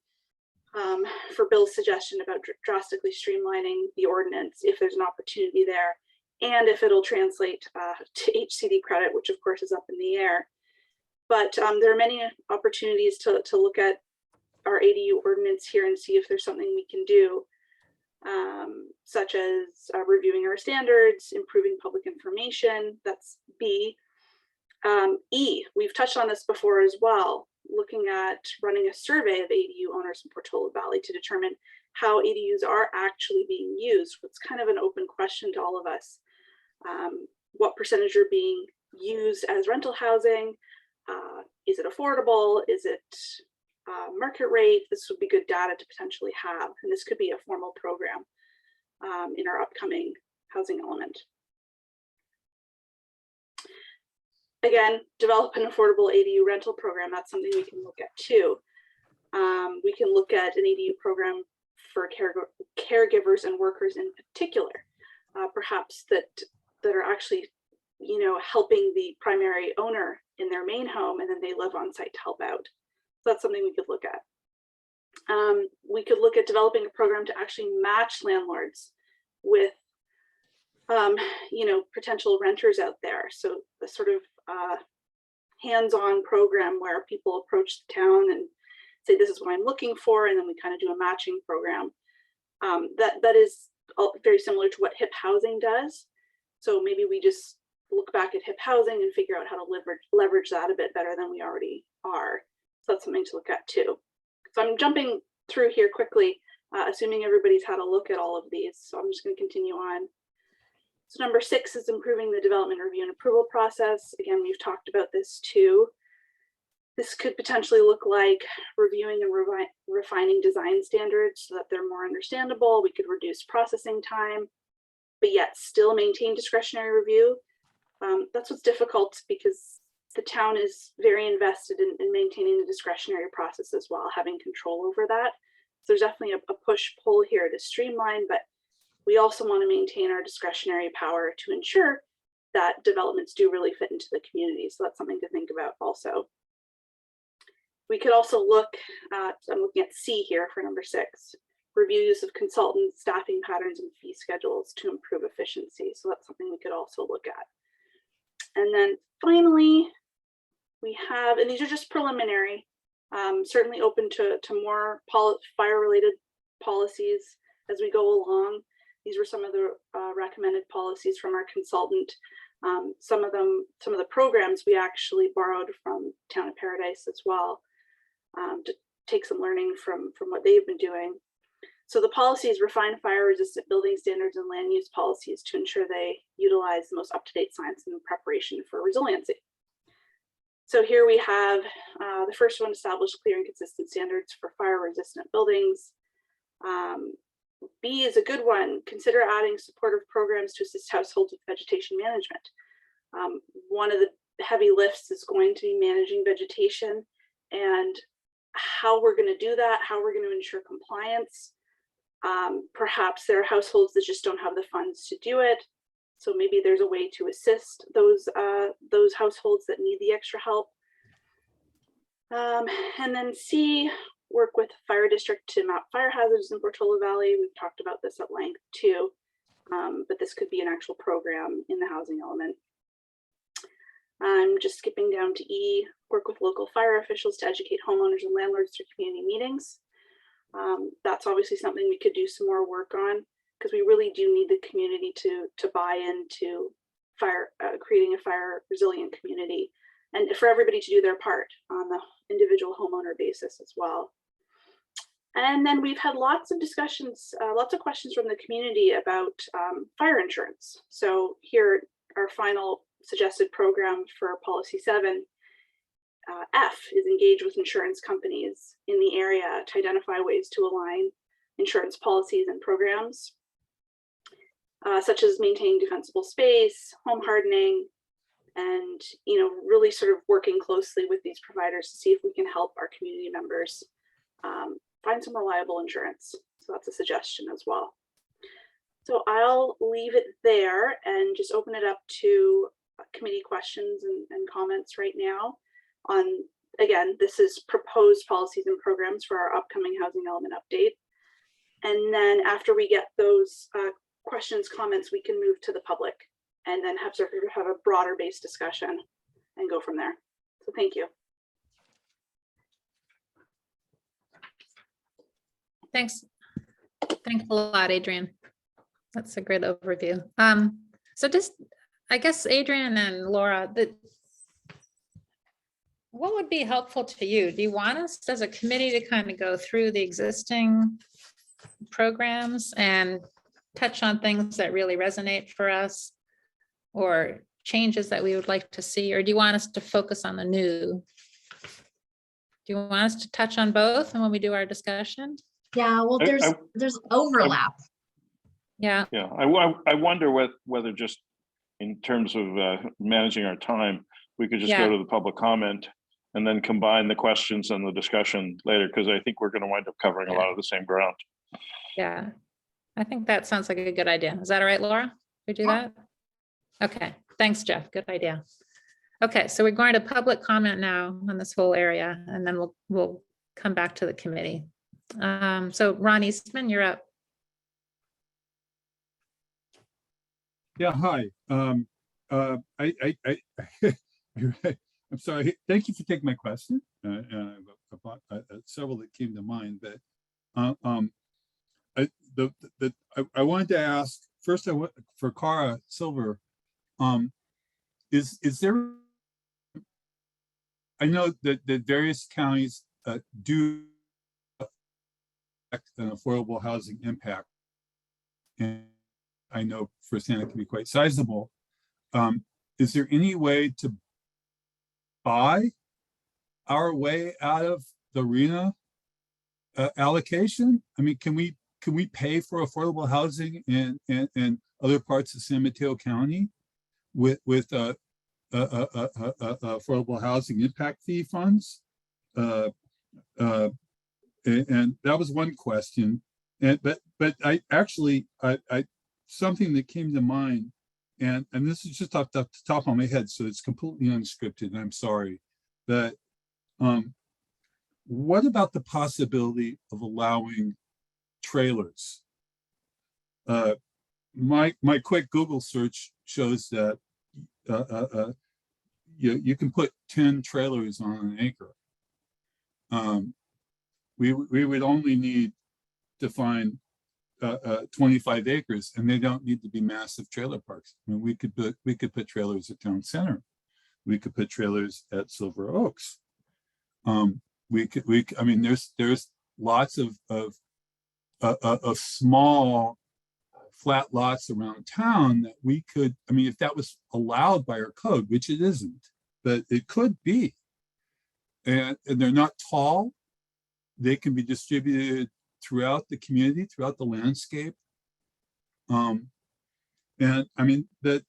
for Bill's suggestion about drastically streamlining the ordinance if there's an opportunity there, and if it'll translate to HCD credit, which of course is up in the air. But there are many opportunities to look at our ADU ordinance here and see if there's something we can do, such as reviewing our standards, improving public information. That's B. E, we've touched on this before as well, looking at running a survey of ADU owners in Portola Valley to determine how ADUs are actually being used. It's kind of an open question to all of us. What percentage are being used as rental housing? Is it affordable? Is it market rate? This would be good data to potentially have, and this could be a formal program in our upcoming housing element. Again, develop an affordable ADU rental program. That's something we can look at too. We can look at an ADU program for caregivers and workers in particular, perhaps that are actually, helping the primary owner in their main home, and then they live on site to help out. So that's something we could look at. We could look at developing a program to actually match landlords with potential renters out there. So the sort of hands-on program where people approach the town and say, this is what I'm looking for, and then we kind of do a matching program. That is very similar to what HIP housing does. So maybe we just look back at HIP housing and figure out how to leverage that a bit better than we already are. So that's something to look at too. So I'm jumping through here quickly, assuming everybody's had a look at all of these. So I'm just going to continue on. So number 6 is improving the development review and approval process. Again, we've talked about this too. This could potentially look like reviewing and refining design standards so that they're more understandable. We could reduce processing time, but yet still maintain discretionary review. That's what's difficult, because the town is very invested in maintaining the discretionary process as well, having control over that. So there's definitely a push-pull here to streamline, but we also want to maintain our discretionary power to ensure that developments do really fit into the community. So that's something to think about also. We could also look at, I'm looking at C here for number 6, review use of consultants, staffing patterns, and fee schedules to improve efficiency. So that's something we could also look at. And then finally, we have, and these are just preliminary, certainly open to more fire-related policies as we go along. These were some of the recommended policies from our consultant. Some of the programs we actually borrowed from Town of Paradise as well, to take some learning from what they've been doing. So the policies refine fire-resistant building standards and land use policies to ensure they utilize the most up-to-date science in preparation for resiliency. So here we have the first one, establish clear and consistent standards for fire-resistant buildings. B is a good one. Consider adding supportive programs to assist households with vegetation management. One of the heavy lifts is going to be managing vegetation, and how we're going to do that, how we're going to ensure compliance. Perhaps there are households that just don't have the funds to do it. So maybe there's a way to assist those households that need the extra help. And then C, work with fire district to map fire hazards in Portola Valley. We've talked about this at length too, but this could be an actual program in the housing element. I'm just skipping down to E, work with local fire officials to educate homeowners and landlords through community meetings. That's obviously something we could do some more work on, because we really do need the community to buy into creating a fire resilient community, and for everybody to do their part on the individual homeowner basis as well. And then we've had lots of discussions, lots of questions from the community about fire insurance. So here, our final suggested program for policy 7, F is engage with insurance companies in the area to identify ways to align insurance policies and programs, such as maintaining defensible space, home hardening, and really sort of working closely with these providers to see if we can help our community members find some reliable insurance. So that's a suggestion as well. So I'll leave it there and just open it up to committee questions and comments right now on, again, this is proposed policies and programs for our upcoming housing element update. And then after we get those questions, comments, we can move to the public and then have a broader based discussion and go from there. So thank you. Thanks. Thanks a lot, Adrian. That's a great overview. So just, I guess, Adrian and Laura, what would be helpful to you? Do you want us as a committee to kind of go through the existing programs and touch on things that really resonate for us, or changes that we would like to see? Or do you want us to focus on the new? Do you want us to touch on both and when we do our discussion? Yeah, well, there's overlap. Yeah. Yeah, I wonder whether just in terms of managing our time, we could just go to the public comment and then combine the questions and the discussion later, because I think we're going to wind up covering a lot of the same ground. Yeah, I think that sounds like a good idea. Is that all right, Laura? We do that? Okay, thanks, Jeff. Good idea. Okay, so we're going to public comment now on this whole area, and then we'll come back to the committee. So Ron Eastman, you're up. Yeah, hi. I'm sorry. Thank you for taking my question. Several that came to mind, but I wanted to ask first. For Cara Silver, is there? I know that various counties do an affordable housing impact, and I know firsthand it can be quite sizable. Is there any way to buy our way out of the RHNA allocation? I mean, can we pay for affordable housing in other parts of San Mateo County with affordable housing impact fee funds. And that was one question. And but I actually I something that came to mind, and this is just off the top of my head, so it's completely unscripted, and I'm sorry. That what about the possibility of allowing trailers? My quick Google search shows that you can put 10 trailers on an acre. We would only need to find 25 acres, and they don't need to be massive trailer parks. I mean, we could put trailers at Town Center. We could put trailers at Silver Oaks. I mean, there's lots of small flat lots around town that we could, I mean, if that was allowed by our code, which it isn't, but it could be. And they're not tall. They can be distributed throughout the community, throughout the landscape. And I mean, my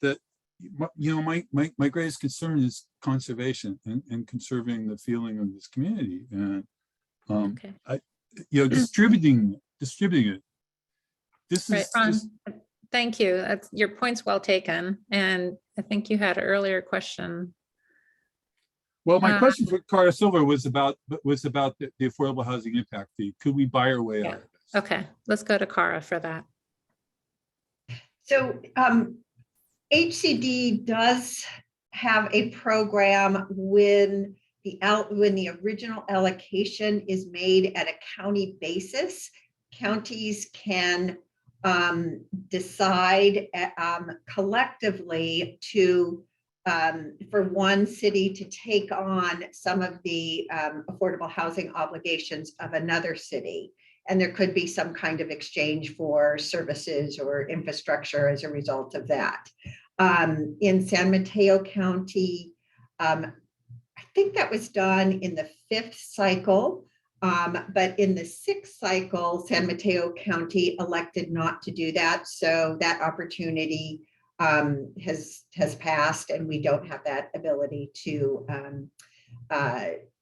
greatest concern is conservation and conserving the feeling of this community. And distributing it. This is Ron, thank you. Your point's well taken. And I think you had an earlier question. Well, my question for Cara Silver was about the affordable housing impact fee. Could we buy our way out of this? Okay, let's go to Cara for that. So HCD does have a program when the original allocation is made at a county basis. Counties can decide collectively to for one city to take on some of the affordable housing obligations of another city. And there could be some kind of exchange for services or infrastructure as a result of that. In San Mateo County, I think that was done in the 5th cycle, but in the 6th cycle, San Mateo County elected not to do that. So that opportunity has passed, and we don't have that ability to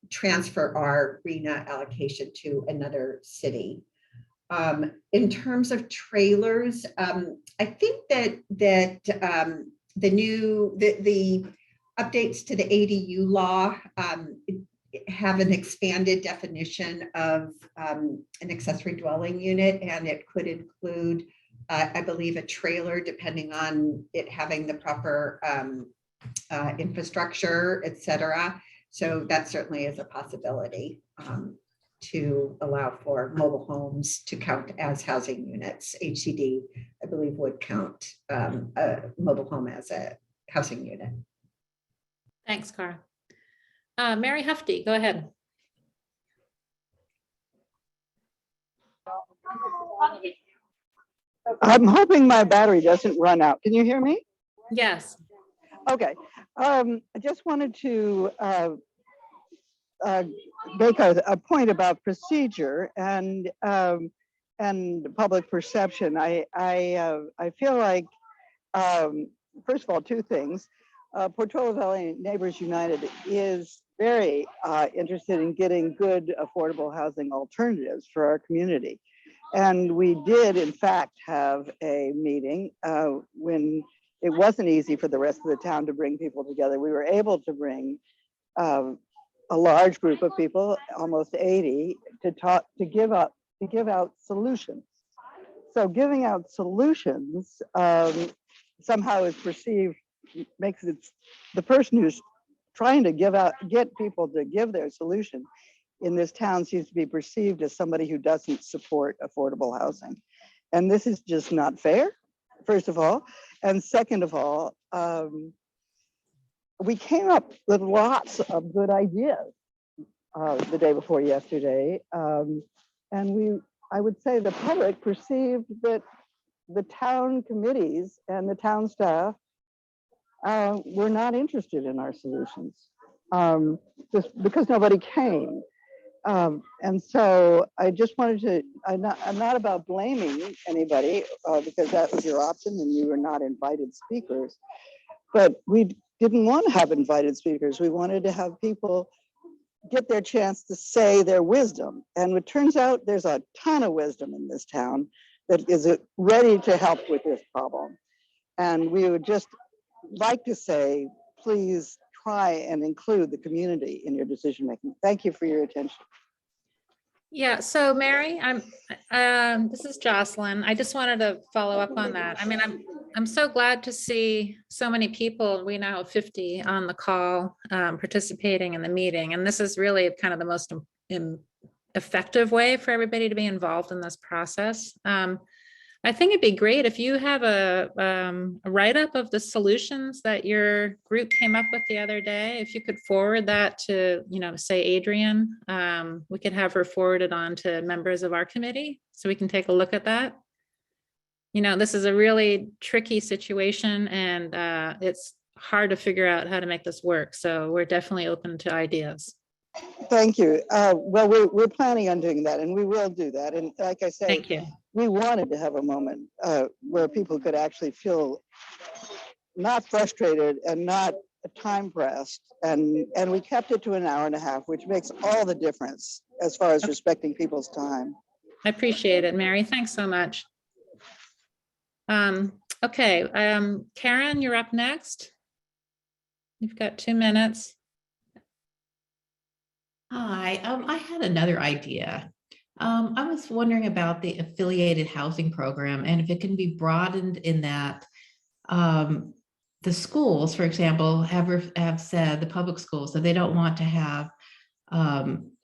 transfer our RENA allocation to another city. In terms of trailers, I think that the updates to the ADU law have an expanded definition of an accessory dwelling unit, and it could include I believe a trailer, depending on it having the proper infrastructure, et cetera. So that certainly is a possibility to allow for mobile homes to count as housing units. HCD, I believe, would count a mobile home as a housing unit. Thanks, Cara. Mary Hefty, go ahead. I'm hoping my battery doesn't run out. Can you hear me? Yes. Okay. I just wanted to make a point about procedure and public perception. I feel like, first of all, 2 things. Portola Valley Neighbors United is very interested in getting good affordable housing alternatives for our community. And we did, in fact, have a meeting when it wasn't easy for the rest of the town to bring people together. We were able to bring a large group of people, almost 80, to give out solutions. So giving out solutions somehow is perceived, makes it the person who's trying to get people to give their solution in this town seems to be perceived as somebody who doesn't support affordable housing. And this is just not fair, first of all. And second of all, we came up with lots of good ideas the day before yesterday. And I would say the public perceived that the town committees and the town staff were not interested in our solutions, just because nobody came. And so I just wanted to, I'm not about blaming anybody because that was your option and you were not invited speakers, but we didn't want to have invited speakers. We wanted to have people get their chance to say their wisdom. And it turns out there's a ton of wisdom in this town that is ready to help with this problem. And we would just like to say, please try and include the community in your decision making. Thank you for your attention. Yeah, so Mary, this is Jocelyn. I just wanted to follow up on that. I mean, I'm so glad to see so many people. We now have 50 on the call participating in the meeting. And this is really kind of the most effective way for everybody to be involved in this process. I think it'd be great if you have a write-up of the solutions that your group came up with the other day. If you could forward that to, say Adrian, we could have her forwarded on to members of our committee so we can take a look at that. This is a really tricky situation and it's hard to figure out how to make this work. So we're definitely open to ideas. Thank you. Well, we're planning on doing that, and we will do that. And like I said, thank you. We wanted to have a moment where people could actually feel not frustrated and not time pressed. And we kept it to an hour and a half, which makes all the difference as far as respecting people's time. I appreciate it, Mary. Thanks so much. Okay, Karen, you're up next. You've got 2 minutes. Hi, I had another idea. I was wondering about the affiliated housing program and if it can be broadened in that the schools, for example, have said, the public schools, that they don't want to have,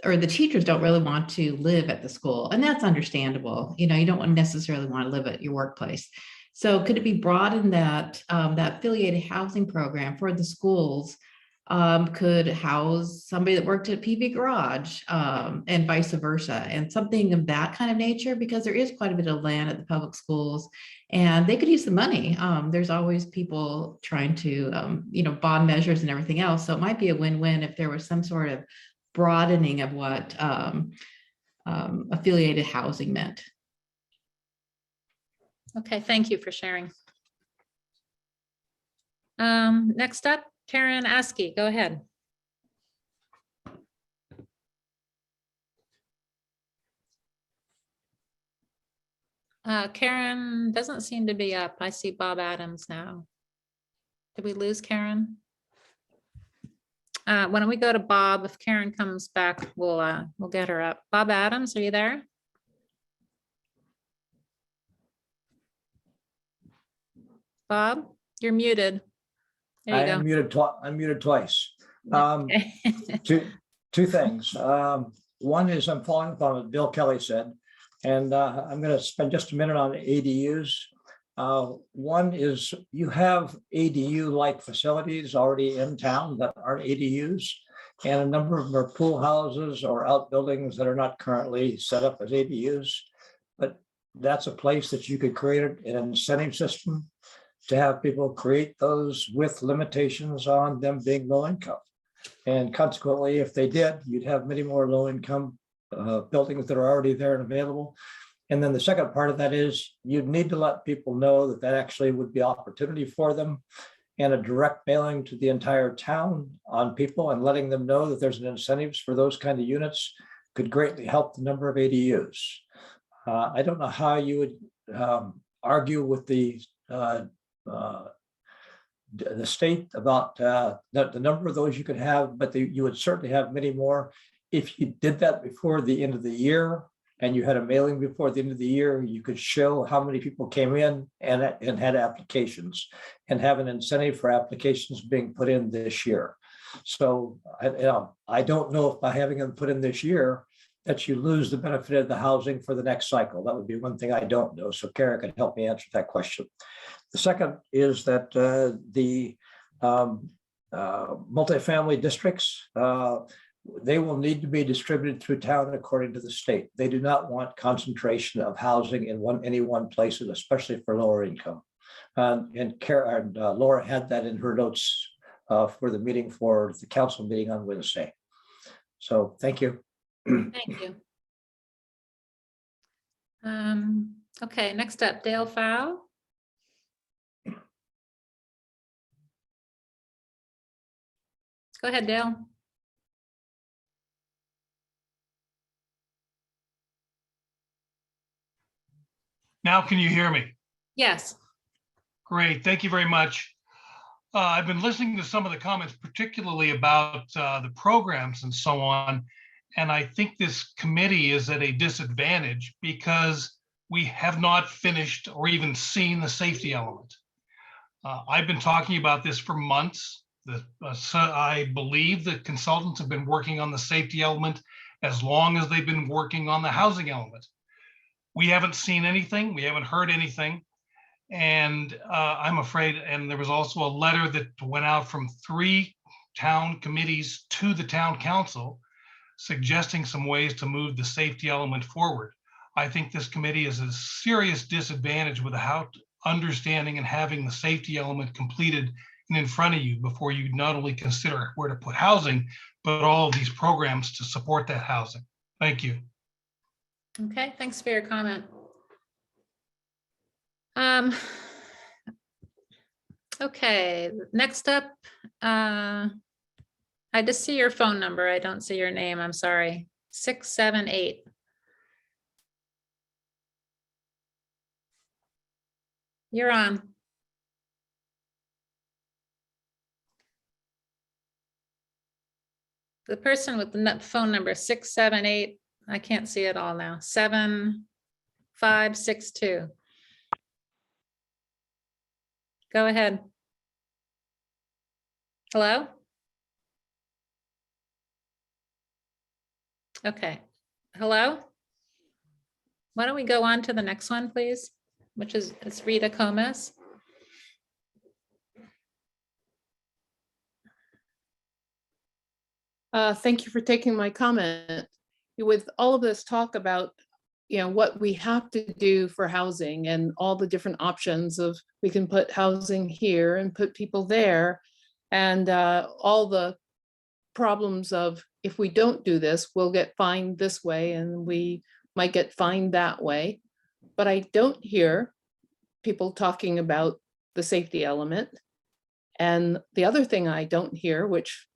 or the teachers don't really want to live at the school. And that's understandable. You don't necessarily want to live at your workplace. So could it be broadened that that affiliated housing program for the schools could house somebody that worked at PV Garage and vice versa, and something of that kind of nature, because there is quite a bit of land at the public schools and they could use the money. There's always people trying to, bond measures and everything else. So it might be a win-win if there was some sort of broadening of what affiliated housing meant. Okay, thank you for sharing. Next up, Karen Askey, go ahead. Karen doesn't seem to be up. I see Bob Adams now. Did we lose Karen? Why don't we go to Bob? If Karen comes back, we'll get her up. Bob Adams, are you there? Bob, you're muted. There you go. I'm muted twice. Two things. One is I'm following up on what Bill Kelly said, and I'm going to spend just a minute on ADUs. One is you have ADU-like facilities already in town that aren't ADUs, and a number of them are pool houses or outbuildings that are not currently set up as ADUs. But that's a place that you could create an incentive system to have people create those with limitations on them being low income. And consequently, if they did, you'd have many more low income buildings that are already there and available. And then the second part of that is you'd need to let people know that that actually would be opportunity for them, and a direct mailing to the entire town on people and letting them know that there's an incentives for those kind of units could greatly help the number of ADUs. I don't know how you would argue with the state about the number of those you could have, but you would certainly have many more. If you did that before the end of the year and you had a mailing before the end of the year, you could show how many people came in and had applications and have an incentive for applications being put in this year. So I don't know if by having them put in this year that you lose the benefit of the housing for the next cycle. That would be one thing I don't know. So Kara can help me answer that question. The second is that the multifamily districts, they will need to be distributed through town according to the state. They do not want concentration of housing in any one place, especially for lower income. And Laura had that in her notes for the meeting, for the council meeting on Wednesday. So thank you. Thank you. Okay, next up, Dale Fow. Go ahead, Dale. Now can you hear me? Yes. Great, thank you very much. I've been listening to some of the comments, particularly about the programs and so on. And I think this committee is at a disadvantage because we have not finished or even seen the safety element. I've been talking about this for months. I believe the consultants have been working on the safety element as long as they've been working on the housing element. We haven't seen anything. We haven't heard anything. And I'm afraid, and there was also a letter that went out from 3 town committees to the town council suggesting some ways to move the safety element forward. I think this committee is a serious disadvantage without understanding and having the safety element completed and in front of you before you not only consider where to put housing, but all of these programs to support that housing. Thank you. Okay, thanks for your comment. Okay, next up, I just see your phone number. I don't see your name. I'm sorry. 678. You're on. The person with the phone number 678, I can't see it all now. 7562. Go ahead. Hello? Okay. Hello? Why don't we go on to the next one, please? Which is it's Rita Comas. Thank you for taking my comment. With all of this talk about, what we have to do for housing and all the different options of we can put housing here and put people there, and all the problems of if we don't do this, we'll get fined this way and we might get fined that way. But I don't hear people talking about the safety element. And the other thing I don't hear, which,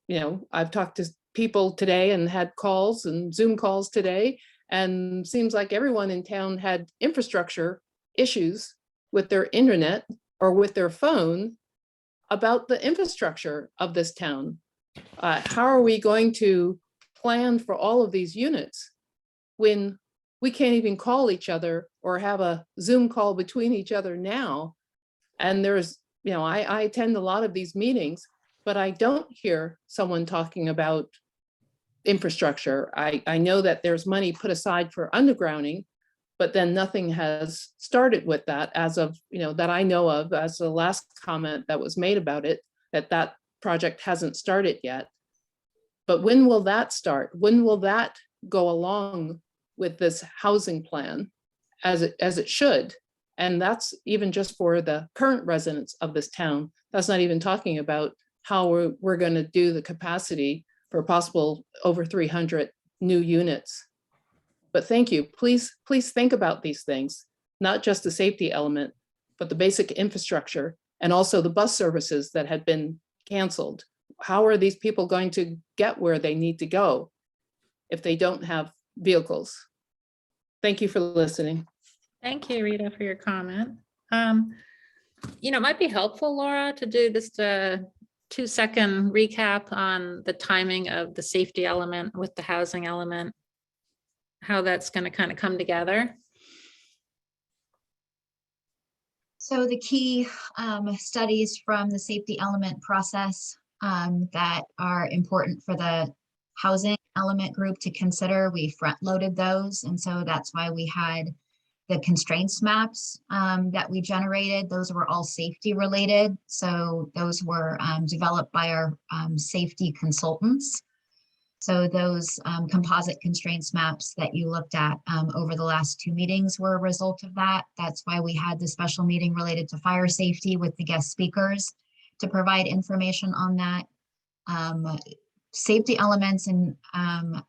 I've talked to people today and had calls and Zoom calls today, and seems like everyone in town had infrastructure issues with their internet or with their phone about the infrastructure of this town. How are we going to plan for all of these units when we can't even call each other or have a Zoom call between each other now? And there's, I attend a lot of these meetings, but I don't hear someone talking about infrastructure. I know that there's money put aside for undergrounding, but then nothing has started with that as of, that I know of, as the last comment that was made about it, that project hasn't started yet. But when will that start? When will that go along with this housing plan as it should? And that's even just for the current residents of this town. That's not even talking about how we're going to do the capacity for possible over 300 new units. But thank you. Please think about these things, not just the safety element, but the basic infrastructure and also the bus services that had been canceled. How are these people going to get where they need to go if they don't have vehicles? Thank you for listening. Thank you, Rita, for your comment. It might be helpful, Laura, to do just a 2-second recap on the timing of the safety element with the housing element, how that's going to kind of come together. So the key studies from the safety element process that are important for the housing element group to consider, we front loaded those. And so that's why we had the constraints maps that we generated. Those were all safety related. So those were developed by our safety consultants. So those composite constraints maps that you looked at over the last 2 meetings were a result of that. That's why we had the special meeting related to fire safety with the guest speakers to provide information on that. Safety elements and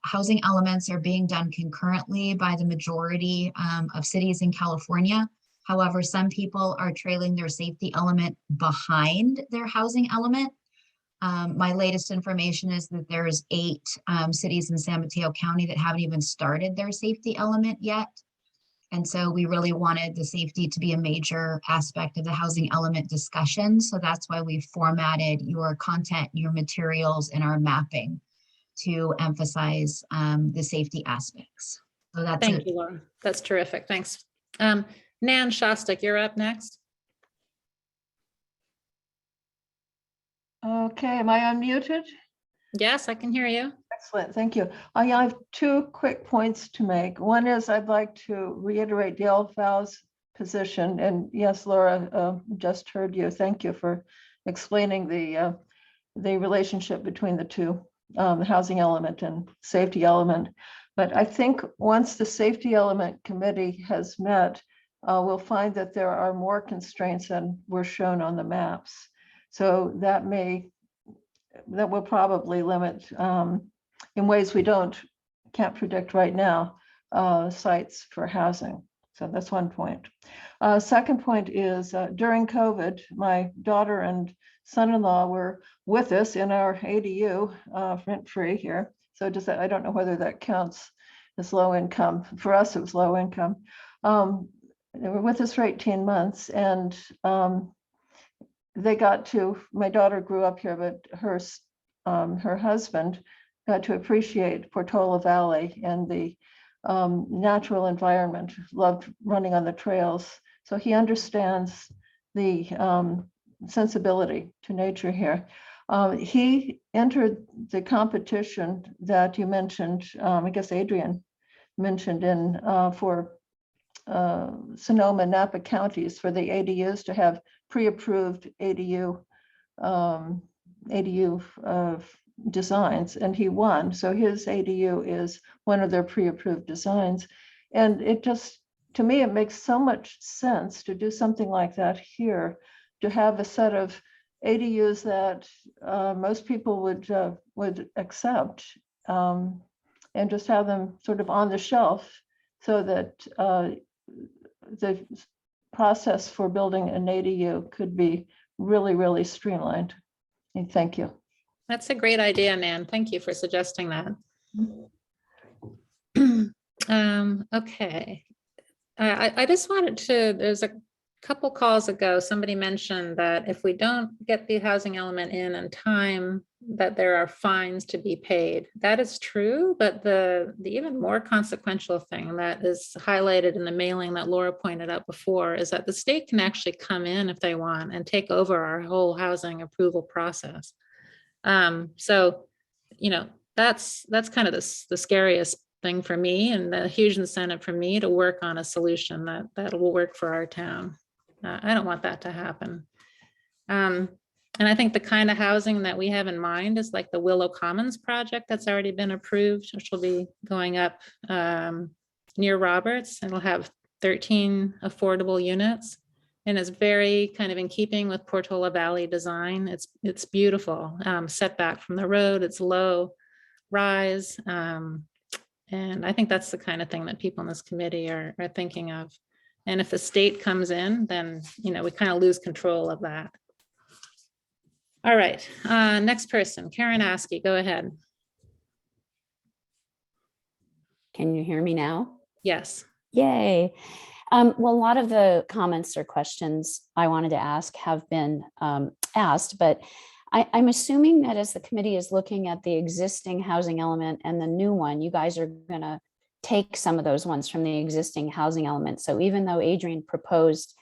housing elements are being done concurrently by the majority of cities in California. However, some people are trailing their safety element behind their housing element. My latest information is that there's 8 cities in San Mateo County that haven't even started their safety element yet. And so we really wanted the safety to be a major aspect of the housing element discussion. So that's why we formatted your content, your materials, and our mapping to emphasize the safety aspects. So that's Thank it. you, Laura. That's terrific. Thanks. Nan Shostak, you're up next. Okay, am I unmuted? Yes, I can hear you. Excellent, thank you. I have 2 quick points to make. One is I'd like to reiterate Dale Fow's position. And yes, Laura, just heard you. Thank you for explaining the relationship between the two, the housing element and safety element. But I think once the safety element committee has met, we'll find that there are more constraints than were shown on the maps. So that will probably limit, in ways we can't predict right now, sites for housing. So that's one point. Second point is during COVID, my daughter and son-in-law were with us in our ADU, rent-free here. So I don't know whether that counts as low income. For us, it was low income. They were with us for 18 months, and my daughter grew up here, but her husband got to appreciate Portola Valley and the natural environment, loved running on the trails. So he understands the sensibility to nature here. He entered the competition that you mentioned, I guess Adrian mentioned for Sonoma, Napa counties, for the ADUs to have pre-approved ADU designs, and he won. So his ADU is one of their pre-approved designs. And to me, it makes so much sense to do something like that here, to have a set of ADUs that most people would accept, and just have them sort of on the shelf, so that the process for building an ADU could be really, really streamlined. And thank you. That's a great idea, Nan. Thank you for suggesting that. Okay. I just wanted to, there's a couple calls ago, somebody mentioned that if we don't get the housing element in time, that there are fines to be paid. That is true, but the even more consequential thing that is highlighted in the mailing that Laura pointed out before is that the state can actually come in if they want and take over our whole housing approval process. So, that's kind of the scariest thing for me, and the huge incentive for me to work on a solution that will work for our town. I don't want that to happen. And I think the kind of housing that we have in mind is like the Willow Commons project that's already been approved, which will be going up near Roberts, and it'll have 13 affordable units. And it's very kind of in keeping with Portola Valley design. It's beautiful, setback from the road, it's low rise. And I think that's the kind of thing that people in this committee are thinking of. And if the state comes in, then, we kind of lose control of that. All right, next person, Karen Askey, go ahead. Can you hear me now? Yes. Yay. Well, a lot of the comments or questions I wanted to ask have been asked, but I'm assuming that as the committee is looking at the existing housing element and the new one, you guys are going to take some of those ones from the existing housing element. So even though Adrian proposed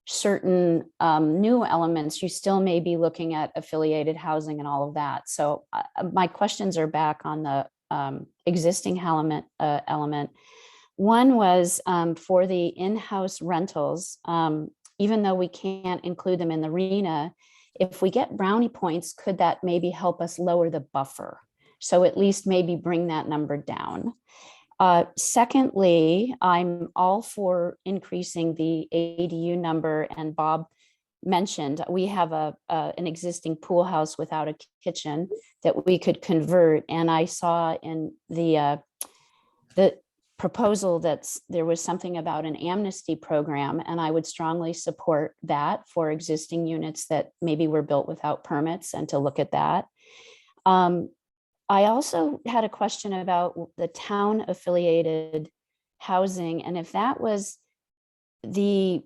certain new elements, you still may be looking at affiliated housing and all of that. So my questions are back on the existing element. One was for the in-house rentals, even though we can't include them in the RHNA, if we get brownie points, could that maybe help us lower the buffer? So at least maybe bring that number down. Secondly, I'm all for increasing the ADU number, and Bob mentioned we have an existing pool house without a kitchen that we could convert. And I saw in the proposal there was something about an amnesty program, and I would strongly support that for existing units that maybe were built without permits, and to look at that. I also had a question about the town affiliated housing, and if that was the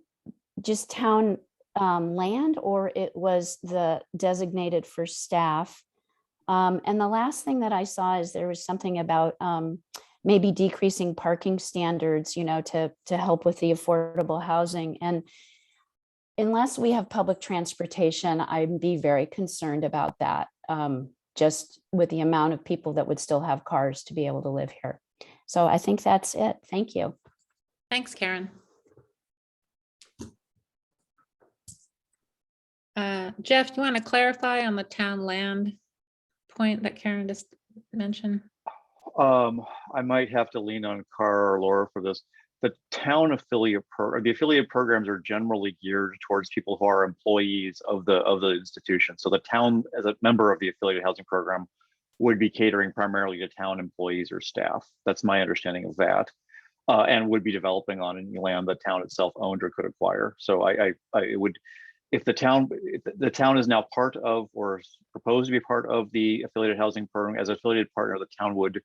just town land, or it was the designated for staff. And the last thing that I saw is there was something about maybe decreasing parking standards, you know, to help with the affordable housing. And unless we have public transportation, I'd be very concerned about that, just with the amount of people that would still have cars to be able to live here. So I think that's it. Thank you. Thanks, Karen. Jeff, do you want to clarify on the town land point that Karen just mentioned? I might have to lean on Cara or Laura for this. The town affiliate the affiliate programs are generally geared towards people who are employees of the institution. So the town, as a member of the affiliated housing program, would be catering primarily to town employees or staff. That's my understanding of that, and would be developing on any land the town itself owned or could acquire. So I would, if the town is now part of or proposed to be part of the affiliated housing program, as an affiliated partner, the town would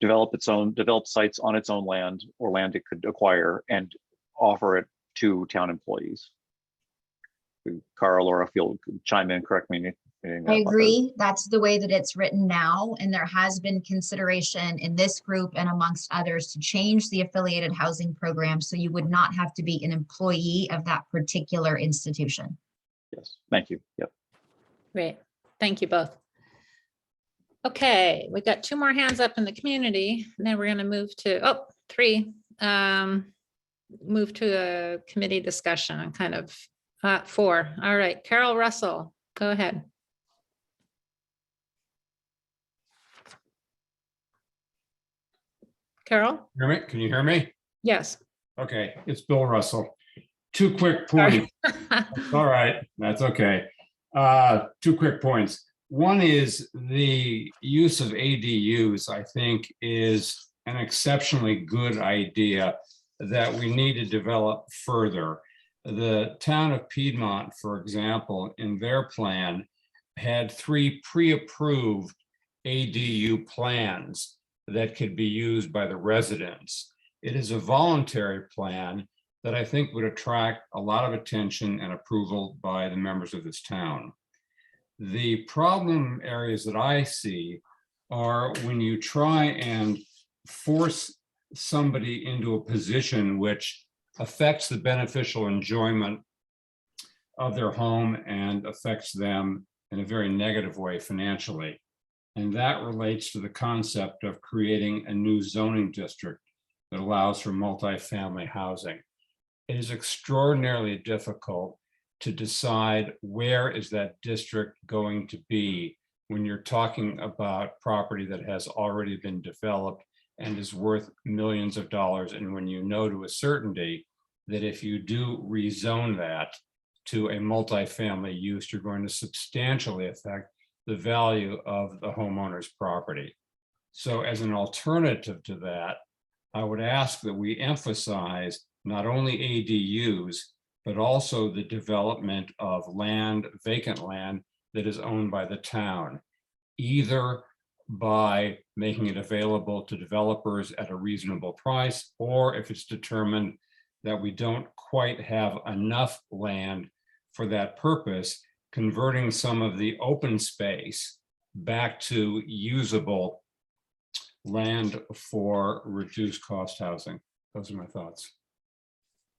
develop sites on its own land or land it could acquire and offer it to town employees. Cara, Laura, feel chime in, correct me. I agree. That's the way that it's written now. And there has been consideration in this group and amongst others to change the affiliated housing program so you would not have to be an employee of that particular institution. Yes, thank you. Yep. Great. Thank you both. Okay, we got 2 more hands up in the community. And then we're going to move to, 3. Move to a committee discussion on kind of 4. All right, Carol Russell, go ahead. Carol? Can you hear me? Yes. Okay, it's Bill Russell. 2 quick points. That's all right, that's okay. 2 quick points. One is the use of ADUs, I think, is an exceptionally good idea that we need to develop further. The town of Piedmont, for example, in their plan, had 3 pre-approved ADU plans that could be used by the residents. It is a voluntary plan that I think would attract a lot of attention and approval by the members of this town. The problem areas that I see are when you try and force somebody into a position which affects the beneficial enjoyment of their home and affects them in a very negative way financially. And that relates to the concept of creating a new zoning district that allows for multifamily housing. It is extraordinarily difficult to decide where is that district going to be when you're talking about property that has already been developed and is worth millions of dollars. And when you know to a certainty that if you do rezone that to a multifamily use, you're going to substantially affect the value of the homeowner's property. So as an alternative to that, I would ask that we emphasize not only ADUs, but also the development of land, vacant land that is owned by the town, either by making it available to developers at a reasonable price, or if it's determined that we don't quite have enough land for that purpose, converting some of the open space back to usable land for reduced cost housing. Those are my thoughts.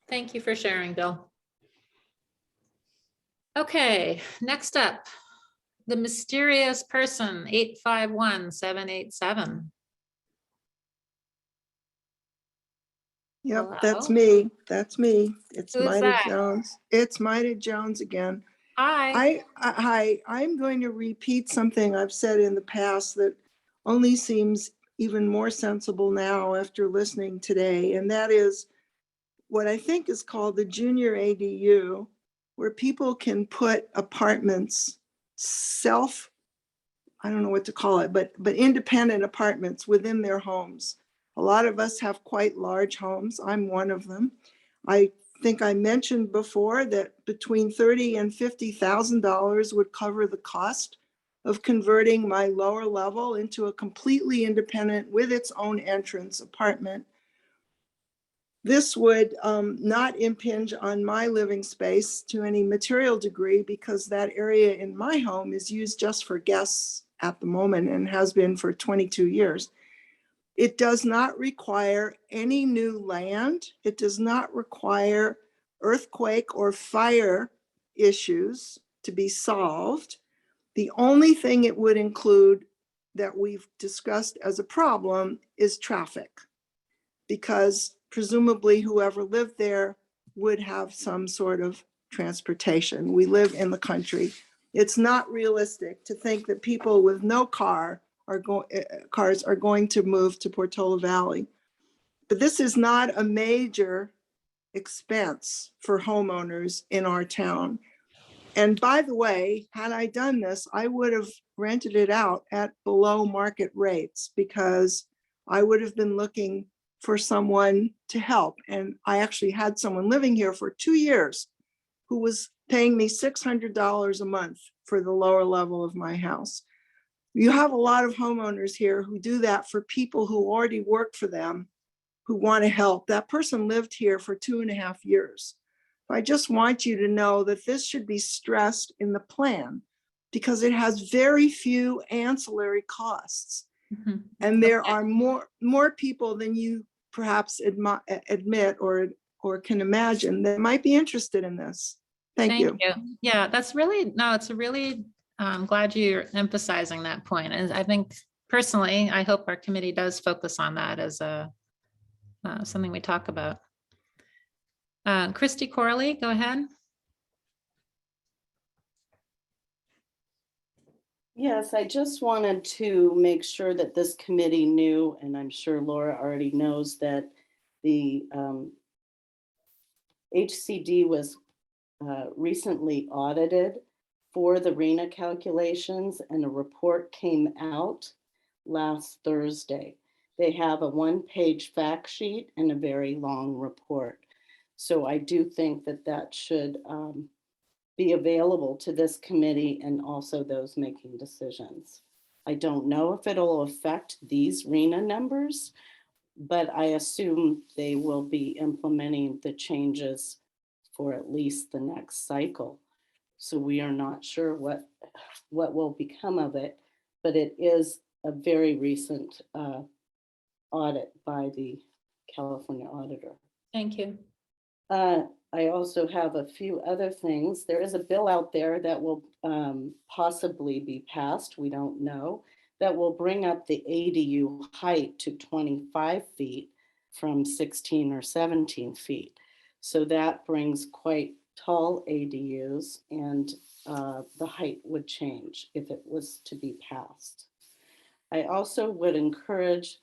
Thank you for sharing, Bill. Okay, next up, the mysterious person, 851-787. Yep, Hello? that's me. That's me. It's Who's Maida that? Jones. It's Maida Jones again. Hi. Hi. I'm going to repeat something I've said in the past that only seems even more sensible now after listening today, and that is what I think is called the junior ADU, where people can put apartments, I don't know what to call it, but independent apartments within their homes. A A lot of us have quite large homes. I'm one of them. I think I mentioned before that between $30,000 and $50,000 would cover the cost of converting my lower level into a completely independent with its own entrance apartment. This would not impinge on my living space to any material degree because that area in my home is used just for guests at the moment and has been for 22 years. It does not require any new land. It does not require earthquake or fire issues to be solved. The only thing it would include that we've discussed as a problem is traffic, because presumably whoever lived there would have some sort of transportation. We live in the country. It's not realistic to think that people with no cars are going to move to Portola Valley. But this is not a major expense for homeowners in our town. And by the way, had I done this, I would have rented it out at below market rates because I would have been looking for someone to help. And I actually had someone living here for 2 years who was paying me $600 a month for the lower level of my house. You have a lot of homeowners here who do that for people who already work for them, who want to help. That person lived here for 2.5 years. I just want you to know that this should be stressed in the plan because it has very few ancillary costs. Mhm. And there are more people than you perhaps admit or can imagine that might be interested in this. Thank you. Yeah, that's really, no, it's a really, I'm glad you're emphasizing that point. And I think personally, I hope our committee does focus on that as a something we talk about. Christy Corley, go ahead. Yes, I just wanted to make sure that this committee knew, and I'm sure Laura already knows, that the HCD was recently audited for the RENA calculations, and a report came out last Thursday. They have a one-page fact sheet and a very long report. So I do think that that should be available to this committee and also those making decisions. I don't know if it'll affect these RENA numbers, but I assume they will be implementing the changes for at least the next cycle. So we are not sure what will become of it, but it is a very recent audit by the California auditor. Thank you. I also have a few other things. There is a bill out there that will possibly be passed, we don't know, that will bring up the ADU height to 25 feet from 16 or 17 feet. So that brings quite tall ADUs, and the height would change if it was to be passed. I also would encourage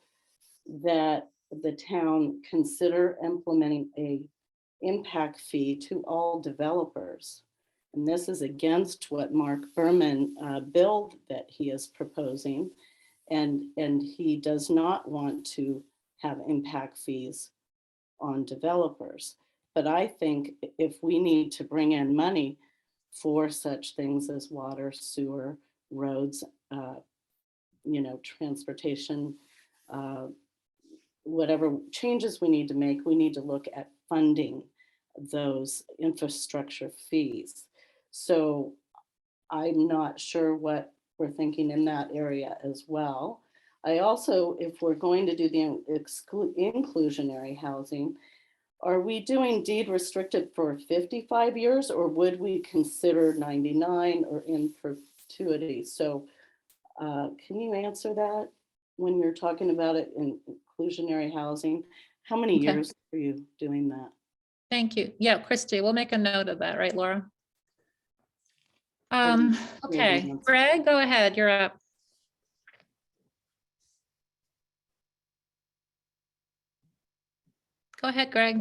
that the town consider implementing a impact fee to all developers. And this is against what Mark Berman bill that he is proposing. And he does not want to have impact fees on developers. But I think if we need to bring in money for such things as water, sewer, roads, transportation, whatever changes we need to make, we need to look at funding those infrastructure fees. So I'm not sure what we're thinking in that area as well. I also, if we're going to do the inclusionary housing, are we doing deed restricted for 55 years, or would we consider 99 or in perpetuity? So can you answer that when you're talking about it in inclusionary housing? How many years are you doing that? Thank you. Yeah, Christy, we'll make a note of that, right, Laura? Okay, Greg, go ahead. You're up. Go ahead, Greg.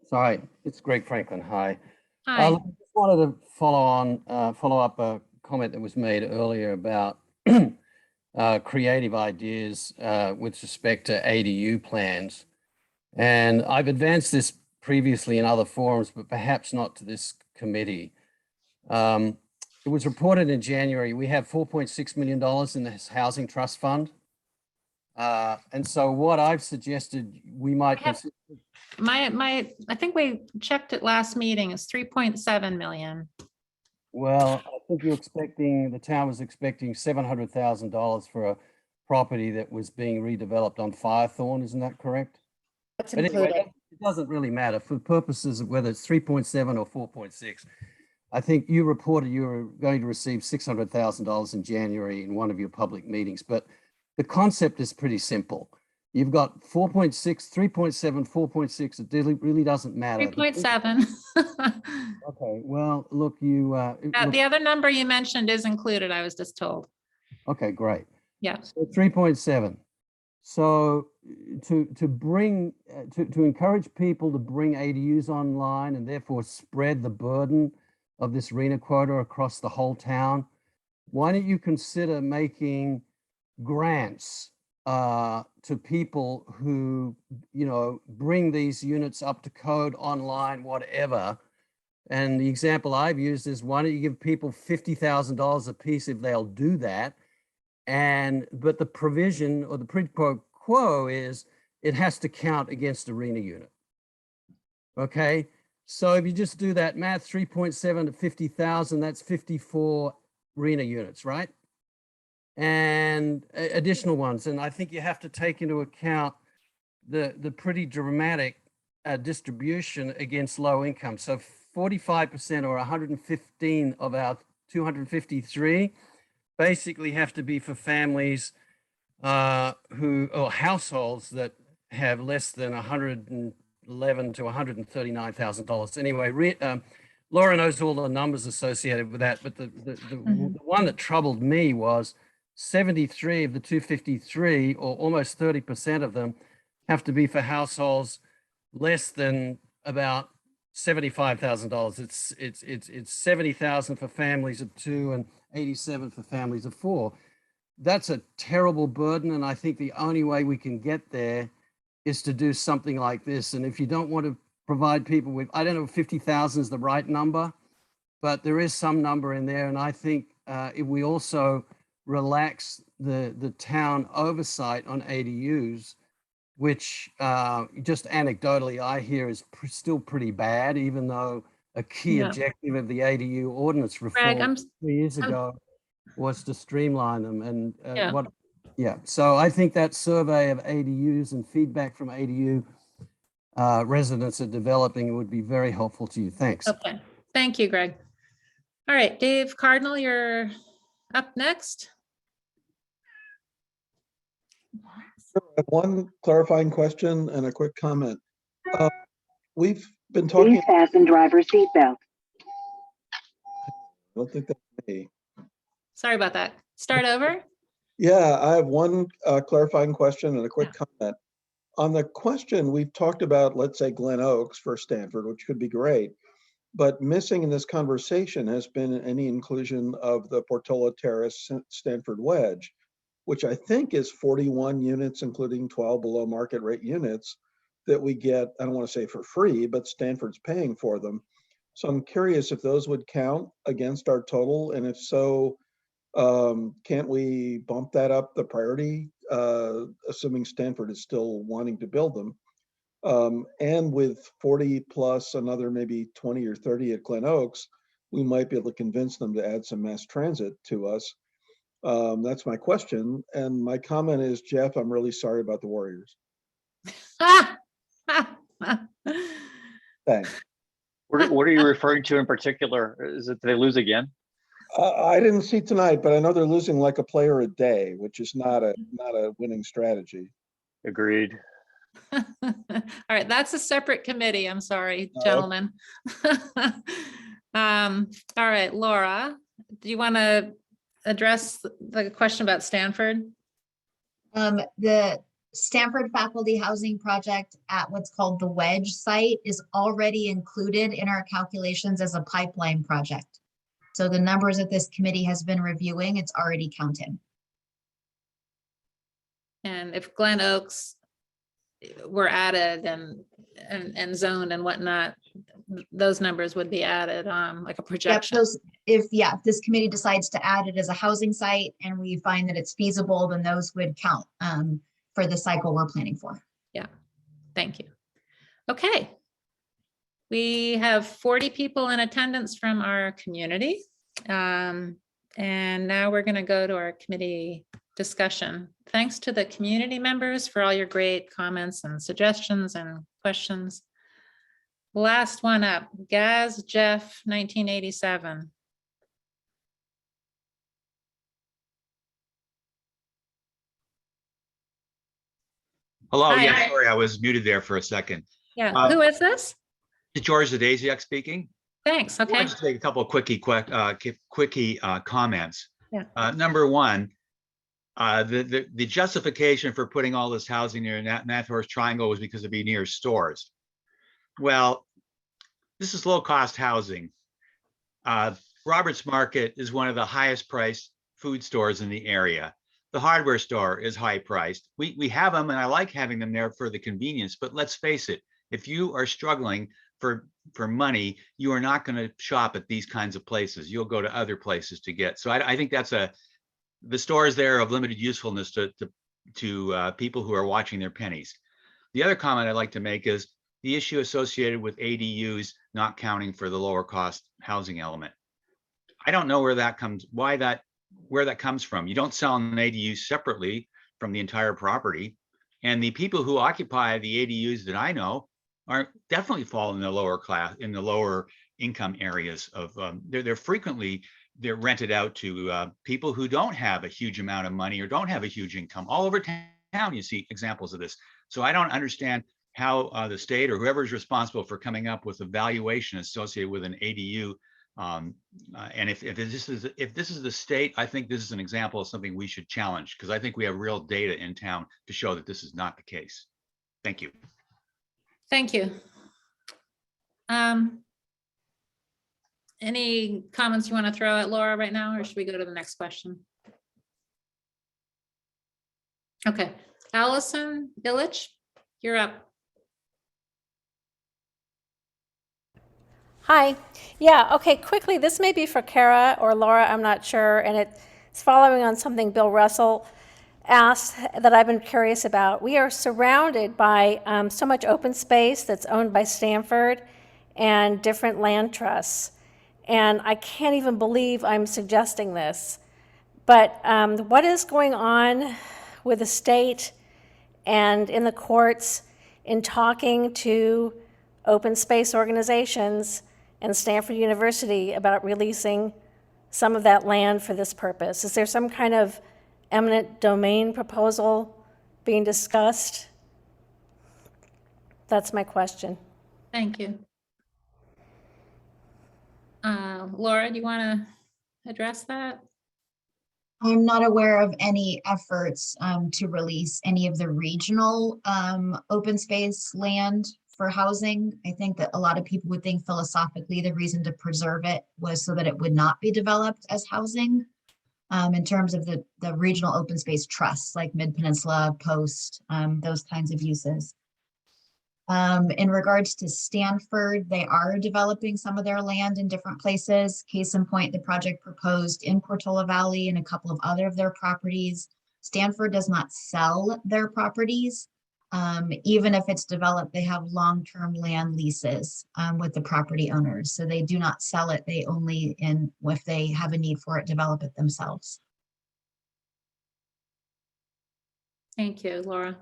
Sorry, it's Greg Franklin. Hi. Hi. I just wanted to follow up a comment that was made earlier about creative ideas with respect to ADU plans. And I've advanced this previously in other forums, but perhaps not to this committee. It was reported in January, we have $4.6 million in this housing trust fund. And so what I've suggested we might consider. I think we checked it last meeting, it's 3.7 million. Well, I think the town was expecting $700,000 for a property that was being redeveloped on Firethorn, isn't that correct? That's But anyway, included. it doesn't really matter for purposes of whether it's 3.7 or 4.6. I think you reported you were going to receive $600,000 in January in one of your public meetings, but the concept is pretty simple. You've got 4.6, 3.7, 4.6. It really doesn't matter. 3.7. Okay, well, look, you. The other number you mentioned is included, I was just told. Okay, great. Yeah. So 3.7. So to encourage people to bring ADUs online and therefore spread the burden of this RHNA quota across the whole town, why don't you consider making grants to people who, bring these units up to code online, whatever. And the example I've used is, why don't you give people $50,000 a piece if they'll do that? But the provision or the quid pro quo is it has to count against a RHNA unit. Okay, so if you just do that math, 3.7 to 50,000, that's 54 RHNA units, right? And additional ones. And I think you have to take into account the pretty dramatic distribution against low income. So 45% or 115 of our 253 basically have to be for families or households that have less than $111,000 to $139,000. Anyway, Laura knows all the numbers associated with that, but the one that troubled me was 73 of the 253, or almost 30% of them, have to be for households less than about $75,000. It's 70,000 for families of 2 and 87 for families of 4. That's a terrible burden, and I think the only way we can get there is to do something like this. And if you don't want to provide people with, I don't know if 50,000 is the right number, but there is some number in there. And I think if we also relax the town oversight on ADUs, which just anecdotally I hear is still pretty bad, even though a key objective of the ADU ordinance reform 3 years ago was to streamline them. And so I think that survey of ADUs and feedback from ADU residents are developing would be very helpful to you. Thanks. Okay, thank you, Greg. All right, Dave Cardinal, you're up next. I have one clarifying question and a quick comment. We've been talking. Please fasten driver's seatbelt. I don't think that's me. Sorry about that. Start over. Yeah, I have one clarifying question and a quick comment. On the question, we've talked about, let's say, Glen Oaks for Stanford, which could be great, but missing in this conversation has been any inclusion of the Portola Terrace Stanford Wedge, which I think is 41 units, including 12 below market rate units that we get, I don't want to say for free, but Stanford's paying for them. So I'm curious if those would count against our total, and if so, can't we bump that up the priority, assuming Stanford is still wanting to build them? And with 40 plus another maybe 20 or 30 at Glen Oaks, we might be able to convince them to add some mass transit to us. That's my question. And my comment is, Jeff, I'm really sorry about the Warriors. Thanks. What are you referring to in particular? Is it they lose again? I didn't see tonight, but I know they're losing like a player a day, which is not a winning strategy. Agreed. All right, that's a separate committee. I'm sorry, gentlemen. All right, Laura, do you want to address the question about Stanford? The Stanford Faculty Housing Project at what's called the Wedge site is already included in our calculations as a pipeline project. So the numbers that this committee has been reviewing, it's already counted. And if Glen Oaks were added and zoned and whatnot, those numbers would be added, like a Yep, projection. those, if this committee decides to add it as a housing site and we find that it's feasible, then those would count for the cycle we're planning for. Yeah, thank you. Okay. We have 40 people in attendance from our community. And now we're going to go to our committee discussion. Thanks to the community members for all your great comments and suggestions and questions. Last one up, Gaz Jeff, 1987. Hello, Hi. yeah, sorry, I was muted there for a second. Yeah, who is this? George Zadasiak speaking. Thanks, I okay. wanted to make a couple of quickie comments. Yeah. Number one, the justification for putting all this housing near Nathorst Triangle was because it'd be near stores. Well, this is low-cost housing. Roberts Market is one of the highest priced food stores in the area. The hardware store is high priced. We have them, and I like having them there for the convenience, but let's face it, if you are struggling for money, you are not going to shop at these kinds of places. You'll go to other places to get. So I think that's the stores there of limited usefulness to people who are watching their pennies. The other comment I'd like to make is the issue associated with ADUs not counting for the lower cost housing element. I don't know where that comes, where that comes from. You don't sell an ADU separately from the entire property. And the people who occupy the ADUs that I know are definitely fall in the lower class, in the lower income areas of, they're rented out to people who don't have a huge amount of money or don't have a huge income. All over town, you see examples of this. So I don't understand how the state or whoever is responsible for coming up with a valuation associated with an ADU. And if this is the state, I think this is an example of something we should challenge, because I think we have real data in town to show that this is not the case. Thank you. Thank you. Any comments you want to throw at Laura right now, or should we go to the next question? Okay, Allison Illich, you're up. Hi. Yeah, okay, quickly, this may be for Kara or Laura, I'm not sure, and it's following on something Bill Russell asked that I've been curious about. We are surrounded by so much open space that's owned by Stanford and different land trusts. And I can't even believe I'm suggesting this. But what is going on with the state and in the courts in talking to open space organizations and Stanford University about releasing some of that land for this purpose? Is there some kind of eminent domain proposal being discussed? That's my question. Thank you. Laura, do you want to address that? I'm not aware of any efforts to release any of the regional open space land for housing. I think that a lot of people would think philosophically the reason to preserve it was so that it would not be developed as housing. In terms of the regional open space trusts like Mid-Peninsula, Post, those kinds of uses. In regards to Stanford, they are developing some of their land in different places. Case in point, the project proposed in Portola Valley and a couple of other of their properties. Stanford does not sell their properties. Even if it's developed, they have long-term land leases with the property owners. So they do not sell it. They only, if they have a need for it, develop it themselves. Thank you, Laura.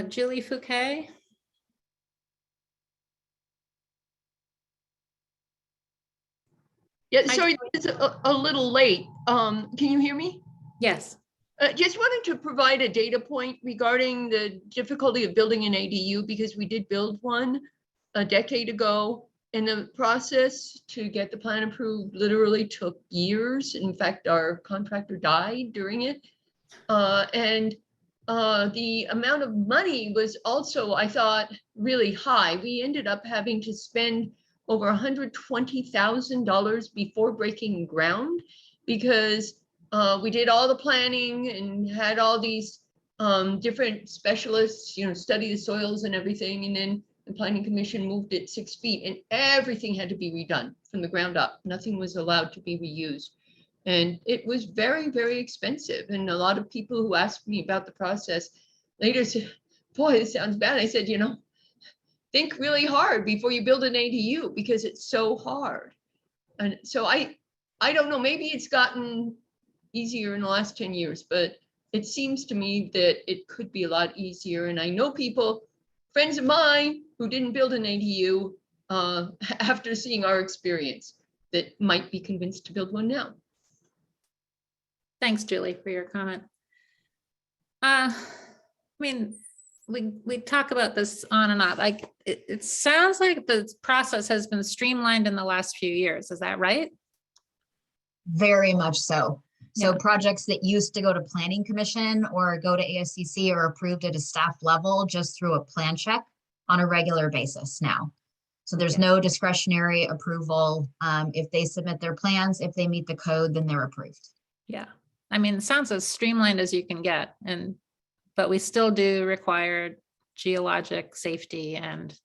Julie Fouquet. Yeah, sorry, it's a little late. Can you hear me? Yes. Just wanted to provide a data point regarding the difficulty of building an ADU, because we did build one a decade ago, and the process to get the plan approved literally took years. In fact, our contractor died during it. The amount of money was also, I thought, really high. We ended up having to spend over $120,000 before breaking ground, because we did all the planning and had all these different specialists, study the soils and everything. And then the planning commission moved it 6 feet and everything had to be redone from the ground up. Nothing was allowed to be reused. And it was very, very expensive. And a lot of people who asked me about the process later said, boy, this sounds bad. I said, think really hard before you build an ADU because it's so hard. And so I don't know, maybe it's gotten easier in the last 10 years, but it seems to me that it could be a lot easier. And I know people, friends of mine who didn't build an ADU after seeing our experience that might be convinced to build one now. Thanks, Julie, for your comment. I mean, we talk about this on and off. Like it sounds like the process has been streamlined in the last few years. Is that right? Very much so. So Yeah. projects that used to go to planning commission or go to ASCC are approved at a staff level just through a plan check on a regular basis now. So there's no discretionary approval. If they submit their plans, if they meet the code, then they're approved. Yeah. I mean, it sounds as streamlined as you can get, but we still do require geologic safety and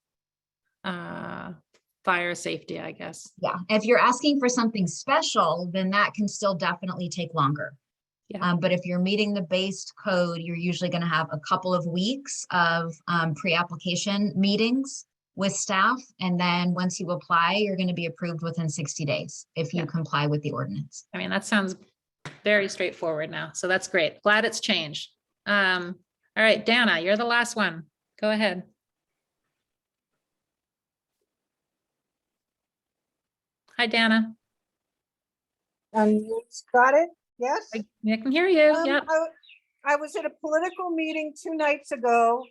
fire safety, I guess. Yeah, if you're asking for something special, then that can still definitely take longer. Yeah. But if you're meeting the base code, you're usually going to have a couple of weeks of pre-application meetings with staff. And then once you apply, you're going to be approved within 60 days if you comply with the ordinance. I mean, that sounds very straightforward now. So that's great. Glad it's changed. All right, Dana, you're the last one. Go ahead. Hi, Dana. Got it? Yes? I can hear you. Yep. I was at a political meeting 2 nights ago,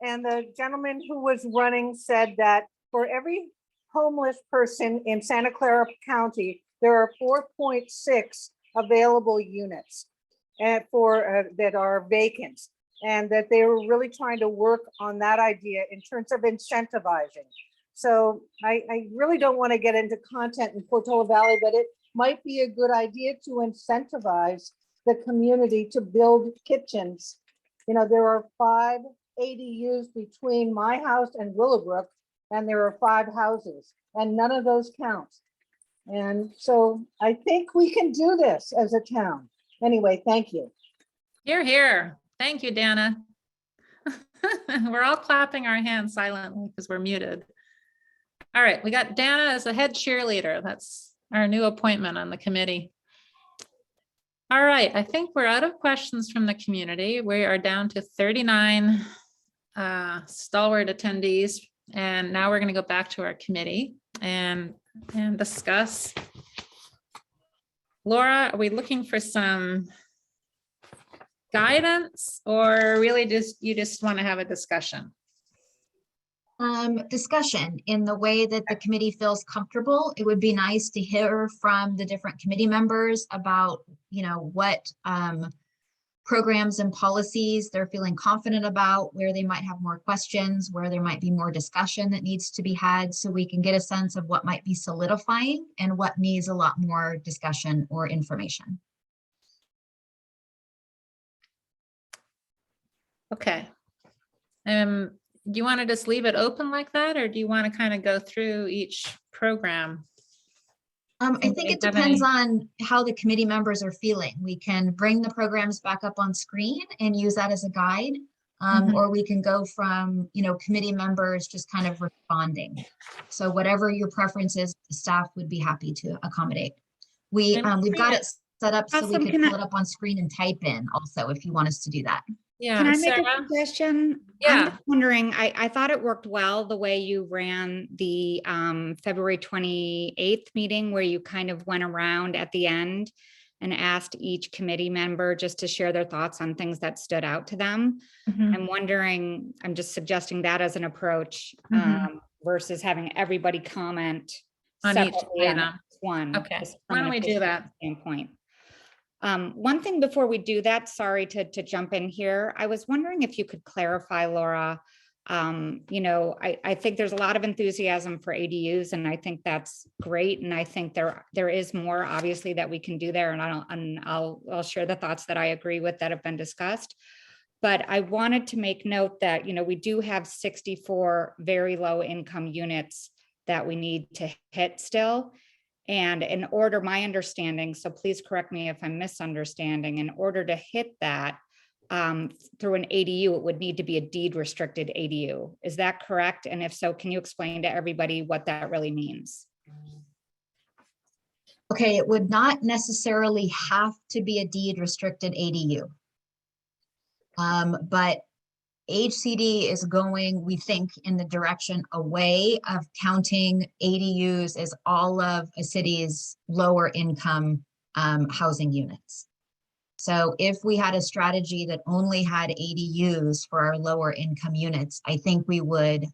and the gentleman who was running said that for every homeless person in Santa Clara County, there are 4.6 available units and that are vacant, and that they were really trying to work on that idea in terms of incentivizing. So I really don't want to get into content in Portola Valley, but it might be a good idea to incentivize the community to build kitchens. There are 5 ADUs between my house and Willowbrook, and there are 5 houses, and none of those count. And so I think we can do this as a town. Anyway, thank you. You're here. Thank you, Dana. We're all clapping our hands silently because we're muted. All right, we got Dana as the head cheerleader. That's our new appointment on the committee. All right, I think we're out of questions from the community. We are down to 39 stalwart attendees. And now we're going to go back to our committee and discuss. Laura, are we looking for some guidance or really you just want to have a discussion? Discussion in the way that the committee feels comfortable. It would be nice to hear from the different committee members about, what programs and policies they're feeling confident about, where they might have more questions, where there might be more discussion that needs to be had, so we can get a sense of what might be solidifying and what needs a lot more discussion or information. Okay. Do you want to just leave it open like that, or do you want to kind of go through each program? I think it depends on how the committee members are feeling. We can bring the programs back up on screen and use that as a guide, or we can go from, committee members just kind of responding. So whatever your preference is, the staff would be happy to accommodate. We've got it set up so we can pull it up on screen and type in also if you want us to do that. Yeah. Can I make a suggestion? Yeah. I'm just wondering, I thought it worked well the way you ran the February 28th meeting, where you kind of went around at the end and asked each committee member just to share their thoughts on things that stood out to them. I'm wondering, I'm just suggesting that as an approach versus having everybody comment on each separately on item. One. Okay, just why from don't an we do efficiency that? Standpoint. One thing before we do that, sorry to jump in here. I was wondering if you could clarify, Laura, You know, I think there's a lot of enthusiasm for ADUs, and I think that's great. And I think there is more obviously that we can do there. And I'll share the thoughts that I agree with that have been discussed. But I wanted to make note that, you know, we do have 64 very low income units that we need to hit still. And in order, my understanding, so please correct me if I'm misunderstanding, in order to hit that through an ADU, it would need to be a deed restricted ADU. Is that correct? And if so, can you explain to everybody what that really means? Okay, it would not necessarily have to be a deed restricted ADU. But HCD is going, we think, in the direction away of counting ADUs as all of a city's lower income housing units. So if we had a strategy that only had ADUs for our lower income units, I think we would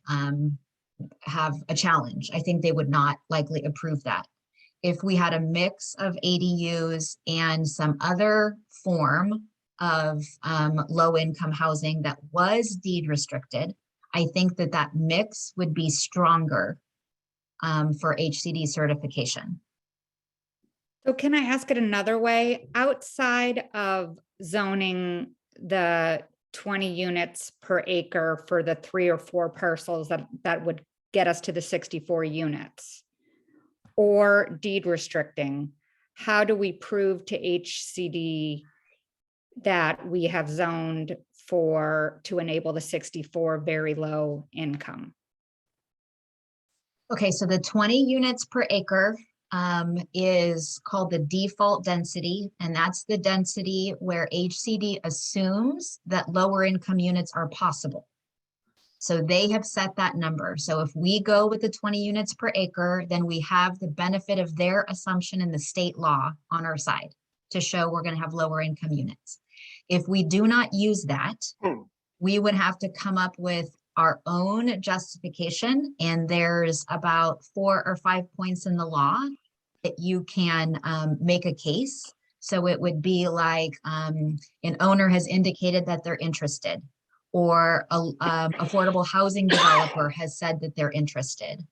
have a challenge. I think they would not likely approve that. If we had a mix of ADUs and some other form of low income housing that was deed restricted, I think that that mix would be stronger for HCD certification. So can I ask it another way? Outside of zoning the 20 units per acre for the 3 or 4 parcels that would get us to the 64 units, or deed restricting, how do we prove to HCD that we have zoned to enable the 64 very low income? Okay, so the 20 units per acre is called the default density, and that's the density where HCD assumes that lower income units are possible. So they have set that number. So if we go with the 20 units per acre, then we have the benefit of their assumption in the state law on our side to show we're going to have lower income units. If we do not use that, we would have to come up with our own justification. And there's about 4 or 5 points in the law that you can make a case. So it would be like an owner has indicated that they're interested, or a affordable housing developer has said that they're interested,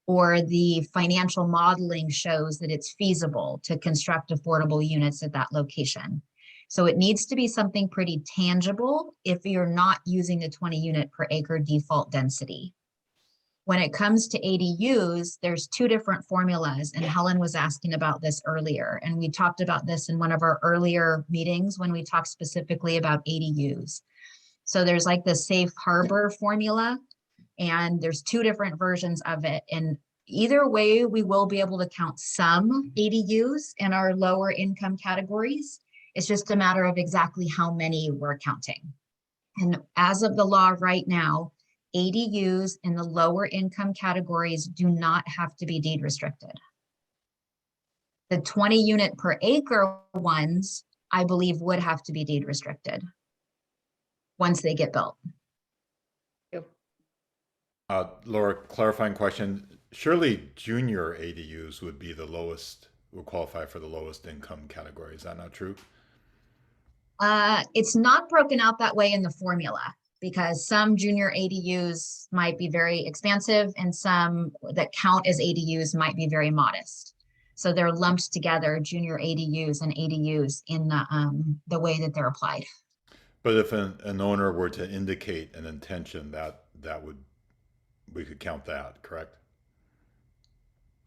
or the financial modeling shows that it's feasible to construct affordable units at that location. So it needs to be something pretty tangible if you're not using the 20 unit per acre default density. When it comes to ADUs, there's 2 different formulas, and Helen was asking about this earlier. And we talked about this in one of our earlier meetings when we talked specifically about ADUs. So there's like the safe harbor formula, and there's 2 different versions of it. And either way, we will be able to count some ADUs in our lower income categories. It's just a matter of exactly how many we're counting. And as of the law right now, ADUs in the lower income categories do not have to be deed restricted. The 20 unit per acre ones, I believe, would have to be deed restricted once they get built. Laura, clarifying question. Surely junior ADUs would be the lowest, would qualify for the lowest income category. Is that not true? It's not broken out that way in the formula, because some junior ADUs might be very expansive and some that count as ADUs might be very modest. So they're lumped together, junior ADUs and ADUs, in the way that they're applied. But if an owner were to indicate an intention, that would, we could count that, correct?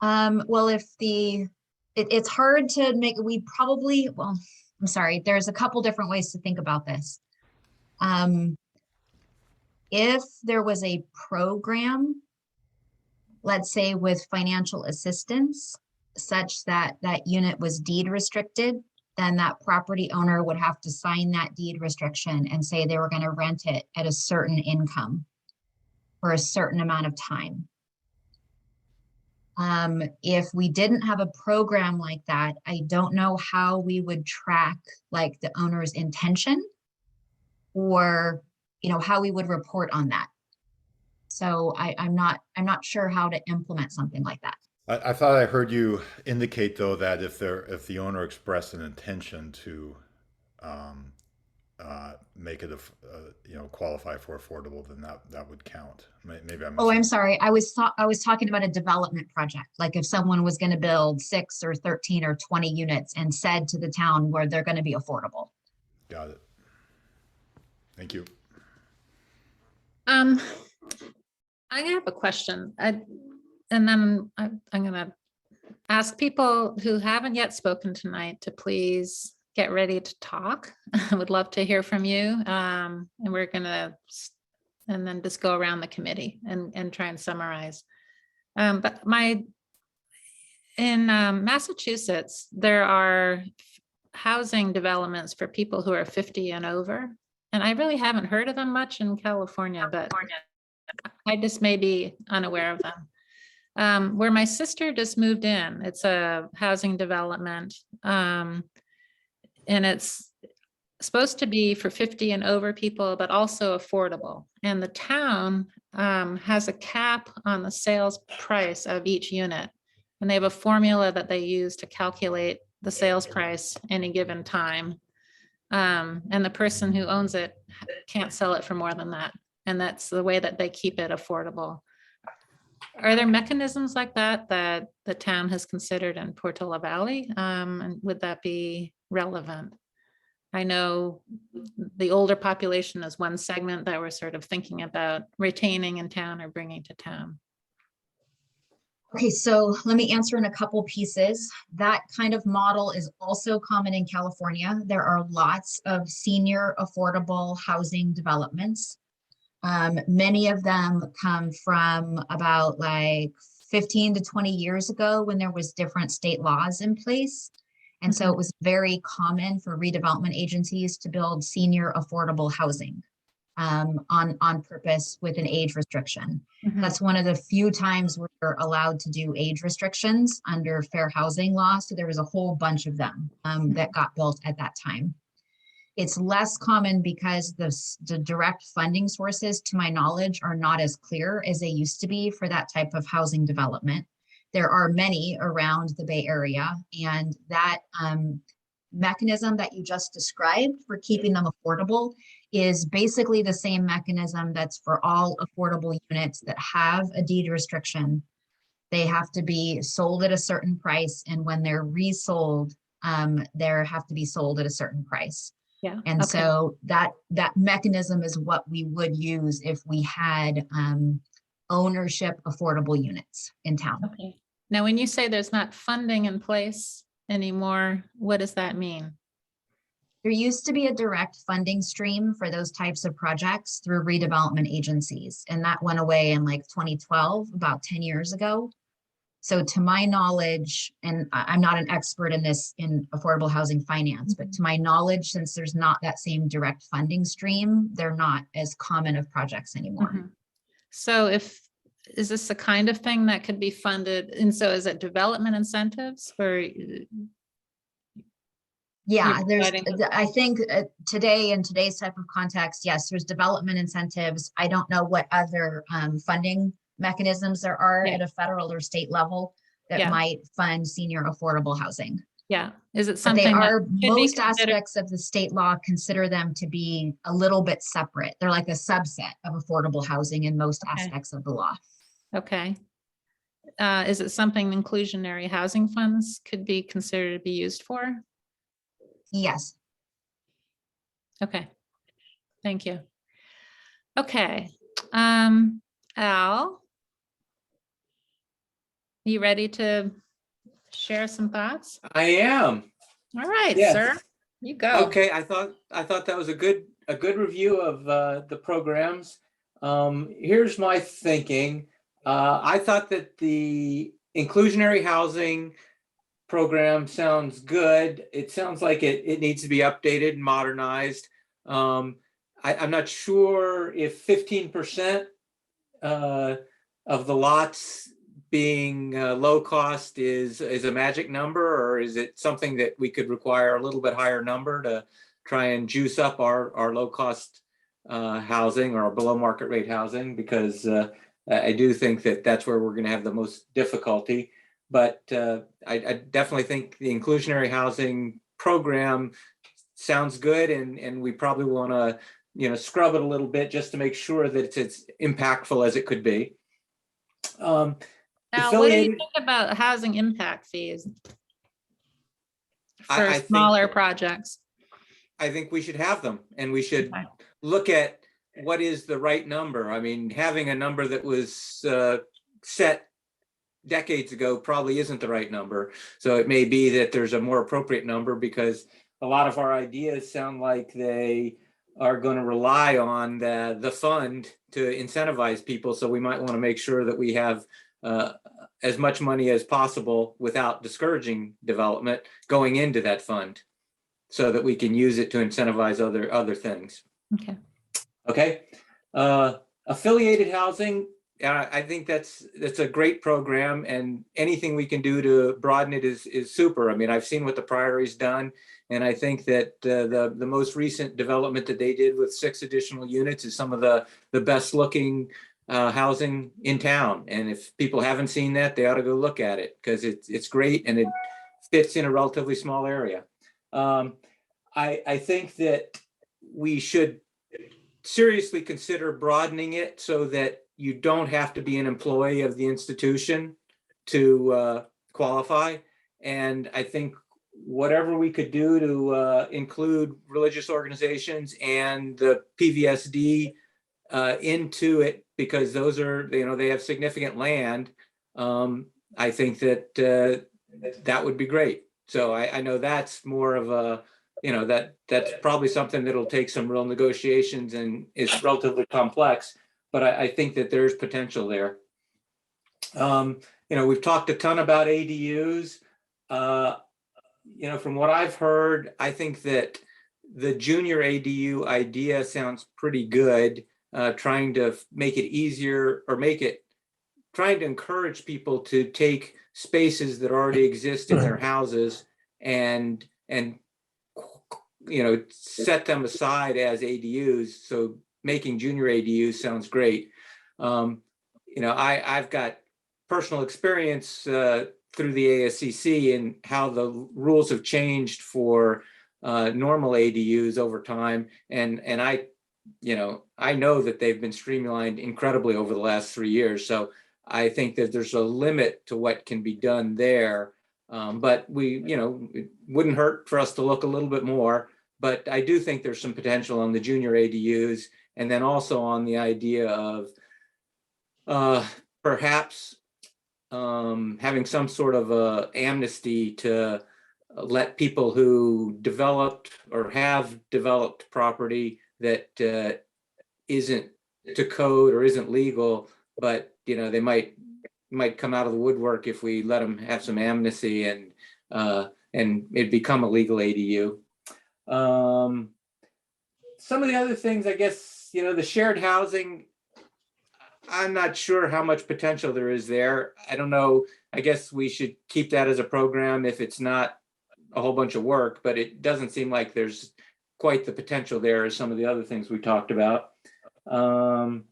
Well, if it's hard to make, well, I'm sorry, there's a couple different ways to think about this. If there was a program, let's say with financial assistance, such that that unit was deed restricted, then that property owner would have to sign that deed restriction and say they were going to rent it at a certain income for a certain amount of time. If we didn't have a program like that, I don't know how we would track like the owner's intention, or how we would report on that. So I'm not sure how to implement something like that. I thought I heard you indicate though that if the owner expressed an intention to make it, qualify for affordable, then that would count. Maybe I'm. Oh, I'm missing- sorry. I was talking about a development project. Like if someone was going to build 6 or 13 or 20 units and said to the town where they're going to be affordable. Got it. Thank you. I have a question. And then I'm going to ask people who haven't yet spoken tonight to please get ready to talk. I would love to hear from you. And we're going to, and then just go around the committee and try and summarize. But in Massachusetts, there are housing developments for people who are 50 and over. And I really haven't heard of them much in California, but I just may be unaware of them. Where my sister just moved in, it's a housing development. And it's supposed to be for 50 and over people, but also affordable. And the town has a cap on the sales price of each unit. And they have a formula that they use to calculate the sales price any given time. And the person who owns it can't sell it for more than that. And that's the way that they keep it affordable. Are there mechanisms like that that the town has considered in Portola Valley? And would that be relevant? I know the older population is one segment that we're sort of thinking about retaining in town or bringing to town. Okay, so let me answer in a couple pieces. That kind of model is also common in California. There are lots of senior affordable housing developments. Many of them come from about like 15 to 20 years ago when there was different state laws in place. And so it was very common for redevelopment agencies to build senior affordable housing on purpose with an age restriction. That's one of the few times we're allowed to do age restrictions under fair housing law. So there was a whole bunch of them that got built at that time. It's less common because the direct funding sources, to my knowledge, are not as clear as they used to be for that type of housing development. There are many around the Bay Area, and that mechanism that you just described for keeping them affordable is basically the same mechanism that's for all affordable units that have a deed restriction. They have to be sold at a certain price, and when they're resold, they have to be sold at a certain price. Yeah. And okay. so that mechanism is what we would use if we had ownership affordable units in town. Okay. Now, when you say there's not funding in place anymore, what does that mean? There used to be a direct funding stream for those types of projects through redevelopment agencies, and that went away in like 2012, about 10 years ago. So to my knowledge, and I'm not an expert in this in affordable housing finance, but to my knowledge, since there's not that same direct funding stream, they're not as common of projects anymore. So is this the kind of thing that could be funded? And so is it development incentives or? Yeah, I think today in today's type of context, yes, there's development incentives. I don't know what other funding mechanisms there are at a federal or state level that might fund senior affordable housing. Yeah, is it But something they that are, could be most considered- aspects of the state law consider them to be a little bit separate. They're like a subset of affordable housing in most aspects of the law. Okay. Is it something inclusionary housing funds could be considered to be used for? Yes. Okay, thank you. Okay, Al, you ready to share some thoughts? I am. All right, Yes. sir, you go. Okay, I thought that was a good review of the programs. Here's my thinking. I thought that the inclusionary housing program sounds good. It sounds like it needs to be updated and modernized. I'm not sure if 15% of the lots being low cost is a magic number, or is it something that we could require a little bit higher number to try and juice up our low cost housing or below market rate housing? Because I do think that that's where we're going to have the most difficulty. But I definitely think the inclusionary housing program sounds good, and we probably want to, scrub it a little bit just to make sure that it's as impactful as it could be. Now, what do you Affiliated- think about housing impact fees for I think- smaller projects? I think we should have them, and we should look at what is the right number. I mean, having a number that was set decades ago probably isn't the right number. So it may be that there's a more appropriate number, because a lot of our ideas sound like they are going to rely on the fund to incentivize people. So we might want to make sure that we have as much money as possible without discouraging development going into that fund, so that we can use it to incentivize other things. Okay. Okay. Affiliated housing, I think that's a great program, and anything we can do to broaden it is super. I mean, I've seen what the Priory's done, and I think that the most recent development that they did with 6 additional units is some of the best looking housing in town. And if people haven't seen that, they ought to go look at it, because it's great and it fits in a relatively small area. I think that we should seriously consider broadening it so that you don't have to be an employee of the institution to qualify. And I think whatever we could do to include religious organizations and the PVSD into it, because those are, they have significant land. I think that that would be great. So I know that's more of a, that's probably something that'll take some real negotiations and is relatively complex, but I think that there's potential there. We've talked a ton about ADUs. From what I've heard, I think that the junior ADU idea sounds pretty good, trying to make it easier, or trying to encourage people to take spaces that already exist in their houses and set them aside as ADUs. So making junior ADUs sounds great. I've got personal experience through the ASCC and how the rules have changed for normal ADUs over time. And I know that they've been streamlined incredibly over the last 3 years. So I think that there's a limit to what can be done there. But it wouldn't hurt for us to look a little bit more. But I do think there's some potential on the junior ADUs, and then also on the idea of perhaps having some sort of amnesty to let people who developed or have developed property that isn't to code or isn't legal, but they might come out of the woodwork if we let them have some amnesty and it become a legal ADU. Some of the other things, I guess, the shared housing, I'm not sure how much potential there is there. I don't know. I guess we should keep that as a program if it's not a whole bunch of work, but it doesn't seem like there's quite the potential there as some of the other things we talked about. The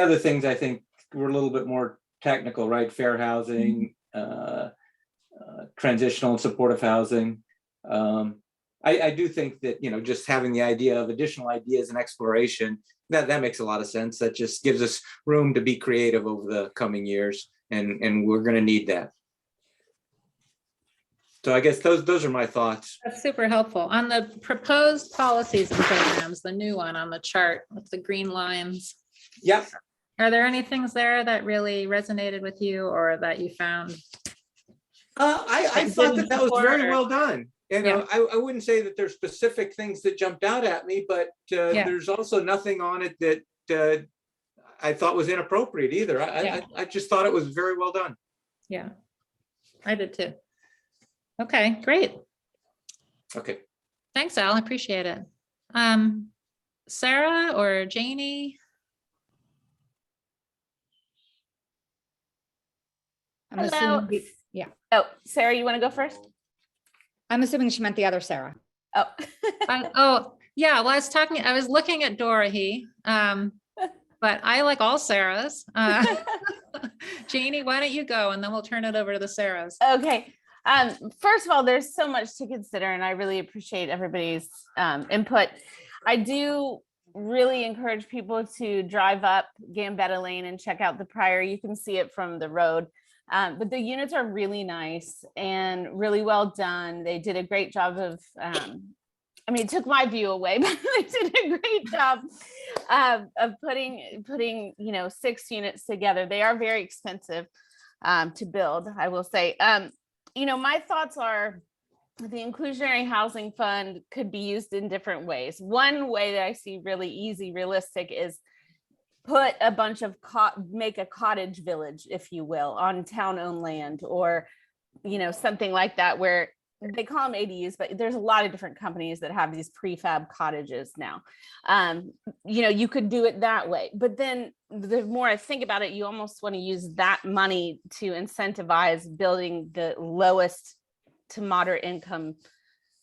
other things I think were a little bit more technical, right? Fair housing, transitional and supportive housing. I do think that, just having the idea of additional ideas and exploration, that makes a lot of sense. That just gives us room to be creative over the coming years, and we're going to need that. So I guess those are my thoughts. That's super helpful. On the proposed policies and programs, the new one on the chart with the green lines. Yep. Are there any things there that really resonated with you or that you found? I thought that was very well done. I wouldn't say that there's specific things that jumped out at me, but there's also nothing on it that I thought was inappropriate either. I just thought it was very well done. Yeah, I did too. Okay, great. Okay. Thanks, Al. I appreciate it. Sarah or Janie? I'm Hello. assuming, yeah. Oh, Sarah, you want to go first? I'm assuming she meant the other Sarah. Oh. Yeah. Well, I was looking at Dorothy, but I like all Sarahs. Janie, why don't you go and then we'll turn it over to the Sarahs. Okay. First of all, there's so much to consider, and I really appreciate everybody's input. I do really encourage people to drive up Gambetta Lane and check out the Priory. You can see it from the road. But the units are really nice and really well done. They did a great job of, I mean, it took my view away, but they did a great job of putting, you know, 6 units together. They are very expensive to build, I will say. You know, my thoughts are the Inclusionary Housing Fund could be used in different ways. One way that I see really easy, realistic is put a bunch of, make a cottage village, if you will, on town-owned land, or, you know, something like that, where they call them ADUs, but there's a lot of different companies that have these prefab cottages now. You know, you could do it that way, but then the more I think about it, you almost want to use that money to incentivize building the lowest to moderate income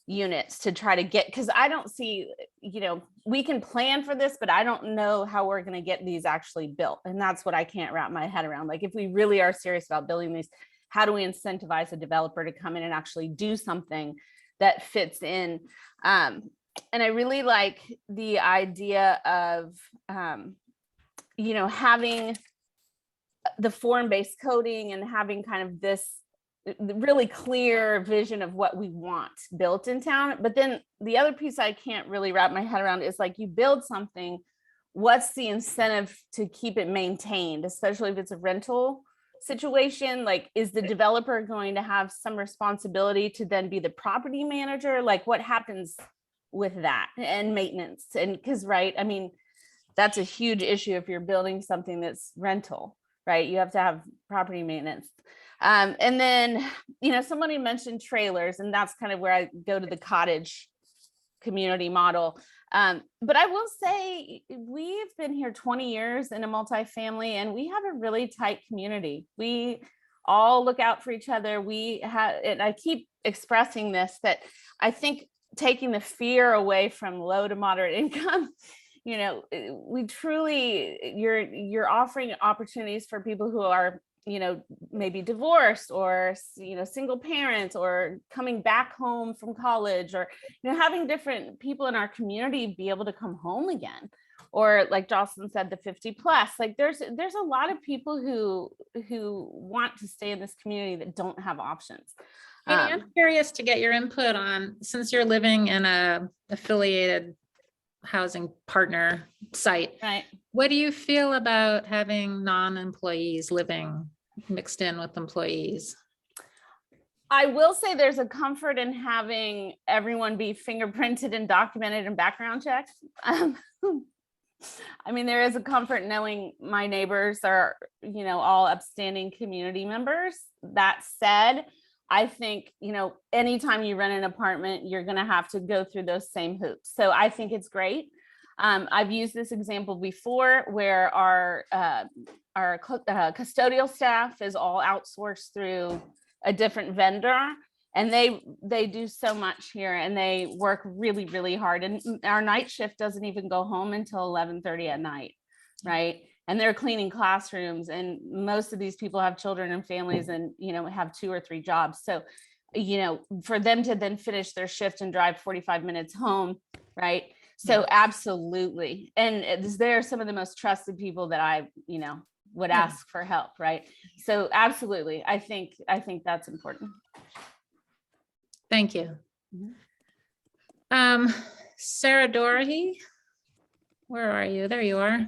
units to try to get, because I don't see, you know, we can plan for this, but I don't know how we're going to get these actually built. And that's what I can't wrap my head around. Like, if we really are serious about building these, how do we incentivize a developer to come in and actually do something that fits in? And I really like the idea of, you know, having the form-based coding and having kind of this really clear vision of what we want built in town. But then the other piece I can't really wrap my head around is, like, you build something, what's the incentive to keep it maintained, especially if it's a rental situation? Like, is the developer going to have some responsibility to then be the property manager? Like, what happens with that and maintenance? And because, right, I mean, that's a huge issue if you're building something that's rental, right? You have to have property maintenance. And then, you know, somebody mentioned trailers, and that's kind of where I go to the cottage community model. But I will say, we've been here 20 years in a multifamily, and we have a really tight community. We all look out for each other. We have, and I keep expressing this, that I think taking the fear away from low to moderate income, you know, we truly, you're offering opportunities for people who are, you know, maybe divorced, or, you know, single parents, or coming back home from college, or, you know, having different people in our community be able to come home again. Or, like Jocelyn said, the 50 plus, like there's a lot of people who want to stay in this community that don't have options. I'm curious to get your input on, since you're living in a affiliated housing partner site, right? What do you feel about having non-employees living mixed in with employees? I will say there's a comfort in having everyone be fingerprinted and documented and background checked. I mean, there is a comfort knowing my neighbors are, you know, all upstanding community members. That said, I think, you know, anytime you rent an apartment, you're going to have to go through those same hoops. So I think it's great. I've used this example before, where our custodial staff is all outsourced through a different vendor, and they do so much here, and they work really, really hard. And our night shift doesn't even go home until 11:30 at night, right? And they're cleaning classrooms, and most of these people have children and families, and, you know, have 2 or 3 jobs. So, you know, for them to then finish their shift and drive 45 minutes home, right? So absolutely. And they're some of the most trusted people that I, you know, would ask for help, right? So absolutely. I think that's important. Thank you. Sarah Doherty, where are you? There you are.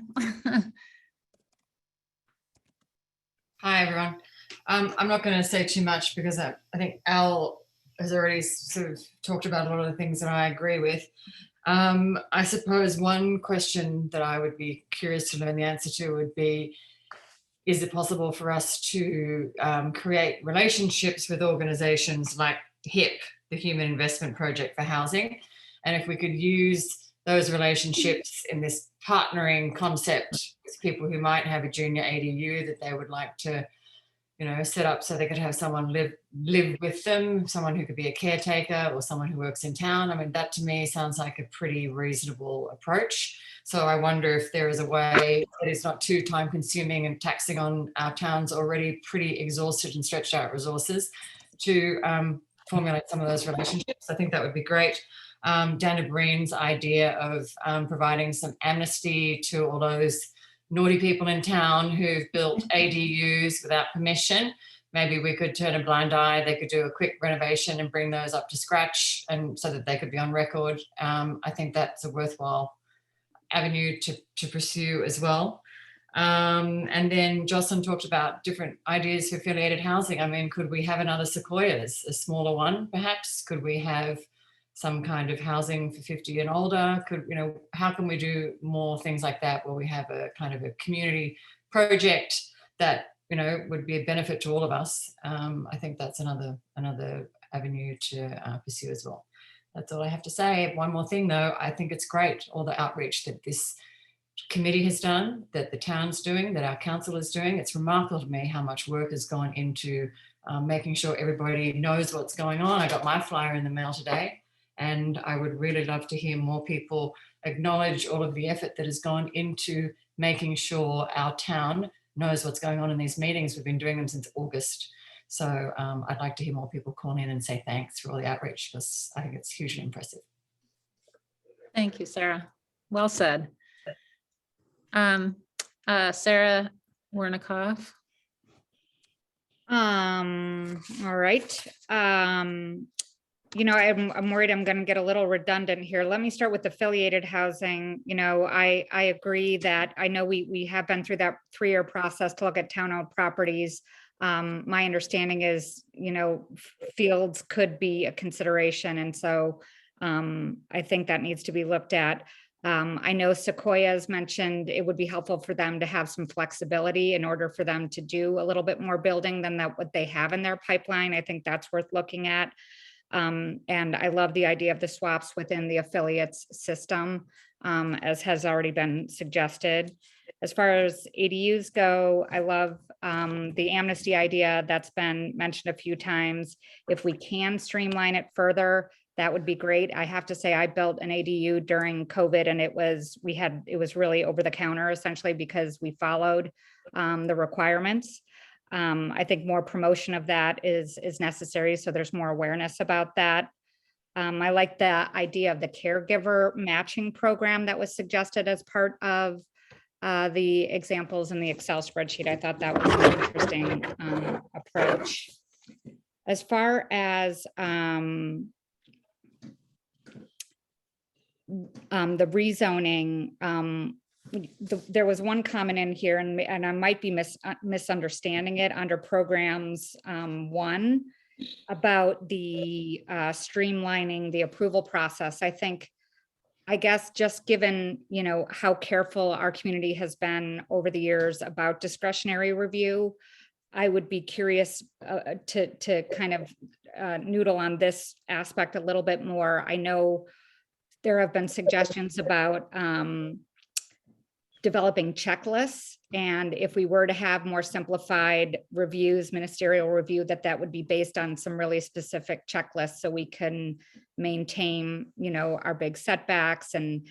Hi, everyone. I'm not going to say too much, because I think Al has already sort of talked about a lot of the things that I agree with. I suppose one question that I would be curious to learn the answer to would be, is it possible for us to create relationships with organizations like HIP, the Human Investment Project for Housing? And if we could use those relationships in this partnering concept with people who might have a junior ADU that they would like to, you know, set up so they could have someone live with them, someone who could be a caretaker or someone who works in town. I mean, that to me sounds like a pretty reasonable approach. So I wonder if there is a way that is not too time consuming and taxing on our town's already pretty exhausted and stretched out resources, to formulate some of those relationships. I think that would be great. Dana Breen's idea of providing some amnesty to all those naughty people in town who've built ADUs without permission. Maybe we could turn a blind eye. They could do a quick renovation and bring those up to scratch, and so that they could be on record. I think that's a worthwhile avenue to pursue as well. And then Jocelyn talked about different ideas for affiliated housing. I mean, could we have another Sequoias, a smaller one perhaps? Could we have some kind of housing for 50 and older? Could, you know, how can we do more things like that where we have a kind of a community project that, you know, would be a benefit to all of us? I think that's another avenue to pursue as well. That's all I have to say. One more thing though, I think it's great, all the outreach that this committee has done, that the town's doing, that our council is doing. It's remarkable to me how much work has gone into making sure everybody knows what's going on. I got my flyer in the mail today, and I would really love to hear more people acknowledge all of the effort that has gone into making sure our town knows what's going on in these meetings. We've been doing them since August. So I'd like to hear more people call in and say thanks for all the outreach, because I think it's hugely impressive. Thank you, Sarah. Well said. Sarah Wernickoff. All right. You know, I'm worried I'm going to get a little redundant here. Let me start with affiliated housing. You know, I agree that I know we have been through that 3-year process to look at town-owned properties. My understanding is, you know, fields could be a consideration. And so I think that needs to be looked at. I know Sequoia's mentioned it would be helpful for them to have some flexibility in order for them to do a little bit more building than what they have in their pipeline. I think that's worth looking at. And I love the idea of the swaps within the affiliates system, as has already been suggested. As far as ADUs go, I love the amnesty idea that's been mentioned a few times. If we can streamline it further, that would be great. I have to say, I built an ADU during COVID, and it was really over the counter essentially, because we followed the requirements. I think more promotion of that is necessary, so there's more awareness about that. I like the idea of the caregiver matching program that was suggested as part of the examples in the Excel spreadsheet. I thought that was an interesting approach. As far as the rezoning, there was one comment in here, and I might be misunderstanding it, under programs 1 about the streamlining the approval process. I guess just given, you know, how careful our community has been over the years about discretionary review, I would be curious to kind of noodle on this aspect a little bit more. I know there have been suggestions about developing checklists, and if we were to have more simplified reviews, ministerial review, that would be based on some really specific checklists, so we can maintain, you know, our big setbacks and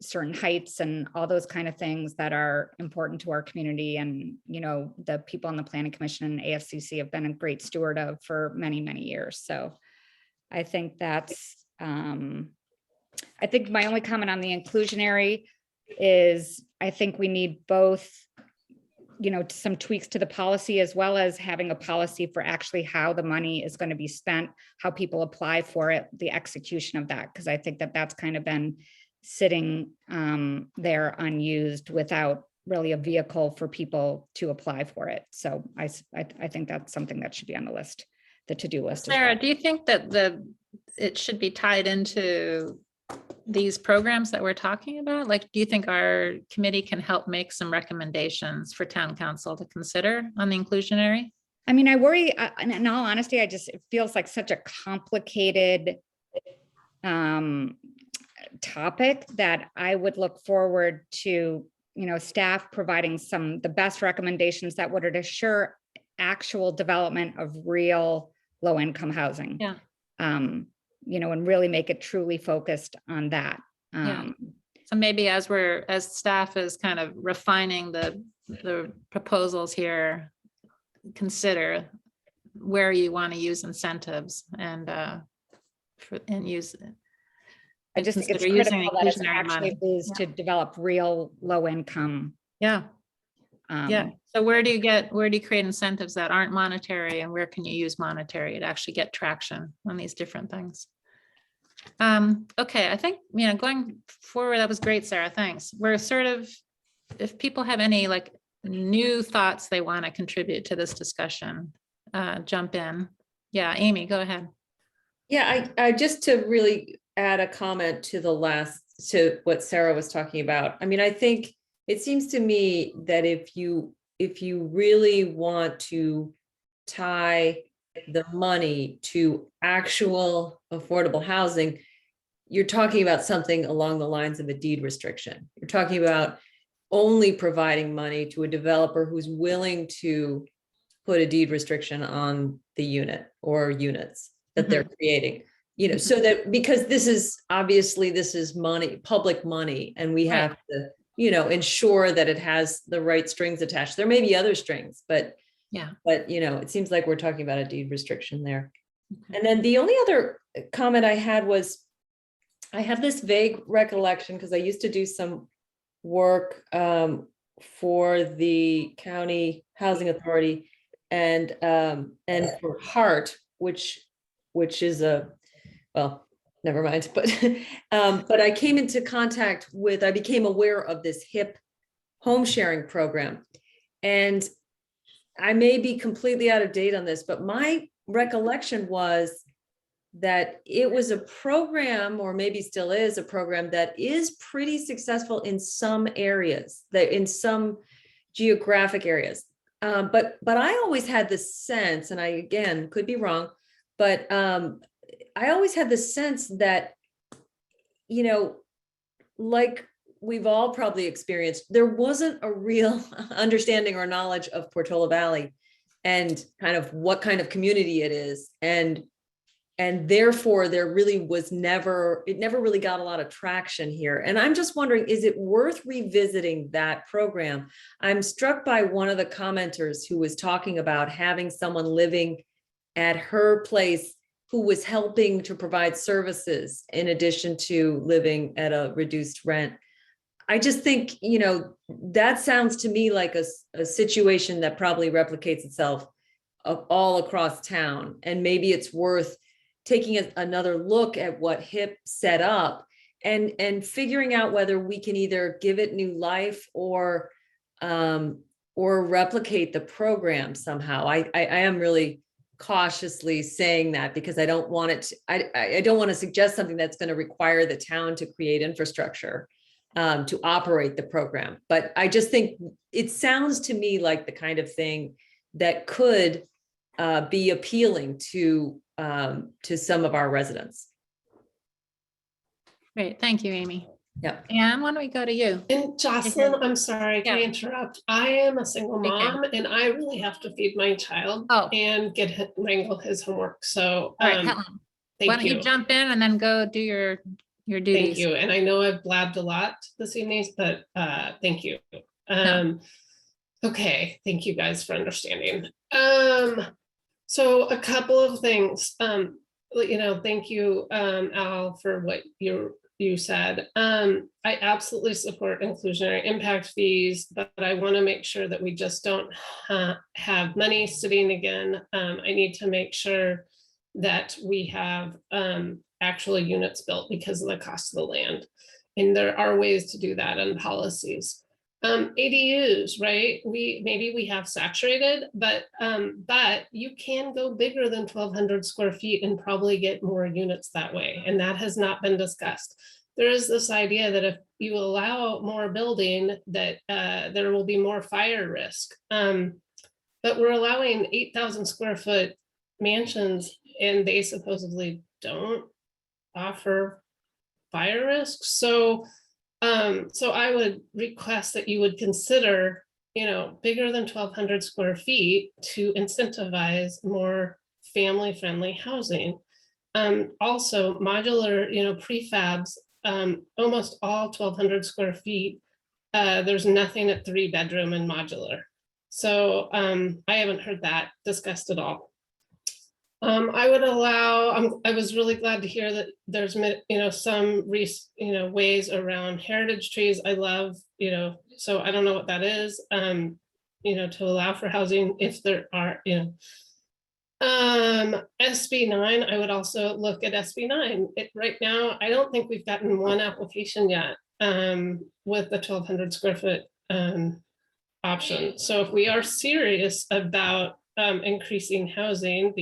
certain heights and all those kind of things that are important to our community. And, you know, the people on the Planning Commission and AFCC have been a great steward of for many, many years. So I think that's, I think my only comment on the inclusionary is I think we need both, you know, some tweaks to the policy, as well as having a policy for actually how the money is going to be spent, how people apply for it, the execution of that, because I think that's kind of been sitting there unused without really a vehicle for people to apply for it. So I think that's something that should be on the list, the to-do list. Sarah, do you think that it should be tied into these programs that we're talking about? Like, do you think our committee can help make some recommendations for town council to consider on the inclusionary? I mean, I worry, in all honesty, it feels like such a complicated topic that I would look forward to, you know, staff providing the best recommendations that would assure actual development of real low-income housing. Yeah. You know, and really make it truly focused on that. Yeah. So maybe as staff is kind of refining the proposals here, consider where you want to use incentives and use it. I just think it's Consider using critical that it's inclusionary actually money. used to develop real low income. Yeah. Yeah. So where do you create incentives that aren't monetary, and where can you use monetary to actually get traction on these different things? Okay, I think, going forward, that was great, Sarah. Thanks. We're sort of, if people have any like new thoughts they want to contribute to this discussion, jump in. Yeah, Amy, go ahead. Yeah, I just to really add a comment to what Sarah was talking about. I mean, I think it seems to me that if you really want to tie the money to actual affordable housing, you're talking about something along the lines of a deed restriction. You're talking about only providing money to a developer who's willing to put a deed restriction on the unit or units that they're creating, so that, because this is money, public money, and we have to, ensure that it has the right strings attached. There may be other strings, but it seems like we're talking about a deed restriction there. And then the only other comment I had was, I have this vague recollection, because I used to do some work for the county housing authority and for HART, which is well, never mind, but I came into contact with, I became aware of this HIP home sharing program. And I may be completely out of date on this, but my recollection was that it was a program, or maybe still is a program, that is pretty successful in some areas, that in some geographic areas. But I always had the sense, and I, again, could be wrong, but I always had the sense that, like we've all probably experienced, there wasn't a real understanding or knowledge of Portola Valley and kind of what kind of community it is. And therefore there really was never really got a lot of traction here. And I'm just wondering, is it worth revisiting that program? I'm struck by one of the commenters who was talking about having someone living at her place who was helping to provide services in addition to living at a reduced rent. I just think, that sounds to me like a situation that probably replicates itself all across town. And maybe it's worth taking another look at what HIP set up and figuring out whether we can either give it new life or replicate the program somehow. I am really cautiously saying that because I don't want it to, I don't want to suggest something that's going to require the town to create infrastructure to operate the program. But I just think it sounds to me like the kind of thing that could be appealing to some of our residents. Great, thank you, Amy. Yeah. Anne, why don't we go to you? And Jocelyn, I'm sorry, can I interrupt? I am a single mom and I really have to feed my child and wrangle his homework. So all right, Helen, why don't you jump in and then go do your duties. Thank you. And I know I've blabbed a lot this evening, but thank you. Okay, thank you guys for understanding. So a couple of things, thank you, Al, for what you said. I absolutely support inclusionary impact fees, but I want to make sure that we just don't have money sitting again. I need to make sure that we have actual units built because of the cost of the land. And there are ways to do that in policies. ADUs, right? Maybe we have saturated, but you can go bigger than 1,200 square feet and probably get more units that way. And that has not been discussed. There is this idea that if you allow more building, that there will be more fire risk. But we're allowing 8,000 square foot mansions and they supposedly don't offer fire risk. So I would request that you would consider, bigger than 1,200 square feet to incentivize more family-friendly housing. Also modular, prefabs, almost all 1,200 square feet. There's nothing at 3-bedroom and modular. So I haven't heard that discussed at all. I would allow, I was really glad to hear that there's, some, ways around heritage trees. I love, so I don't know what that is, to allow for housing if there are, SB9, I would also look at SB9. Right now, I don't think we've gotten one application yet with the 1,200 square foot option. So if we are serious about increasing housing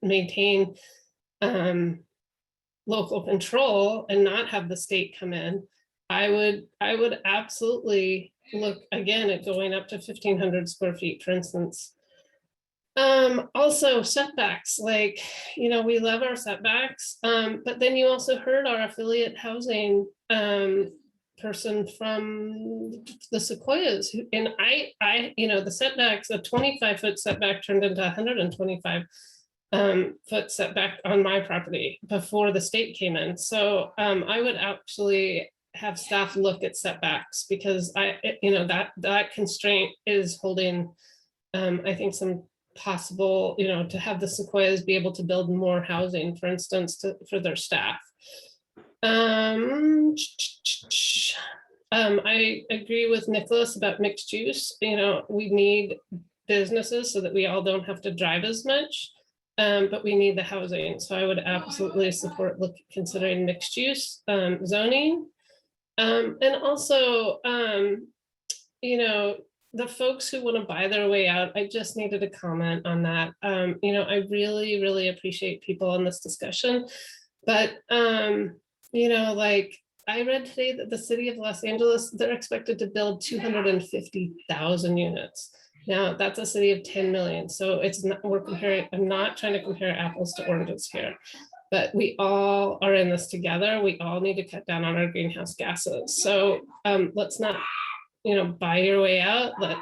maintain local control and not have the state come in, I would absolutely look again at going up to 1,500 square feet, for instance. Also setbacks, like, we love our setbacks, but then you also heard our affiliate housing person from the Sequoias, and I the setbacks, a 25-foot setback turned into 125 foot setback on my property before the state came in. So I would actually have staff look at setbacks, because that constraint is holding I think some possible, to have the Sequoias be able to build more housing, for instance, for their staff. I agree with Nicholas about mixed use. We need businesses so that we all don't have to drive as much, but we need the housing. So I would absolutely support considering mixed use zoning. And also, the folks who want to buy their way out, I just needed a comment on that. I really, really appreciate people in this discussion, but like I read today that the city of Los Angeles, they're expected to build 250,000 units. Now that's a city of 10 million. So it's not, I'm not trying to compare apples to oranges here, but we all are in this together. We all need to cut down on our greenhouse gases. So let's not, buy your way out. But,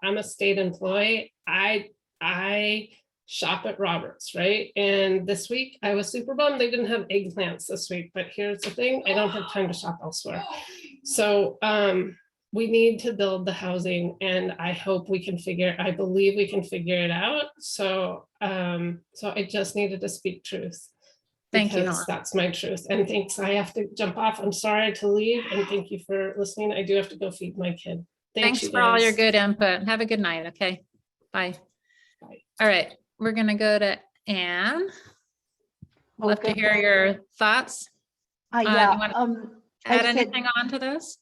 I'm a state employee. I shop at Roberts, right? And this week I was super bummed they didn't have eggplants this week, but here's the thing, I don't have time to shop elsewhere. So we need to build the housing, and I believe we can figure it out. So I just needed to speak truth. Thank you. Because that's my truth. And thanks, I have to jump off. I'm sorry to leave, and thank you for listening. I do have to go feed my kid. Thanks for all your good input. Have a good night. Okay. Bye. Bye. All right. We're going to go to Anne. Love to hear your thoughts. Yeah. You want to add anything on to this?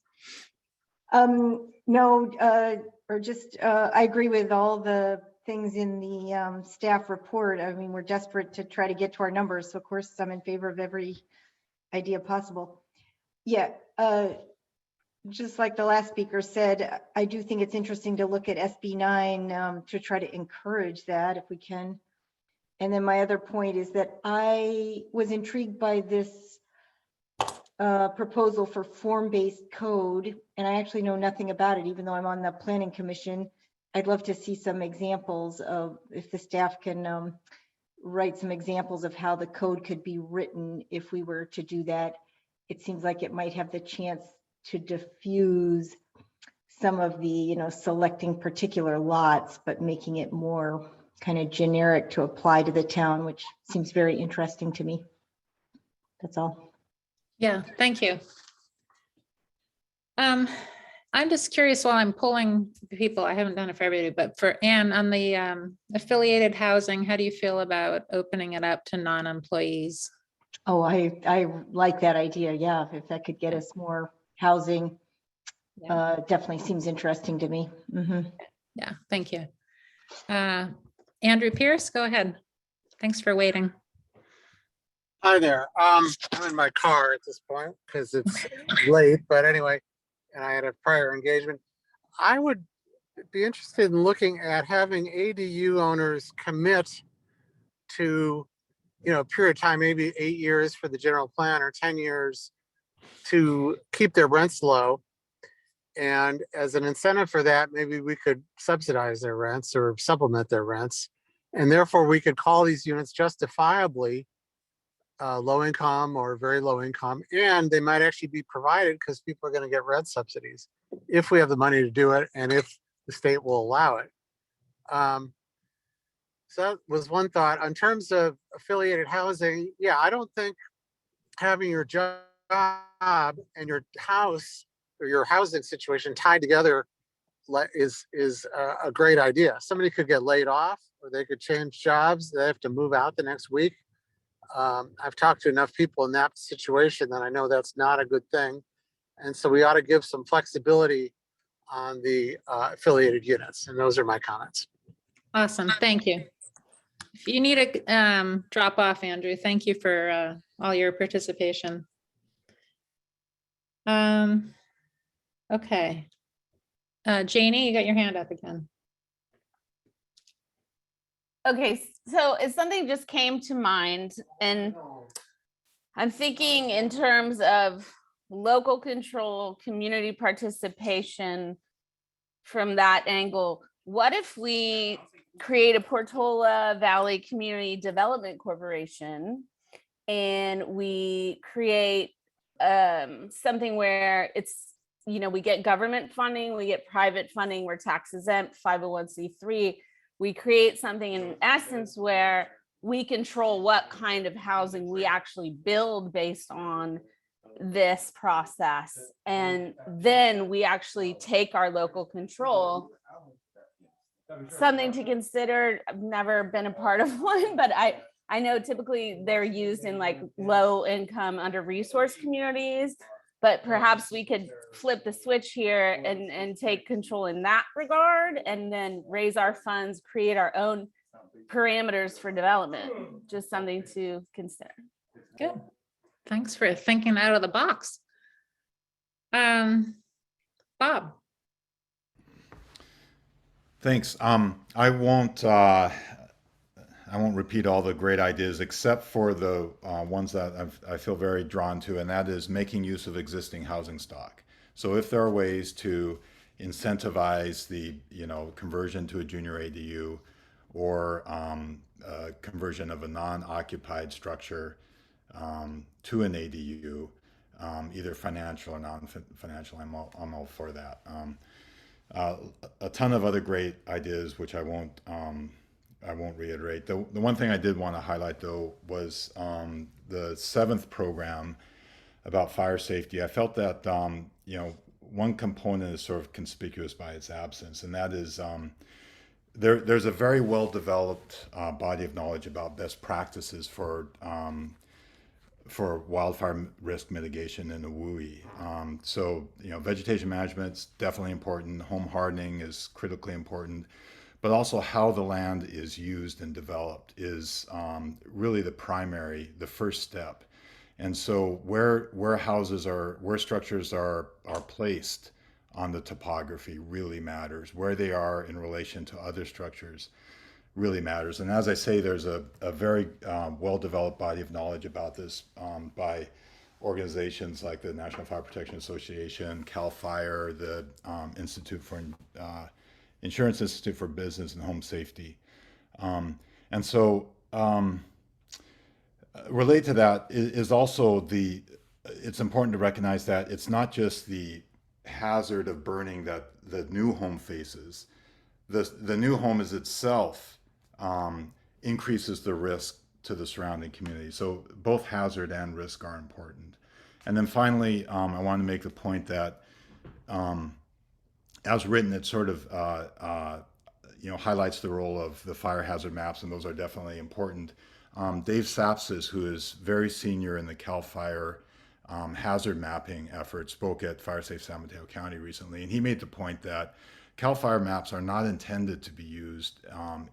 No, or just, I agree with all the things in the staff report. I mean, we're desperate to try to get to our numbers. So of course, I'm in favor of every idea possible. Yeah, just like the last speaker said, I do think it's interesting to look at SB9 to try to encourage that if we can. And then my other point is that I was intrigued by this proposal for form-based code, and I actually know nothing about it, even though I'm on the planning commission. I'd love to see some examples of, if the staff can write some examples of how the code could be written if we were to do that. It seems like it might have the chance to diffuse some of the, selecting particular lots, but making it more kind of generic to apply to the town, which seems very interesting to me. That's all. Yeah, thank you. I'm just curious, while I'm pulling people, I haven't done it for everybody, but for Anne, on the affiliated housing, how do you feel about opening it up to non-employees? Oh, I like that idea. Yeah, if that could get us more housing, definitely seems interesting to me. Mm-hmm. Yeah, thank you. Andrew Pierce, go ahead. Thanks for waiting. Hi there. I'm in my car at this point because it's late, but anyway, and I had a prior engagement. I would be interested in looking at having ADU owners commit to, a period of time, maybe 8 years for the general plan or 10 years to keep their rents low. And as an incentive for that, maybe we could subsidize their rents or supplement their rents. And therefore we could call these units justifiably low income or very low income, and they might actually be provided because people are going to get rent subsidies if we have the money to do it and if the state will allow it. So that was one thought. In terms of affiliated housing, yeah, I don't think having your job and your house or your housing situation tied together is a great idea. Somebody could get laid off, or they could change jobs. They have to move out the next week. I've talked to enough people in that situation that I know that's not a good thing. And so we ought to give some flexibility on the affiliated units. And those are my comments. Awesome, thank you. If you need a drop off, Andrew, thank you for all your participation. Okay. Janie, you got your hand up again. Okay, so it's something just came to mind, and I'm thinking in terms of local control, community participation from that angle. What if we create a Portola Valley Community Development Corporation and we create something where it's, you know, we get government funding, we get private funding, we're tax exempt, 501c3. We create something in essence where we control what kind of housing we actually build based on this process. And then we actually take our local control. Something to consider. I've never been a part of one, but I know typically they're used in like low income, under resourced communities, but perhaps we could flip the switch here and take control in that regard, and then raise our funds, create our own parameters for development. Just something to consider. Good. Thanks for thinking out of the box. Bob. Thanks. I won't repeat all the great ideas except for the ones that I feel very drawn to, and that is making use of existing housing stock. So if there are ways to incentivize the conversion to a junior ADU, or conversion of a non-occupied structure to an ADU, either financial or non-financial, I'm all for that. A ton of other great ideas, which I won't reiterate. The one thing I did want to highlight though was the 7th program about fire safety. I felt that one component is sort of conspicuous by its absence, and that is there's a very well developed body of knowledge about best practices for wildfire risk mitigation in a WUI. So, vegetation management is definitely important. Home hardening is critically important, but also how the land is used and developed is really the first step. And so where structures are placed on the topography really matters. Where they are in relation to other structures really matters. And as I say, there's a very well-developed body of knowledge about this by organizations like the National Fire Protection Association, CAL FIRE, the Insurance Institute for Business and Home Safety. And so related to that is also it's important to recognize that it's not just the hazard of burning that the new home faces. The new home is itself increases the risk to the surrounding community. So both hazard and risk are important. And then finally, I want to make the point that as written, it sort of highlights the role of the fire hazard maps, and those are definitely important. Dave Sapsis, who is very senior in the CAL FIRE hazard mapping effort, spoke at Fire Safe San Mateo County recently, and he made the point that CAL FIRE maps are not intended to be used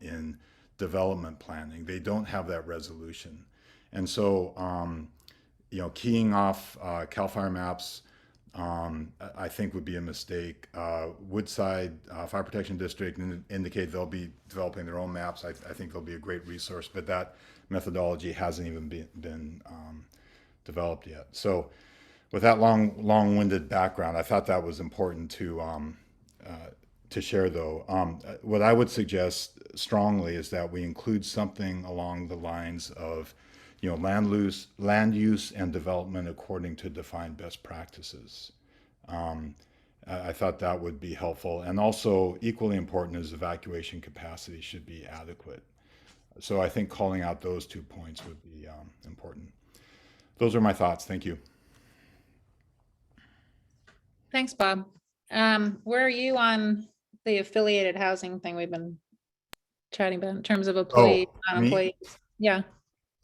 in development planning. They don't have that resolution. And so, keying off CAL FIRE maps, I think would be a mistake. Woodside Fire Protection District indicate they'll be developing their own maps. I think they'll be a great resource, but that methodology hasn't even been developed yet. So with that long-winded background, I thought that was important to share though. What I would suggest strongly is that we include something along the lines of land use and development according to defined best practices. I thought that would be helpful. And also equally important is evacuation capacity should be adequate. So I think calling out those 2 points would be important. Those are my thoughts. Thank you. Thanks, Bob. Where are you on the affiliated housing thing we've been chatting about in terms of employees, me? non-employees? Yeah.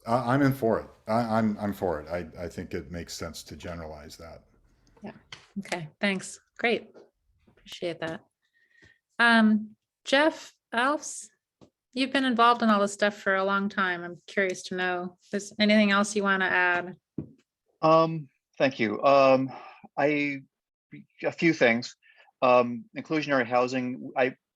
I'm in for it. I'm for it. I think it makes sense to generalize that. Yeah. Okay. Thanks. Great. Appreciate that. Jeff Alfs, you've been involved in all this stuff for a long time. I'm curious to know, is anything else you want to add? Thank you. A few things. Inclusionary housing,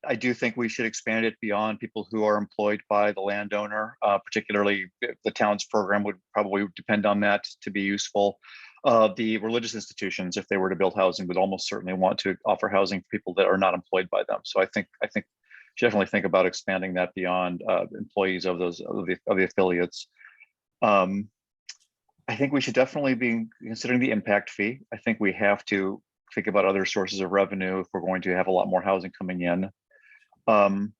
I do think we should expand it beyond people who are employed by the landowner, particularly the town's program would probably depend on that to be useful. The religious institutions, if they were to build housing, would almost certainly want to offer housing for people that are not employed by them. So I think definitely think about expanding that beyond employees of those of the affiliates. I think we should definitely be considering the impact fee. I think we have to think about other sources of revenue if we're going to have a lot more housing coming in. I'm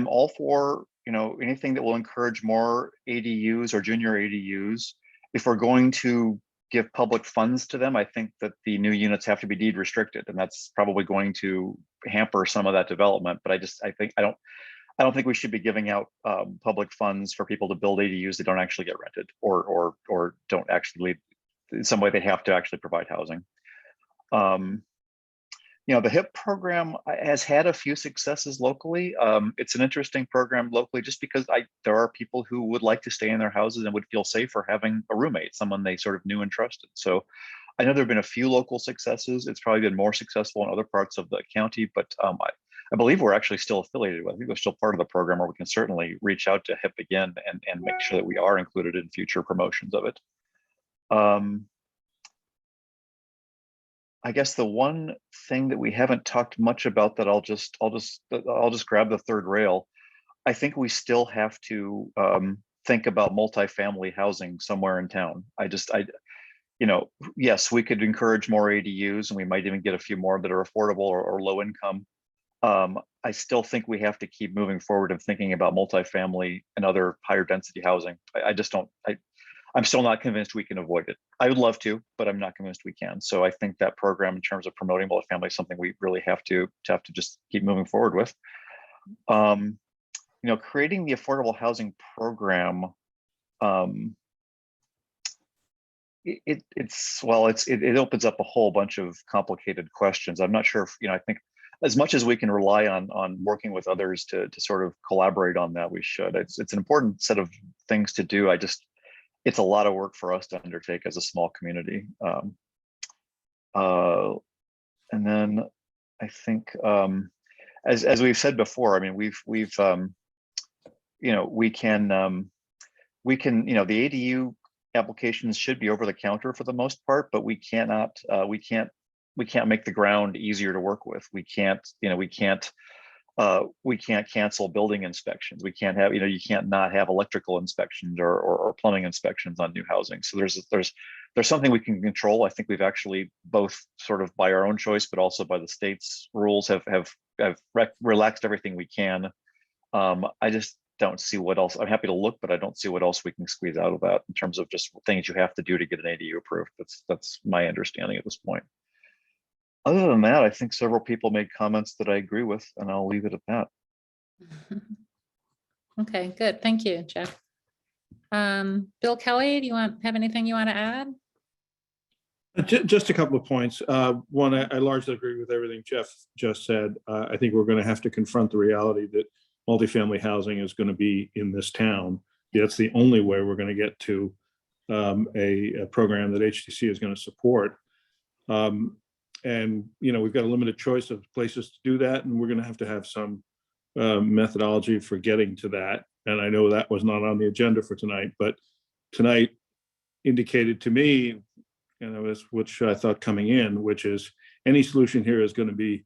all for, anything that will encourage more ADUs or junior ADUs. If we're going to give public funds to them, I think that the new units have to be deed restricted, and that's probably going to hamper some of that development. But I don't think we should be giving out public funds for people to build ADUs that don't actually get rented or don't actually, in some way they have to actually provide housing. The HIP program has had a few successes locally. It's an interesting program locally just because there are people who would like to stay in their houses and would feel safer having a roommate, someone they sort of knew and trusted. So I know there have been a few local successes. It's probably been more successful in other parts of the county, but I believe we're actually still affiliated with. I think we're still part of the program, where we can certainly reach out to HIP again and make sure that we are included in future promotions of it. I guess the one thing that we haven't talked much about that I'll just grab the third rail. I think we still have to think about multifamily housing somewhere in town. Yes, we could encourage more ADUs, and we might even get a few more that are affordable or low income. I still think we have to keep moving forward and thinking about multifamily and other higher density housing. I'm still not convinced we can avoid it. I would love to, but I'm not convinced we can. So I think that program, in terms of promoting multifamily, is something we really have to just keep moving forward with. Creating the affordable housing program, it opens up a whole bunch of complicated questions. I'm not sure if, I think as much as we can rely on working with others to sort of collaborate on that, we should. It's an important set of things to do. It's a lot of work for us to undertake as a small community. And then I think, as we've said before, I mean, we can, the ADU applications should be over the counter for the most part, but we can't make the ground easier to work with. We can't cancel building inspections. We can't have, you can't not have electrical inspections or plumbing inspections on new housing. So there's something we can control. I think we've actually, both sort of by our own choice, but also by the state's rules, have relaxed everything we can. I just don't see what else. I'm happy to look, but I don't see what else we can squeeze out of that in terms of just things you have to do to get an ADU approved. That's my understanding at this point. Other than that, I think several people made comments that I agree with, and I'll leave it at that. Okay, good. Thank you, Jeff. Bill Kelly, do you have anything you want to add? Just a couple of points. One, I largely agree with everything Jeff just said. I think we're going to have to confront the reality that multifamily housing is going to be in this town. That's the only way we're going to get to a program that HTC is going to support. And, we've got a limited choice of places to do that, and we're going to have some methodology for getting to that. And I know that was not on the agenda for tonight, but tonight indicated to me, which I thought coming in, which is any solution here is going to be,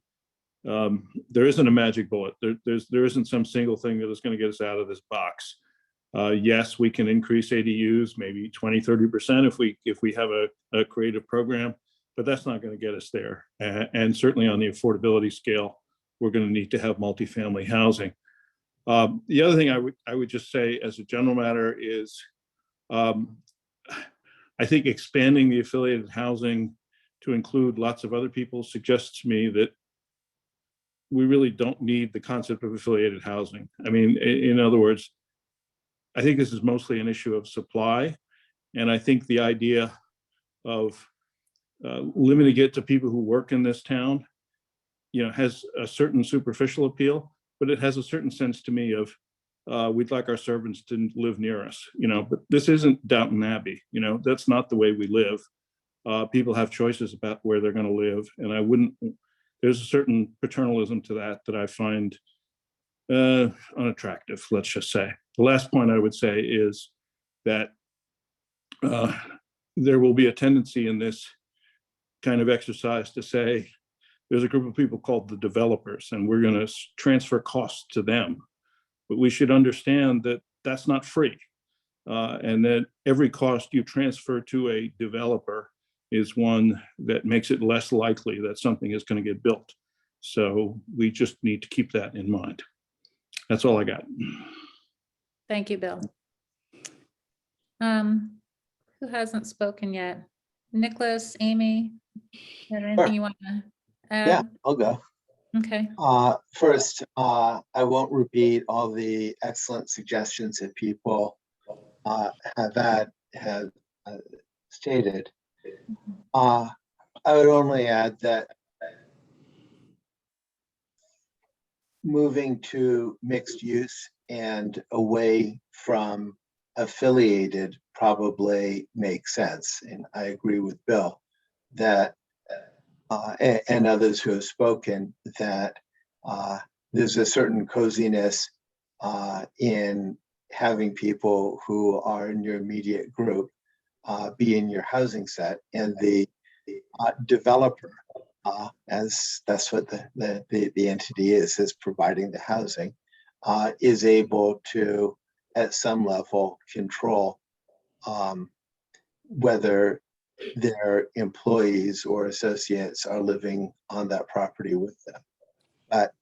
there isn't a magic bullet. There isn't some single thing that is going to get us out of this box. Yes, we can increase ADUs, maybe 20-30% if we have a creative program, but that's not going to get us there. And certainly on the affordability scale, we're going to need to have multifamily housing. The other thing I would just say as a general matter is, I think expanding the affiliated housing to include lots of other people suggests to me that we really don't need the concept of affiliated housing. I mean, in other words, I think this is mostly an issue of supply. And I think the idea of limiting it to people who work in this town, has a certain superficial appeal, but it has a certain sense to me of we'd like our servants to live near us, but this isn't Downton Abbey, that's not the way we live. People have choices about where they're going to live. And there's a certain paternalism to that I find unattractive, let's just say. The last point I would say is that there will be a tendency in this kind of exercise to say, there's a group of people called the developers, and we're going to transfer costs to them. But we should understand that that's not free. And that every cost you transfer to a developer is one that makes it less likely that something is going to get built. So we just need to keep that in mind. That's all I got. Thank you, Bill. Who hasn't spoken yet? Nicholas, Amy, is there anything you want to add? Yeah, I'll go. Okay. First, I won't repeat all the excellent suggestions that people have stated. I would only add that moving to mixed use and away from affiliated probably makes sense. And I agree with Bill that, and others who have spoken, that there's a certain coziness in having people who are in your immediate group be in your housing set, and the developer, as that's what the entity is providing the housing, is able to, at some level, control whether their employees or associates are living on that property with them. But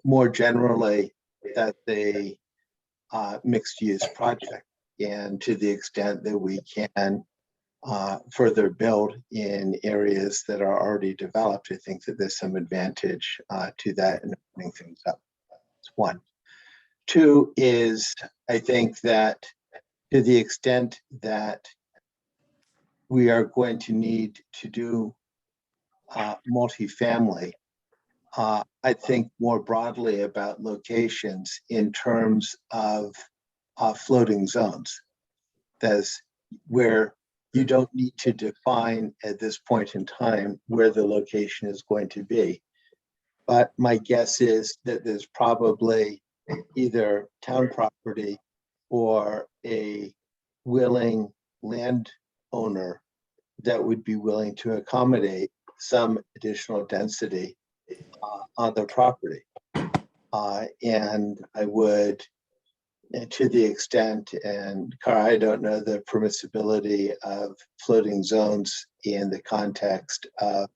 more generally, that's a mixed use project. And to the extent that we can further build in areas that are already developed, I think that there's some advantage to that and opening things up. That's one. Two is, I think that to the extent that we are going to need to do multifamily, I think more broadly about locations in terms of floating zones. That's where you don't need to define at this point in time where the location is going to be. But my guess is that there's probably either town property or a willing landowner that would be willing to accommodate some additional density on the property. And I would, to the extent, and Cara, I don't know the permissibility of floating zones in the context of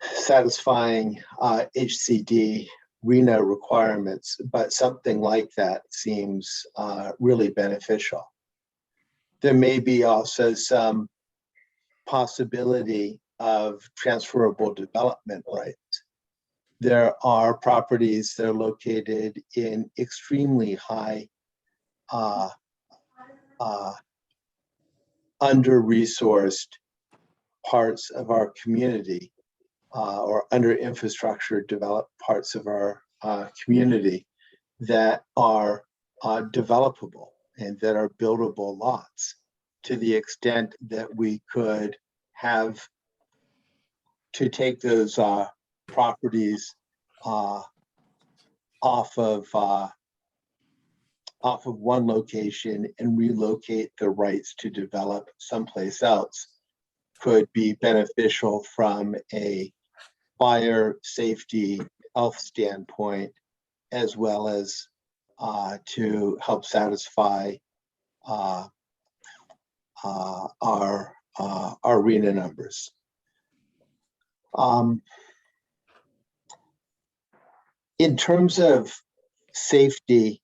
satisfying HCD RENA requirements, but something like that seems really beneficial. There may be also some possibility of transferable development rights. There are properties that are located in extremely high under-resourced parts of our community or under-infrastructure developed parts of our community that are developable and that are buildable lots. To the extent that we could have to take those properties off of one location and relocate the rights to develop someplace else could be beneficial from a fire safety health standpoint, as well as to help satisfy our RENA numbers. In terms of safety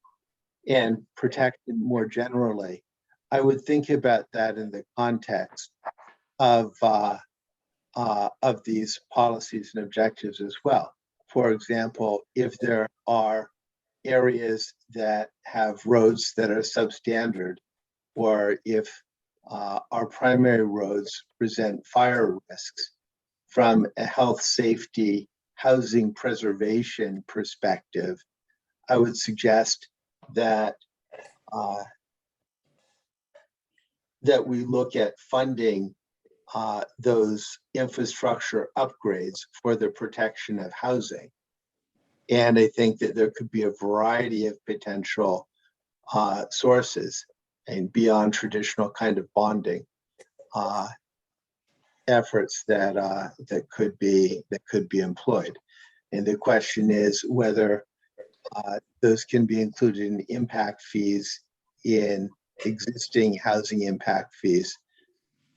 and protection more generally, I would think about that in the context of these policies and objectives as well. For example, if there are areas that have roads that are substandard, or if our primary roads present fire risks, from a health, safety, housing preservation perspective, I would suggest that that we look at funding those infrastructure upgrades for the protection of housing. And I think that there could be a variety of potential sources, and beyond traditional kind of bonding efforts that could be employed. And the question is whether those can be included in impact fees in existing housing impact fees.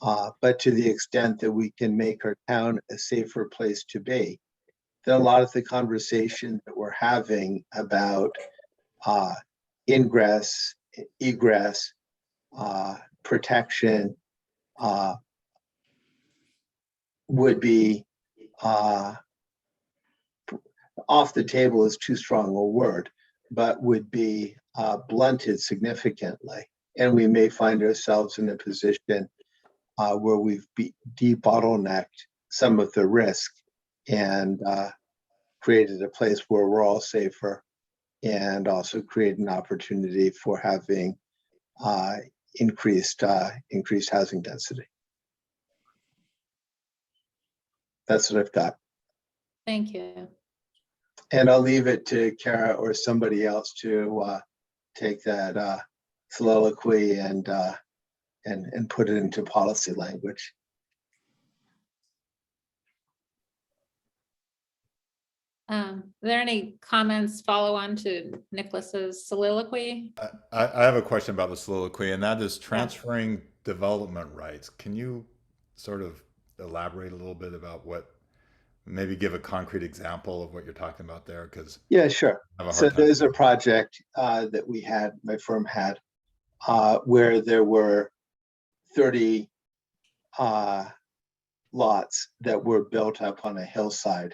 But to the extent that we can make our town a safer place to be, then a lot of the conversation that we're having about ingress, egress, protection would be off the table is too strong a word, but would be blunted significantly. And we may find ourselves in a position where we've de-bottlenecked some of the risk and created a place where we're all safer, and also create an opportunity for having increased housing density. That's what I've got. Thank you. And I'll leave it to Kara or somebody else to take that soliloquy and put it into policy language. Are there any comments follow on to Nicholas's soliloquy? I have a question about the soliloquy, and that is transferring development rights. Can you sort of elaborate a little bit about what, maybe give a concrete example of what you're talking about there? Because yeah, sure. So there's a project that we had, my firm had, where there were 30 lots that were built up on a hillside.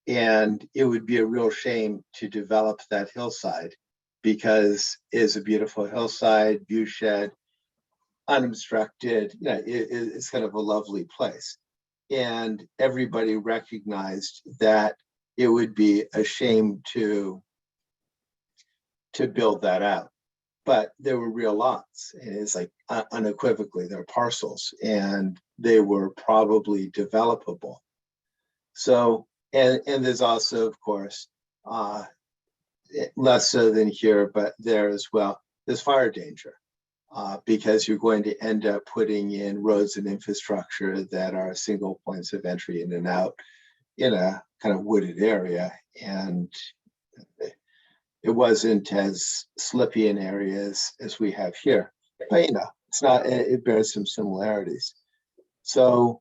And it would be a real shame to develop that hillside, because it's a beautiful hillside, view shed, unobstructed. It's kind of a lovely place. And everybody recognized that it would be a shame to build that out. But there were real lots, and it's like unequivocally, they're parcels, and they were probably developable. So, and there's also, of course, less so than here, but there as well, there's fire danger. Because you're going to end up putting in roads and infrastructure that are single points of entry in and out in a kind of wooded area. And it wasn't as slippy in areas as we have here, but it's not, it bears some similarities. So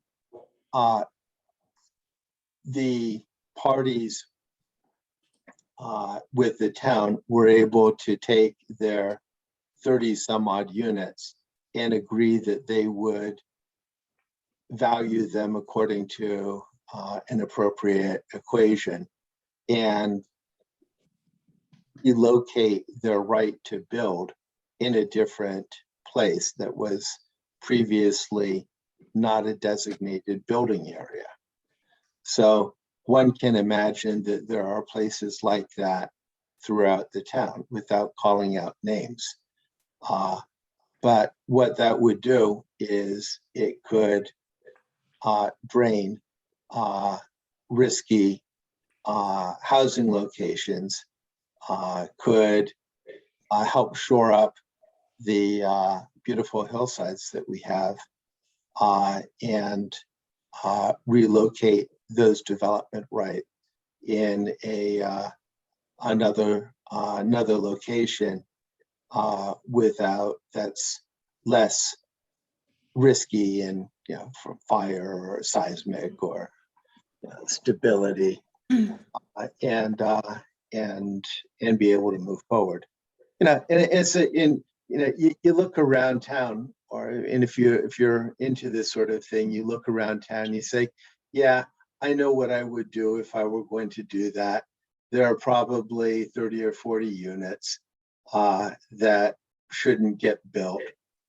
the parties with the town were able to take their 30 some odd units and agree that they would value them according to an appropriate equation, and relocate their right to build in a different place that was previously not a designated building area. So one can imagine that there are places like that throughout the town without calling out names. But what that would do is it could drain risky housing locations, could help shore up the beautiful hillsides that we have, and relocate those development rights in another location without, that's less risky and from fire or seismic or stability, and and be able to move forward. And you look around town, and if you're into this sort of thing, you look around town, you say, yeah, I know what I would do if I were going to do that. There are probably 30 or 40 units that shouldn't get built,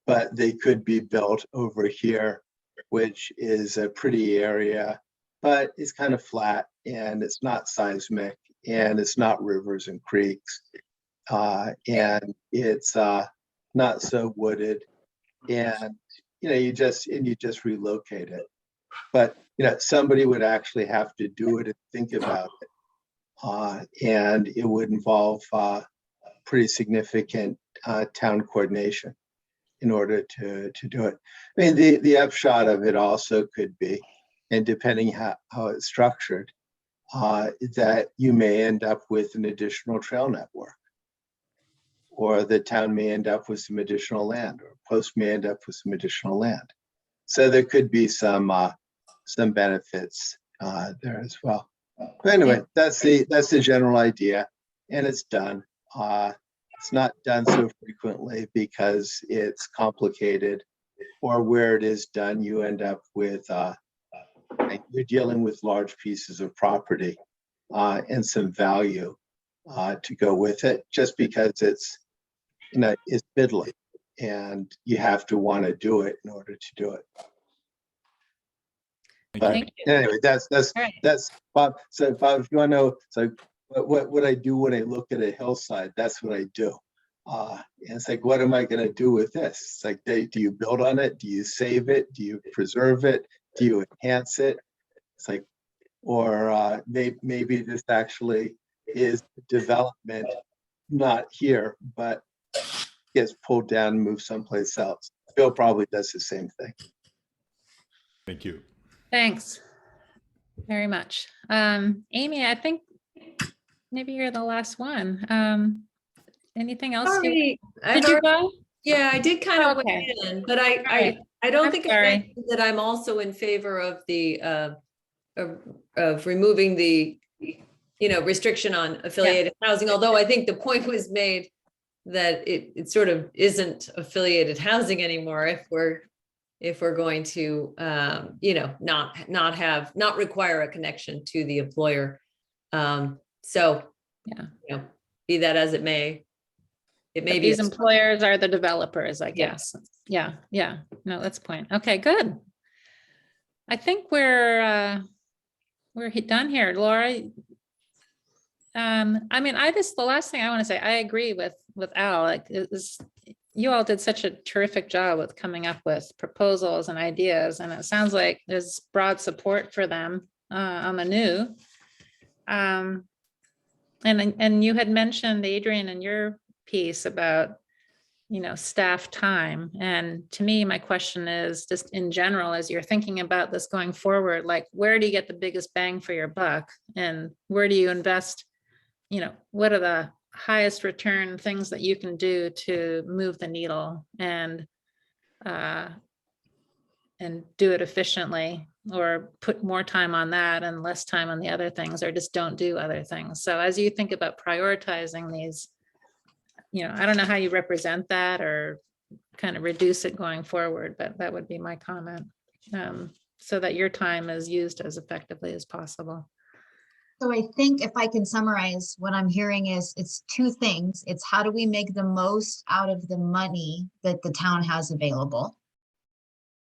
but they could be built over here, which is a pretty area, but it's kind of flat and it's not seismic and it's not rivers and creeks. And it's not so wooded, and you just relocate it. But somebody would actually have to do it and think about it, and it would involve pretty significant town coordination in order to do it. I mean, the upshot of it also could be, and depending how it's structured, that you may end up with an additional trail network, or the town may end up with some additional land, or Post may end up with some additional land. So there could be some benefits there as well. But anyway, that's the general idea, and it's done. It's not done so frequently because it's complicated, or where it is done, you end up with you're dealing with large pieces of property and some value to go with it, just because it's fiddly, and you have to want to do it in order to do it. But anyway, that's Bob. So Bob, if you want to know, so what I do when I look at a hillside, that's what I do. And it's like, what am I going to do with this? It's like, do you build on it? Do you save it? Do you preserve it? Do you enhance it? It's like, or maybe this actually is development, not here, but gets pulled down and moved someplace else. Bill probably does the same thing. Thank you. Thanks very much. Amy, I think maybe you're the last one. Anything else? Sorry, Did you go? Yeah, I did kind of Okay. weigh in, but I right. don't I'm think I sorry. mentioned that I'm also in favor of the of removing the restriction on affiliated housing. Although I think the point was made that it sort of isn't affiliated housing anymore if we're going to not require a connection to the employer. So yeah, be that as it may. It may but be these employers are the developers, I guess. Yeah. No, that's the point. Okay, good. I think we're done here, Laura. I mean, the last thing I want to say, I agree with Al. Like, you all did such a terrific job with coming up with proposals and ideas, and it sounds like there's broad support for them on the new. And you had mentioned, Adrian, in your piece about staff time, and to me, my question is just in general, as you're thinking about this going forward, like, where do you get the biggest bang for your buck, and where do you invest? What are the highest return things that you can do to move the needle and do it efficiently, or put more time on that and less time on the other things, or just don't do other things. So as you think about prioritizing these, I don't know how you represent that or kind of reduce it going forward, but that would be my comment, so that your time is used as effectively as possible. So I think if I can summarize, what I'm hearing is it's two things. It's how do we make the most out of the money that the town has available?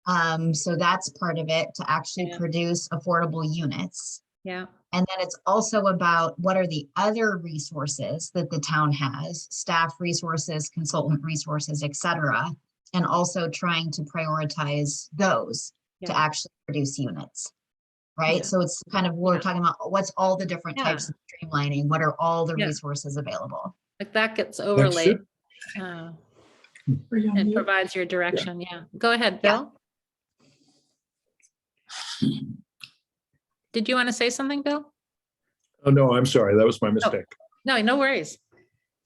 So that's part of it, to actually produce affordable units. Yeah. And then it's also about what are the other resources that the town has, staff resources, consultant resources, et cetera, and also trying to prioritize those to actually produce units. Right. Yeah. So it's kind of, we're talking about what's all the different types of streamlining, what are all the resources available? Like that gets overlaid. It provides your direction. Yeah. Go ahead, Bill. Did you want to say something, Bill? Oh, no, I'm sorry. That was my mistake. No worries.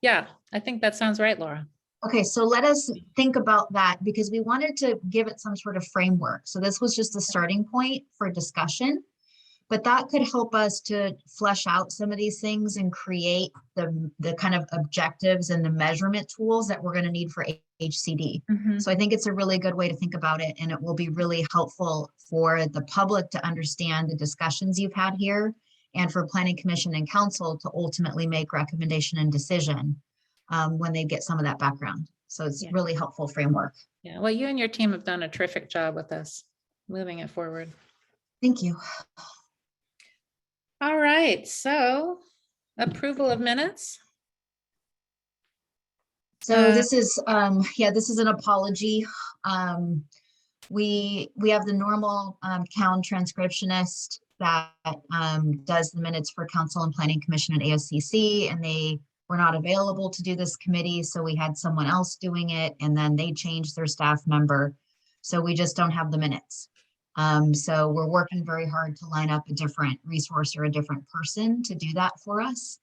Yeah, I think that sounds right, Laura. Okay, so let us think about that, because we wanted to give it some sort of framework. So this was just a starting point for discussion. But that could help us to flesh out some of these things and create the kind of objectives and the measurement tools that we're going to need for HCD. So I think it's a really good way to think about it, and it will be really helpful for the public to understand the discussions you've had here, and for Planning Commission and Council to ultimately make recommendation and decision when they get some of that background. So it's really helpful framework. Yeah, well, you and your team have done a terrific job with us, moving it forward. Thank you. All right, so approval of minutes. So this is, this is an apology. We have the normal COUN transcriptionist that does the minutes for Council and Planning Commission and AOCC, and they were not available to do this committee, so we had someone else doing it, and then they changed their staff member. So we just don't have the minutes. So we're working very hard to line up a different resource or a different person to do that for us.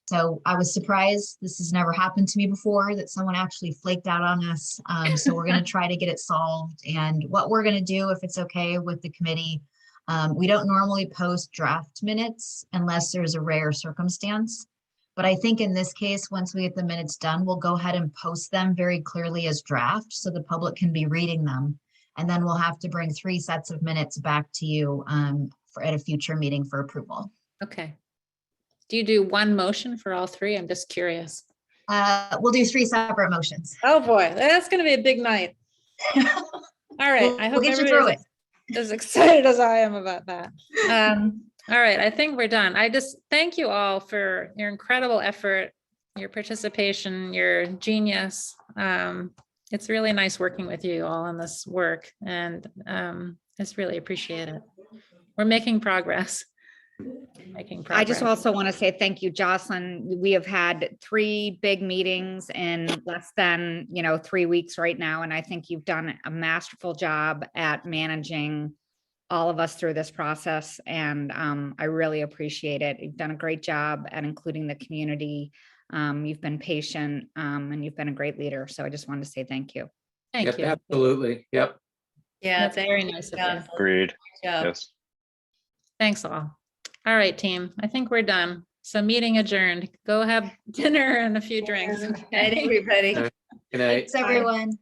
So I was surprised. This has never happened to me before, that someone actually flaked out on us. So we're going to try to get it solved. And what we're going to do, if it's okay with the committee, we don't normally post draft minutes unless there's a rare circumstance. But I think in this case, once we get the minutes done, we'll go ahead and post them very clearly as draft so the public can be reading them. And then we'll have to bring 3 sets of minutes back to you at a future meeting for approval. Okay. Do you do one motion for all 3? I'm just curious. We'll do 3 separate motions. Oh boy, that's going to be a big night. All right, I hope we'll get you through it. As excited as I am about that. All right, I think we're done. I just thank you all for your incredible effort, your participation, your genius. It's really nice working with you all on this work, and just really appreciate it. We're making progress. I just also want to say thank you, Jocelyn. We have had 3 big meetings in less than 3 weeks right now, and I think you've done a masterful job at managing all of us through this process, and I really appreciate it. You've done a great job at including the community. You've been patient, and you've been a great leader. So I just wanted to say thank you. Thank you. Absolutely. Yep. Yeah, That's very nice of you. Agreed. Yeah. Yes. Thanks all. All right, team. I think we're done. So meeting adjourned. Go have dinner and a few drinks. Good night, everybody. Good night. Thanks, everyone.